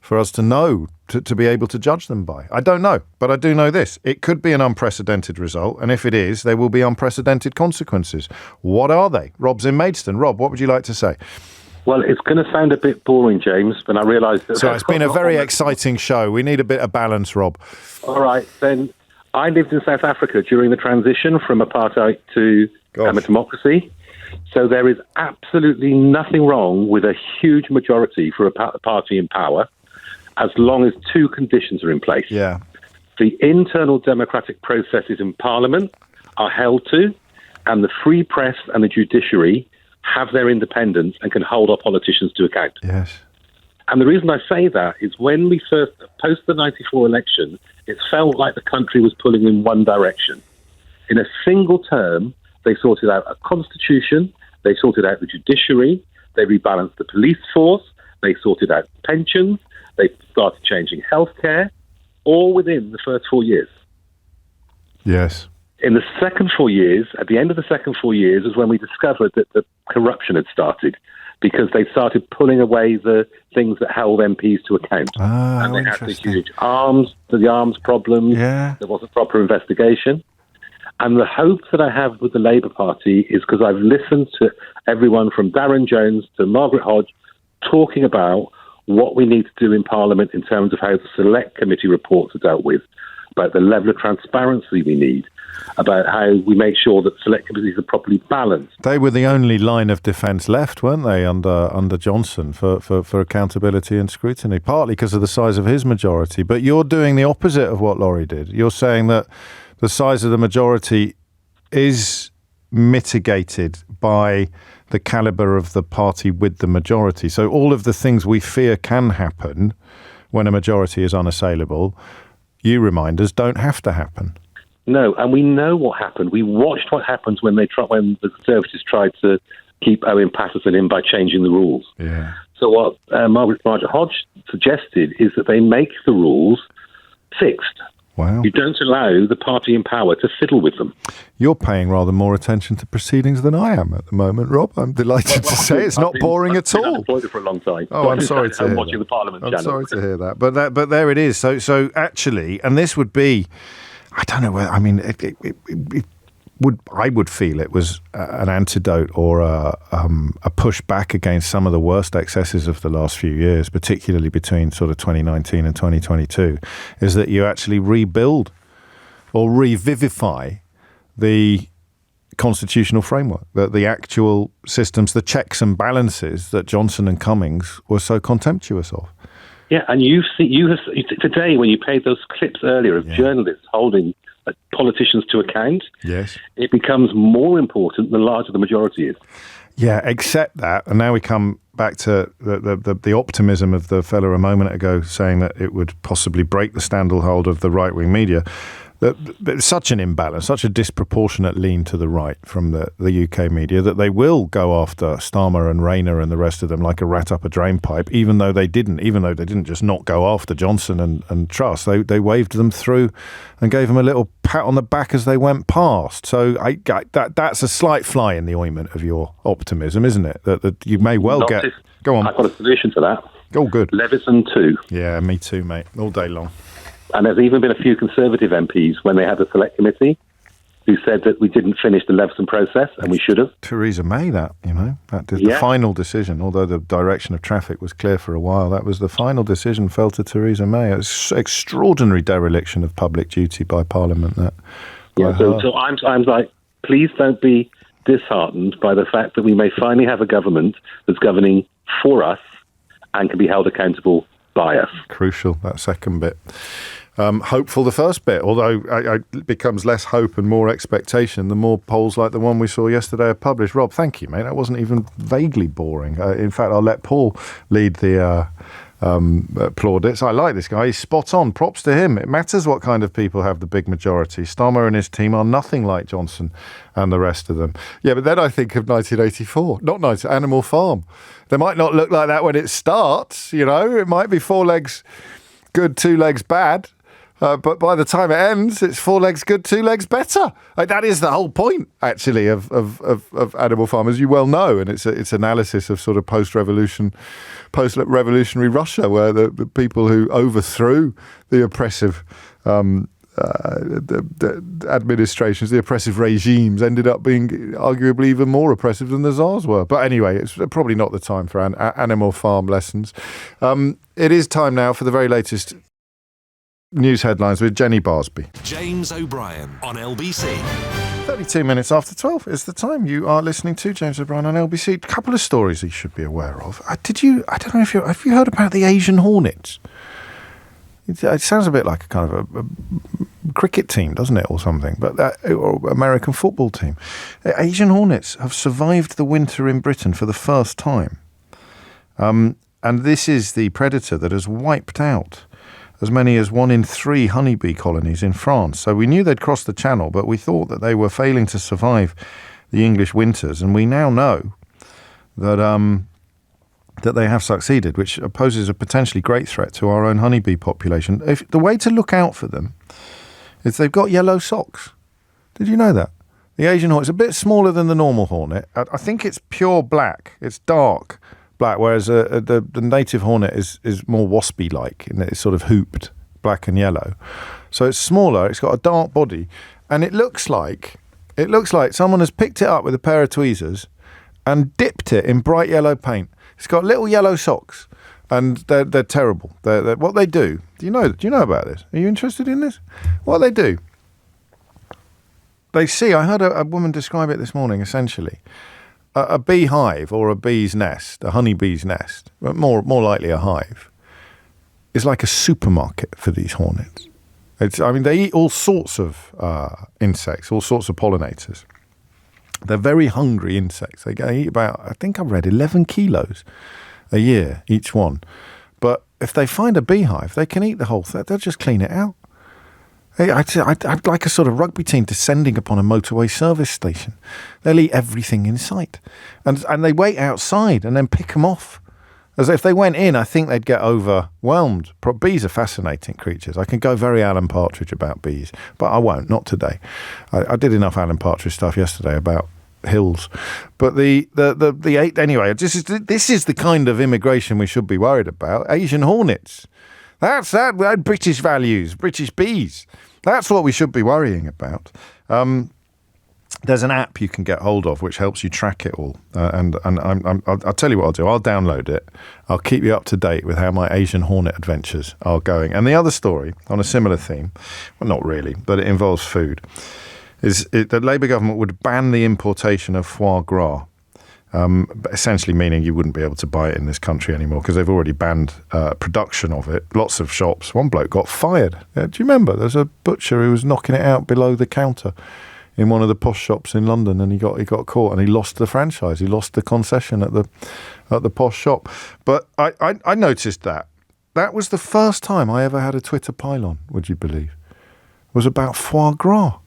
for us to know, to be able to judge them by? I don't know, but I do know this. It could be an unprecedented result, and if it is, there will be unprecedented consequences. What are they? Rob's in Maidstone. Rob, what would you like to say? Well, it's going to sound a bit boring, James, but I realise that... So it's been a very exciting show. We need a bit of balance, Rob. All right, then. I lived in South Africa during the transition from apartheid to a democracy. So there is absolutely nothing wrong with a huge majority for a party in power as long as two conditions are in place. Yeah. The internal democratic processes in Parliament are held to, and the free press and the judiciary have their independence and can hold our politicians to account. Yes. And the reason I say that is when we first, post the 94 election, it felt like the country was pulling in one direction. In a single term, they sorted out a constitution, they sorted out the judiciary, they rebalanced the police force, they sorted out pensions, they started changing healthcare, all within the first 4 years. Yes. In the second 4 years, at the end of the second 4 years, is when we discovered that the corruption had started, because they started pulling away the things that held MPs to account. And they had the huge arms problem. Yeah. There wasn't proper investigation. And the hope that I have with the Labour Party is because I've listened to everyone from Darren Jones to Margaret Hodge talking about what we need to do in Parliament in terms of how the select committee reports are dealt with, about the level of transparency we need, about how we make sure that select committees are properly balanced. They were the only line of defence left, weren't they, under Johnson for accountability and scrutiny, partly because of the size of his majority. But you're doing the opposite of what Laurie did. You're saying that the size of the majority is mitigated by the calibre of the party with the majority. So all of the things we fear can happen when a majority is unassailable, you remind us, don't have to happen. No, and we know what happened. We watched what happens when the Conservatives tried to keep Owen Paterson in by changing the rules. Yeah. So what Margaret Hodge suggested is that they make the rules fixed. You don't allow the party in power to fiddle with them. You're paying rather more attention to proceedings than I am at the moment, Rob. I'm delighted to say it's not boring at all. I've been unemployed for a long time. Oh, I'm sorry to hear watching that. the Parliament I'm channel. sorry to hear that. But there it is. So actually, and this would be, I don't know whether, I mean, I would feel it was an antidote or a pushback against some of the worst excesses of the last few years, particularly between sort of 2019 and 2022, is that you actually rebuild or revivify the constitutional framework, the actual systems, the checks and balances that Johnson and Cummings were so contemptuous of. Yeah, and you have today when you played those clips earlier of journalists holding politicians to account, yes, it becomes more important the larger the majority is. Yeah, except that, and now we come back to the optimism of the fellow a moment ago saying that it would possibly break the stranglehold of the right-wing media. It's such an imbalance, such a disproportionate lean to the right from the UK media that they will go after Starmer and Rayner and the rest of them like a rat up a drain pipe, even though they didn't just not go after Johnson and Truss. They waved them through and gave them a little pat on the back as they went past. So that's a slight fly in the ointment of your optimism, isn't it? That you may well get... Go on. I've got a solution to that. Oh, good. Leveson 2. Yeah, me too, mate. All day long. And there's even been a few Conservative MPs when they had the select committee who said that we didn't finish the Leveson process and we should have. Theresa May, that did the final decision, although the direction of traffic was clear for a while. That was the final decision fell to Theresa May. It was extraordinary dereliction of public duty by Parliament. So I'm like, please don't be disheartened by the fact that we may finally have a government that's governing for us and can be held accountable by us. Crucial, that second bit. Hopeful the first bit, although it becomes less hope and more expectation the more polls like the one we saw yesterday are published. Rob, thank you, mate. That wasn't even vaguely boring. In fact, I'll let Paul lead the plaudits. I like this guy. He's spot on. Props to him. It matters what kind of people have the big majority. Starmer and his team are nothing like Johnson and the rest of them. Yeah, but then I think of 1984, not Animal Farm. They might not look like that when it starts, It might be 4 legs good, 2 legs bad. But by the time it ends, it's 4 legs good, 2 legs better. That is the whole point, actually, of Animal Farm, as you well know. And it's analysis of sort of post-revolutionary Russia, where the people who overthrew the oppressive the administrations, the oppressive regimes, ended up being arguably even more oppressive than the Tsars were. But anyway, it's probably not the time for Animal Farm lessons. It is time now for the very latest news headlines with Jenny Barsby. James O'Brien on LBC. 32 minutes after 12 is the time. You are listening to James O'Brien on LBC. A couple of stories you should be aware of. I don't know if have you heard about the Asian Hornets? It sounds a bit like a kind of a cricket team, doesn't it, or something? But or American football team. The Asian Hornets have survived the winter in Britain for the first time. And this is the predator that has wiped out as many as 1 in 3 honeybee colonies in France. So we knew they'd crossed the Channel, but we thought that they were failing to survive the English winters. And we now know that that they have succeeded, which poses a potentially great threat to our own honeybee population. The way to look out for them is they've got yellow socks. Did you know that? The Asian hornet is a bit smaller than the normal hornet. I think it's pure black. It's dark black, whereas the native hornet is more waspy-like, and it's sort of hooped black and yellow. So it's smaller. It's got a dark body, and it looks like someone has picked it up with a pair of tweezers and dipped it in bright yellow paint. It's got little yellow socks, and they're terrible. They're what they do. Do you know about this? Are you interested in this? What they do? They see. I heard a woman describe it this morning. Essentially, a beehive or a bee's nest, a honeybee's nest, but more likely a hive, is like a supermarket for these hornets. They eat all sorts of insects, all sorts of pollinators. They're very hungry insects. They eat about, I think I read, 11 kilos a year, each one. But if they find a beehive, they can eat the whole thing. They'll just clean it out. I'd like a sort of rugby team descending upon a motorway service station. They'll eat everything in sight. And they wait outside and then pick them off As if they went in, I think they'd get overwhelmed. Bees are fascinating creatures. I can go very Alan Partridge about bees, but I won't, not today. I did enough Alan Partridge stuff yesterday about hills. But the eight anyway, this is the kind of immigration we should be worried about. Asian hornets. That's that. British values, British bees. That's what we should be worrying about. There's an app you can get hold of which helps you track it all. And I'll tell you what I'll do. I'll download it. I'll keep you up to date with how my Asian hornet adventures are going. And the other story on a similar theme, well, not really, but it involves food, is the Labour government would ban the importation of foie gras. Essentially meaning you wouldn't be able to buy it in this country anymore because they've already banned production of it. Lots of shops. One bloke got fired. Do you remember? There's a butcher who was knocking it out below the counter in one of the posh shops in London, and he got caught, and he lost the franchise. He lost the concession at the posh shop. But I noticed that was the first time I ever had a Twitter pylon. Would you believe? It was about foie gras.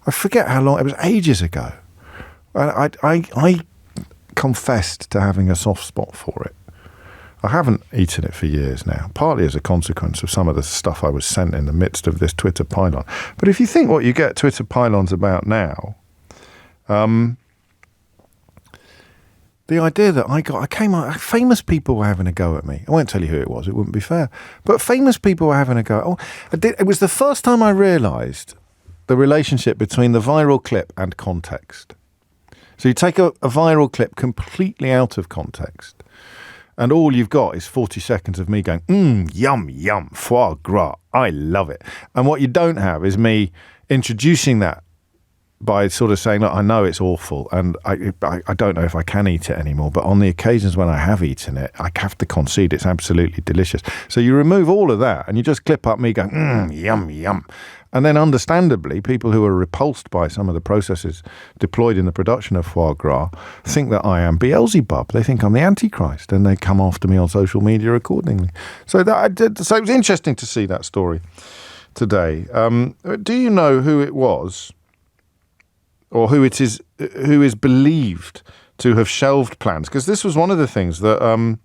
I forget how long. It was ages ago. I confessed to having a soft spot for it. I haven't eaten it for years now, partly as a consequence of some of the stuff I was sent in the midst of this Twitter pylon. But if you think what you get Twitter pylons about now, the idea that famous people were having a go at me. I won't tell you who it was, it wouldn't be fair. But famous people were having a go. It was the first time I realised the relationship between the viral clip and context. So you take a viral clip completely out of context, and all you've got is 40 seconds of me going, yum, yum, foie gras, I love it. And what you don't have is me introducing that by sort of saying, look, I know it's awful, and I don't know if I can eat it anymore, but on the occasions when I have eaten it, I have to concede it's absolutely delicious. So you remove all of that, and you just clip up me going, yum, yum. And then understandably, people who are repulsed by some of the processes deployed in the production of foie gras think that I am Beelzebub. They think I'm the Antichrist, and they come after me on social media accordingly. So it was interesting to see that story today. Do you know who it was, or who is believed to have shelved plans? Because this was one of the things that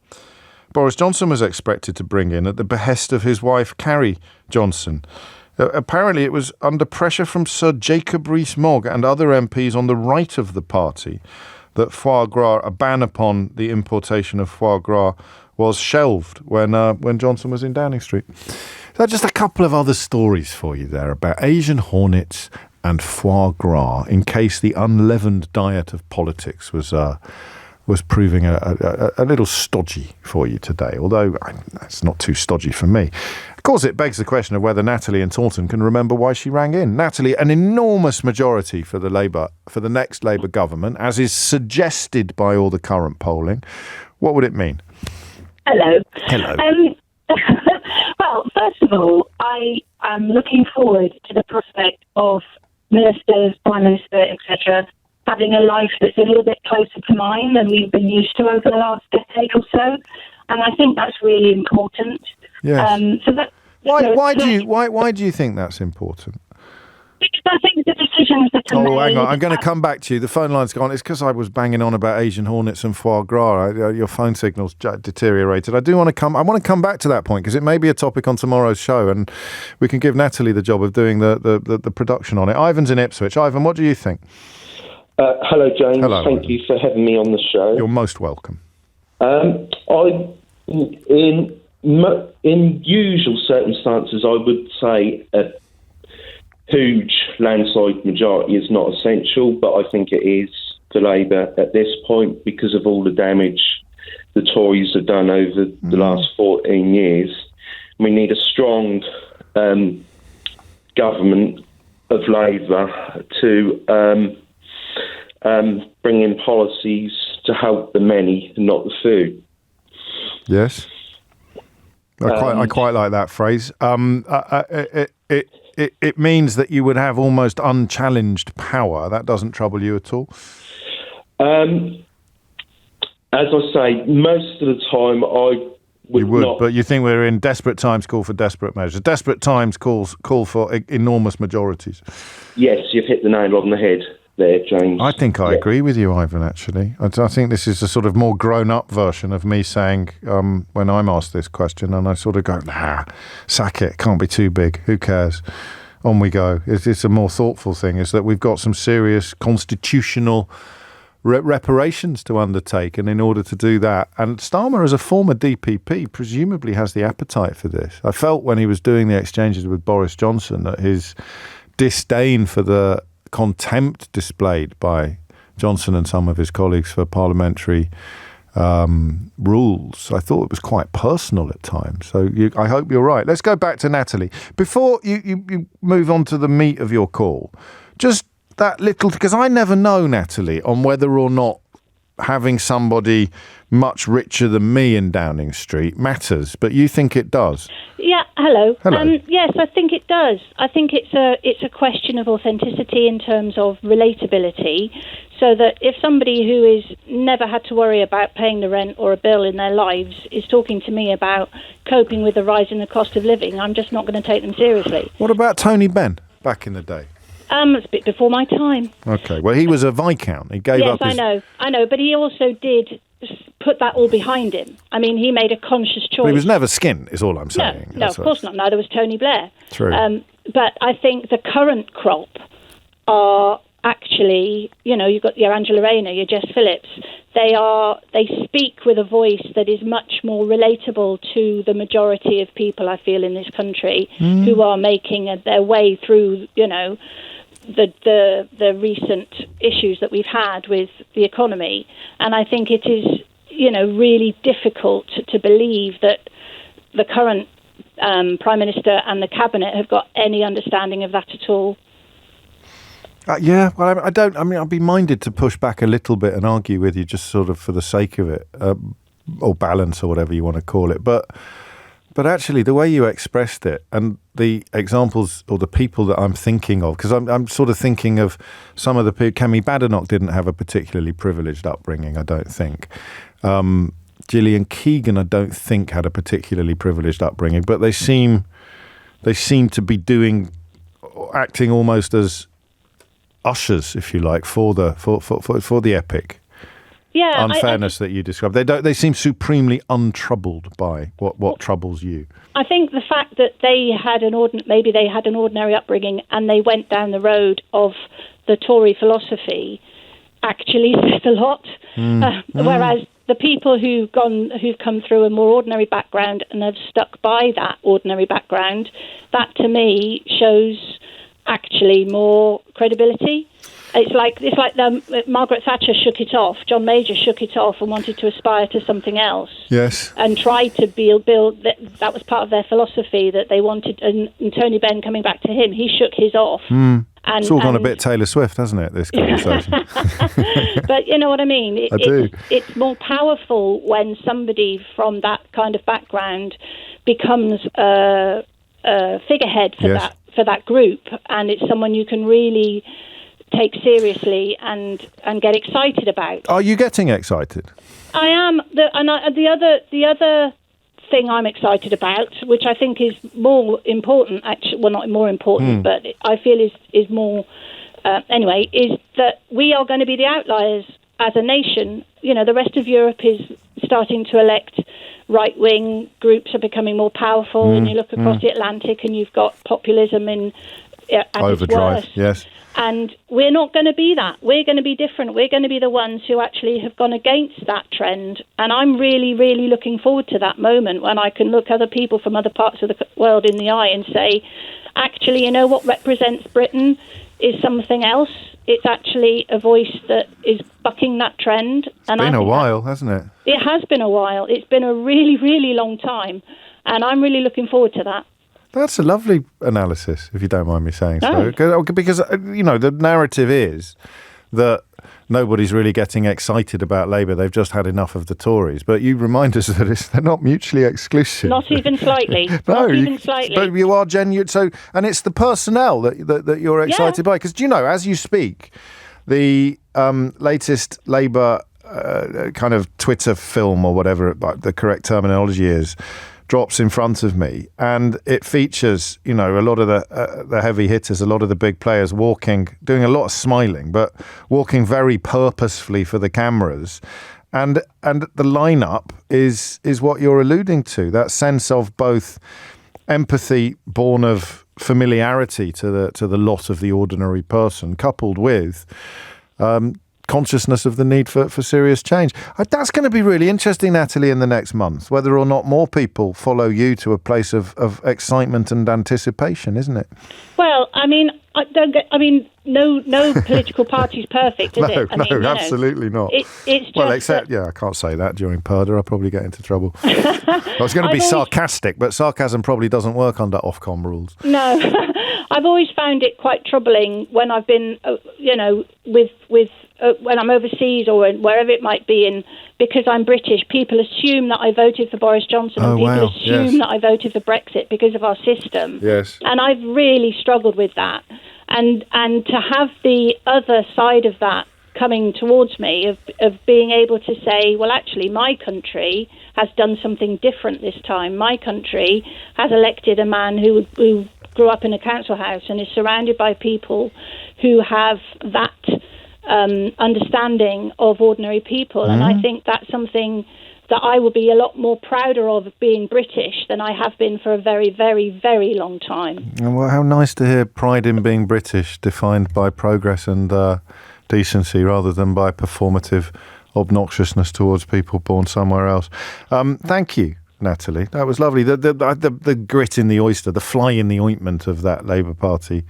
Boris Johnson was expected to bring in at the behest of his wife, Carrie Johnson. Apparently it was under pressure from Sir Jacob Rees-Mogg and other MPs on the right of the party that foie gras, a ban upon the importation of foie gras, was shelved when Johnson was in Downing Street. So just a couple of other stories for you there about Asian hornets and foie gras, in case the unleavened diet of politics was proving a little stodgy for you today, although it's not too stodgy for me. Of course, it begs the question of whether Natalie in Taunton can remember why she rang in. Natalie, an enormous majority for the next Labour government, as is suggested by all the current polling. What would it mean? Hello. Hello. Well, first of all, I am looking forward to the prospect of ministers, Prime Minister, etc., having a life that's a little bit closer to mine than we've been used to over the last decade or so, and I think that's really important. Yes. Why do you think that's important? Because I think the decisions that are made... hang on, I'm going to come back to you. The phone line's gone. It's because I was banging on about Asian hornets and foie gras. Your phone signal's deteriorated. I want to come back to that point because it may be a topic on tomorrow's show, and we can give Natalie the job of doing the production on it. Ivan's in Ipswich. Ivan, what do you think? Hello, James. Hello, Thank you for having me on the show. You're most welcome. In usual circumstances, I would say a huge landslide majority is not essential, but I think it is for Labour at this point because of all the damage the Tories have done over the last 14 years. We need a strong government of Labour to bring in policies to help the many, not the few. Yes. I quite like that phrase. It means that you would have almost unchallenged power. That doesn't trouble you at all? As I say, most of the time I would not. But you think we're in desperate times call for desperate measures. Desperate times call for enormous majorities. Yes, you've hit the nail on the head. there, James. I think I agree with you, Ivan, actually. I think this is a sort of more grown-up version of me saying, when I'm asked this question, and I sort of go, sack it, can't be too big, who cares? On we go. It's a more thoughtful thing, is that we've got some serious constitutional reparations to undertake, and in order to do that, and Starmer as a former DPP presumably has the appetite for this. I felt when he was doing the exchanges with Boris Johnson that his disdain for the contempt displayed by Johnson and some of his colleagues for parliamentary rules, I thought it was quite personal at times. So I hope you're right. Let's go back to Natalie. Before you move on to the meat of your call, just that little, because I never know, Natalie, on whether or not having somebody much richer than me in Downing Street matters, but you think it does. Yeah, hello. Yes, I think it does. I think it's a question of authenticity in terms of relatability, so that if somebody who is never had to worry about paying the rent or a bill in their lives is talking to me about coping with the rise in the cost of living, I'm just not going to take them seriously. What about Tony Benn back in the day? It's a bit before my time. Okay, well, he was a Viscount. He gave up his... Yes, I know, but he also did put that all behind him. I mean, he made a conscious choice. But he was never skint, is all I'm saying. No, of course not. Neither was Tony Blair. True. But I think the current crop are actually, you've got your Angela Rayner, your Jess Phillips. They speak with a voice that is much more relatable to the majority of people, I feel, in this country, who are making their way through, the recent issues that we've had with the economy. And I think it is, really difficult to believe that the current Prime Minister and the Cabinet have got any understanding of that at all. I'd be minded to push back a little bit and argue with you just sort of for the sake of it, or balance or whatever you want to call it. But actually, the way you expressed it and the examples or the people that I'm thinking of, because I'm sort of thinking of some of the people. Kemi Badenoch didn't have a particularly privileged upbringing, I don't think. Gillian Keegan, I don't think, had a particularly privileged upbringing, but they seem to be acting almost as ushers, if you like, for the epic. Yeah, unfairness that you described. They seem supremely untroubled by what troubles you. I think the fact that they had maybe they had an ordinary upbringing and they went down the road of the Tory philosophy actually says a lot. Whereas the people who've come through a more ordinary background and have stuck by that ordinary background, that to me shows actually more credibility. It's like Margaret Thatcher shook it off. John Major shook it off and wanted to aspire to something else. Yes. And tried to build that was part of their philosophy that they wanted. And Tony Benn coming back to him, he shook his off. It's all gone a bit Taylor Swift, hasn't it, this conversation? But you know what I mean? I do. It's more powerful when somebody from that kind of background becomes a figurehead for that group, and it's someone you can really take seriously and get excited about. Are you getting excited? I am. The other thing I'm excited about, which I think is more important, actually, well, not more important, but I feel is more, is that we are going to be the outliers as a nation. The rest of Europe is starting to elect right-wing groups, are becoming more powerful, and you look across the Atlantic and you've got populism at overdrive, yes. And we're not going to be that. We're going to be different. We're going to be the ones who actually have gone against that trend. And I'm really, really looking forward to that moment when I can look other people from other parts of the world in the eye and say, actually, what represents Britain is something else. It's actually a voice that is bucking that trend. It's been a while, hasn't it? It has been a while. It's been a really, really long time. And I'm really looking forward to that. That's a lovely analysis, if you don't mind me saying so. Because, the narrative is that nobody's really getting excited about Labour. They've just had enough of the Tories. But you remind us that they're not mutually exclusive. Not even slightly. No, even slightly. But you are genuine. So, and it's the personnel that you're excited by. Because, as you speak, the latest Labour kind of Twitter film or whatever the correct terminology is, drops in front of me, and it features, a lot of the heavy hitters, a lot of the big players doing a lot of smiling, but walking very purposefully for the cameras. And the lineup is what you're alluding to, that sense of both empathy born of familiarity to the lot of the ordinary person, coupled with consciousness of the need for serious change. That's going to be really interesting, Natalie, in the next month, whether or not more people follow you to a place of excitement and anticipation, isn't it? Well, no political party's perfect, is it? Absolutely not. It's just I can't say that during Purdah. I'll probably get into trouble. I was going to be sarcastic, but sarcasm probably doesn't work under Ofcom rules. No, I've always found it quite troubling when I've been, when I'm overseas or wherever it might be, because I'm British, people assume that I voted for Boris Johnson, and people assume that I voted for Brexit because of our system. Yes. And I've really struggled with that. And to have the other side of that coming towards me, of being able to say, well, actually, my country has done something different this time. My country has elected a man who grew up in a council house and is surrounded by people who have that understanding of ordinary people. And I think that's something that I will be a lot more prouder of being British than I have been for a very, very, very long time. Well, how nice to hear pride in being British defined by progress and decency rather than by performative obnoxiousness towards people born somewhere else. Thank you, Natalie. That was lovely. The grit in the oyster, the fly in the ointment of that Labour Party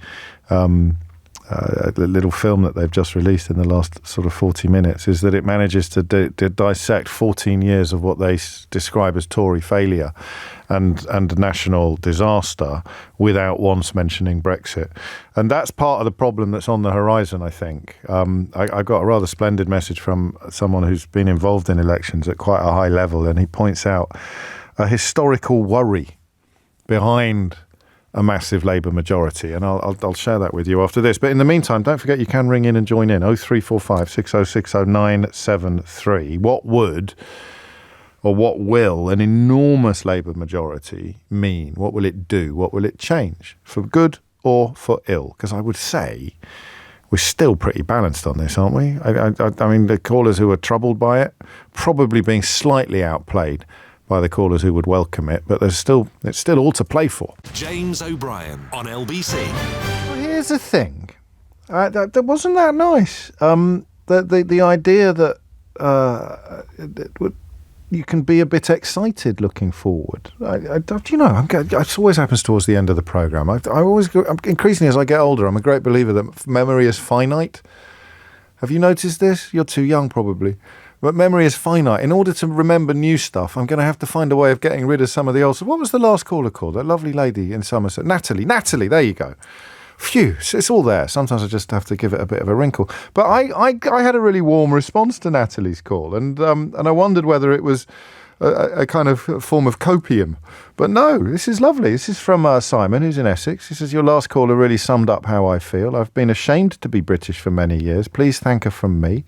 the little film that they've just released in the last sort of 40 minutes is that it manages to dissect 14 years of what they describe as Tory failure and national disaster without once mentioning Brexit. And that's part of the problem that's on the horizon, I think. I got a rather splendid message from someone who's been involved in elections at quite a high level, and he points out a historical worry behind a massive Labour majority, and I'll share that with you after this. But in the meantime, don't forget you can ring in and join in 0345 6060 973. What would or what will an enormous Labour majority mean? What will it do? What will it change? For good or for ill? Because I would say we're still pretty balanced on this, aren't we? I mean, the callers who are troubled by it probably being slightly outplayed by the callers who would welcome it, but it's still all to play for. James O'Brien on LBC. Well, here's the thing. That wasn't that nice. The idea that you can be a bit excited looking forward. It always happens towards the end of the programme. Increasingly as I get older, I'm a great believer that memory is finite. Have you noticed this? You're too young, probably. But memory is finite. In order to remember new stuff, I'm going to have to find a way of getting rid of some of the old stuff. What was the last caller called? That lovely lady in Somerset. Natalie, there you go. Phew, it's all there. Sometimes I just have to give it a bit of a wrinkle. But I had a really warm response to Natalie's call, and I wondered whether it was a kind of form of copium. But no, this is lovely. This is from Simon, who's in Essex. He says, your last caller really summed up how I feel. I've been ashamed to be British for many years. Please thank her from me.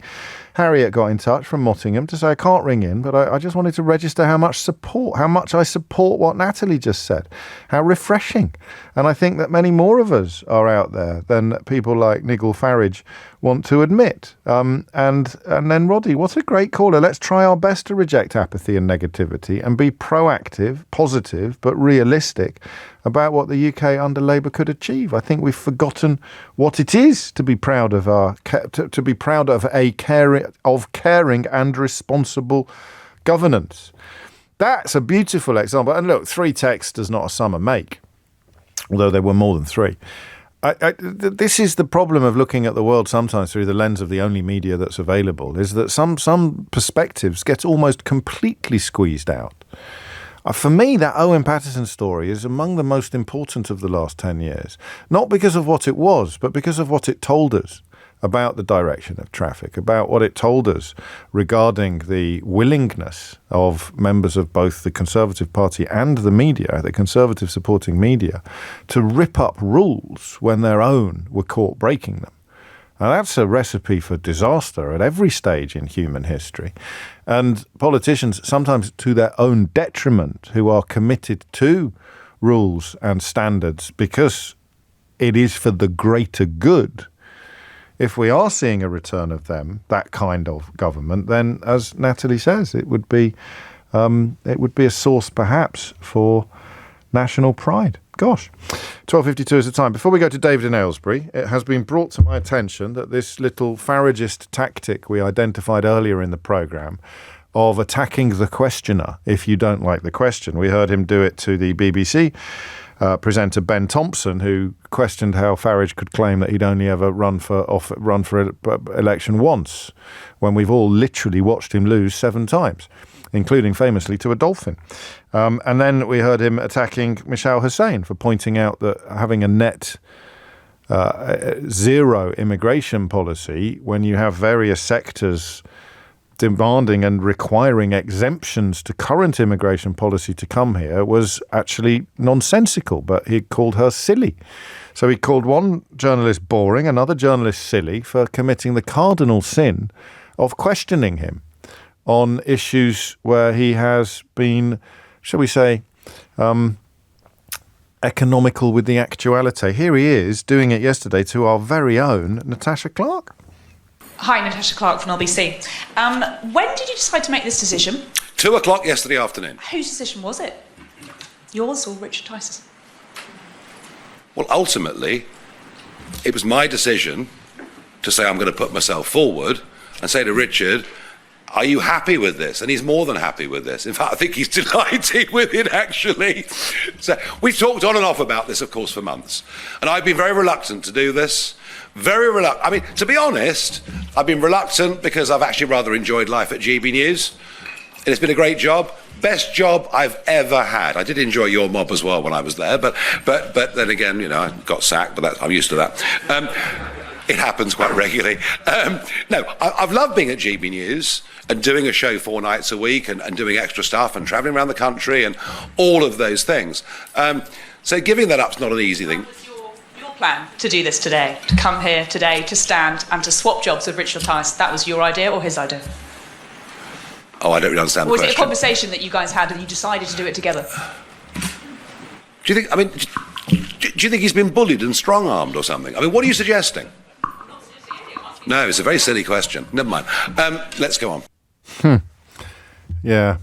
Harriet got in touch from Mottingham to say I can't ring in, but I just wanted to register how much I support what Natalie just said. How refreshing. And I think that many more of us are out there than people like Nigel Farage want to admit. And then Roddy, what a great caller. Let's try our best to reject apathy and negativity and be proactive, positive, but realistic about what the UK under Labour could achieve. I think we've forgotten what it is to be proud of caring and responsible governance. That's a beautiful example. And look, 3 texts does not a summer make, although there were more than 3. This is the problem of looking at the world sometimes through the lens of the only media that's available, is that some perspectives get almost completely squeezed out. For me, that Owen Paterson story is among the most important of the last 10 years, not because of what it was, but because of what it told us about the direction of traffic, about what it told us regarding the willingness of members of both the Conservative Party and the media, the Conservative supporting media, to rip up rules when their own were caught breaking them. Now, that's a recipe for disaster at every stage in human history. And politicians, sometimes to their own detriment, who are committed to rules and standards because it is for the greater good. If we are seeing a return of them, that kind of government, then, as Natalie says, it would be a source perhaps for national pride. Gosh, 12:52 is the time. Before we go to David in Aylesbury, it has been brought to my attention that this little Faragist tactic we identified earlier in the programme of attacking the questioner if you don't like the question. We heard him do it to the BBC presenter Ben Thompson, who questioned how Farage could claim that he'd only ever run for election once, when we've all literally watched him lose 7 times, including famously to a dolphin. And then we heard him attacking Michelle Hussein for pointing out that having a net zero immigration policy, when you have various sectors demanding and requiring exemptions to current immigration policy to come here, was actually nonsensical, but he called her silly. So he called one journalist boring, another journalist silly, for committing the cardinal sin of questioning him on issues where he has been, shall we say, economical with the actuality. Here he is doing it yesterday to our very own Natasha Clark. Hi, Natasha Clark from LBC. When did you decide to make this decision? 2:00 yesterday afternoon. Whose decision was it? Yours or Richard Tice's? Well, ultimately, it was my decision to say I'm going to put myself forward and say to Richard, are you happy with this? And he's more than happy with this. In fact, I think he's delighted with it, actually. So we've talked on and off about this, of course, for months. And I've been very reluctant to do this. Very reluctant. I mean, to be honest, I've been reluctant because I've actually rather enjoyed life at GB News. And it's been a great job. Best job I've ever had. I did enjoy your mob as well when I was there. But then again, you know, I got sacked, but I'm used to that. It happens quite regularly. No, I've loved being at GB News and doing a show 4 nights a week and doing extra stuff and travelling around the country and all of those things. So giving that up's not an easy thing. Your plan to do this today, to come here today, to stand and to swap jobs with Richard Tice, that was your idea or his idea? Oh, I don't really understand the question. Or was it a conversation that you guys had and you decided to do it together? Do you think, do you think he's been bullied and strong-armed or something? I mean, what are you suggesting? No, it's a very silly question. Never mind. Let's go on. Yeah,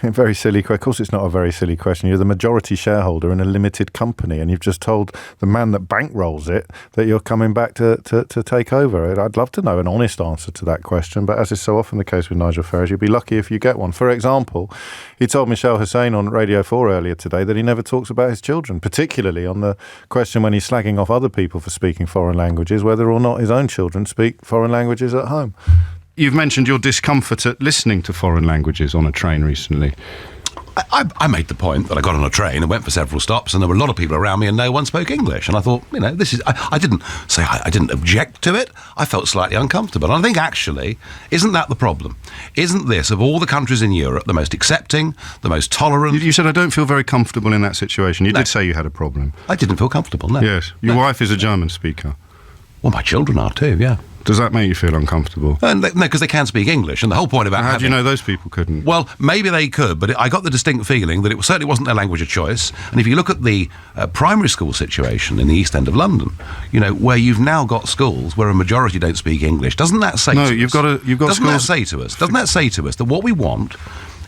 very silly. Of course, it's not a very silly question. You're the majority shareholder in a limited company, and you've just told the man that bankrolls it that you're coming back to take over. I'd love to know an honest answer to that question, but as is so often the case with Nigel Farage, you'll be lucky if you get one. For example, he told Michelle Hussein on Radio 4 earlier today that he never talks about his children, particularly on the question when he's slagging off other people for speaking foreign languages, whether or not his own children speak foreign languages at home. You've mentioned your discomfort at listening to foreign languages on a train recently. I made the point that I got on a train and went for several stops and there were a lot of people around me and no one spoke English. And I thought, you know, this is... I didn't say I didn't object to it. I felt slightly uncomfortable. And I think, actually, isn't that the problem? Isn't this, of all the countries in Europe, the most accepting, the most tolerant... You said, I don't feel very comfortable in that situation. You did say you had a problem. I didn't feel comfortable, no. Yes. Your wife is a German speaker. Well, my children are too, yeah. Does that make you feel uncomfortable? No, because they can speak English, and the whole point about How do you know those people couldn't? Well, maybe they could, but I got the distinct feeling that it certainly wasn't their language of choice. And if you look at the primary school situation in the East End of London, you know, where you've now got schools where a majority don't speak English, doesn't that say to us... Doesn't that say to us that what we want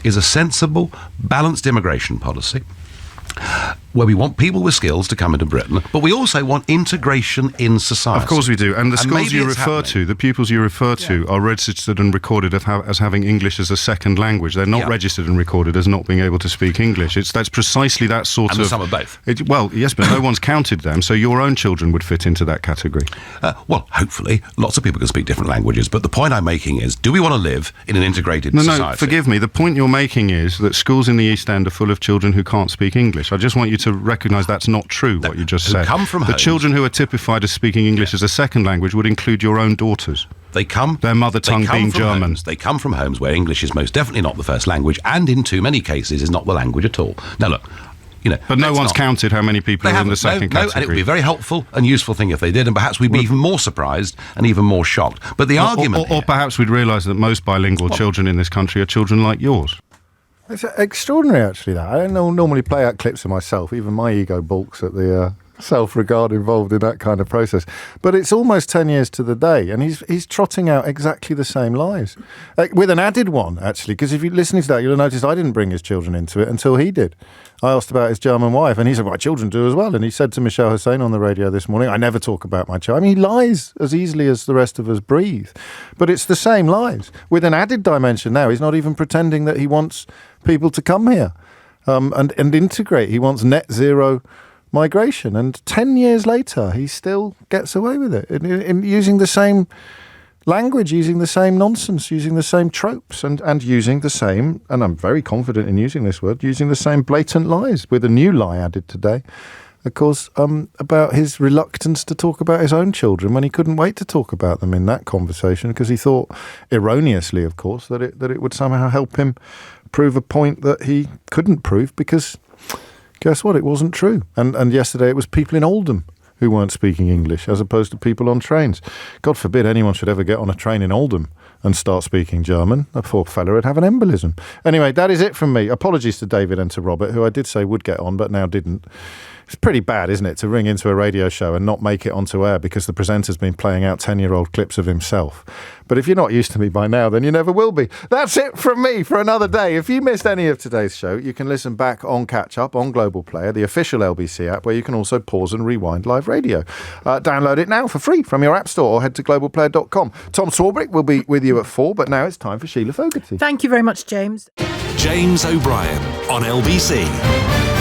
is a sensible, balanced immigration policy where we want people with skills to come into Britain, but we also want integration in society. Of course we do. And the schools you refer to, the pupils you refer to, are registered and recorded as having English as a second language. They're not registered and recorded as not being able to speak English. That's precisely that sort of... And some of both. Well, yes, but no one's counted them, so your own children would fit into that category. Well, hopefully, lots of people can speak different languages, but the point I'm making is, do we want to live in an integrated society? No, forgive me. The point you're making is that schools in the East End are full of children who can't speak English. I just want you to recognise that's not true, what you just said. Come from the children who are typified as speaking English as a second language would include your own daughters. Their mother tongue being German. They come from homes where English is most definitely not the first language, and in too many cases is not the language at all. Now look, But no one's counted how many people are in the second category. And it would be a very helpful and useful thing if they did, and perhaps we'd be even more surprised and even more shocked. But the argument... Or perhaps we'd realise that most bilingual children in this country are children like yours. It's extraordinary, actually, that. I don't normally play out clips of myself. Even my ego balks at the self-regard involved in that kind of process. But it's almost 10 years to the day, and he's trotting out exactly the same lies. With an added one, actually, because if you're listening to that, you'll notice I didn't bring his children into it until he did. I asked about his German wife, and he said, my children do as well. And he said to Michelle Hussein on the radio this morning, I never talk about my child. I mean, he lies as easily as the rest of us breathe. But it's the same lies. With an added dimension now, he's not even pretending that he wants people to come here and integrate. He wants net zero migration, and 10 years later he still gets away with it in using the same language, using the same nonsense, using the same tropes, and using the same, and I'm very confident in using this word, using the same blatant lies, with a new lie added today, of course, about his reluctance to talk about his own children when he couldn't wait to talk about them in that conversation, because he thought, erroneously of course, that it would somehow help him prove a point that he couldn't prove, because guess what? It wasn't true. And yesterday it was people in Oldham who weren't speaking English as opposed to people on trains. God forbid anyone should ever get on a train in Oldham and start speaking German. The poor fella would have an embolism. Anyway, that is it from me. Apologies to David and to Robert, who I did say would get on but now didn't. It's pretty bad, isn't it, to ring into a radio show and not make it onto air because the presenter's been playing out 10-year-old clips of himself. But if you're not used to me by now, then you never will be. That's it from me for another day. If you missed any of today's show, you can listen back on Catch Up on Global Player, the official LBC app, where you can also pause and rewind live radio. Download it now for free from your app store or head to globalplayer.com. Tom Swarbrick will be with you at 4, but now it's time for Sheila Fogarty. Thank you very much, James. James O'Brien on LBC.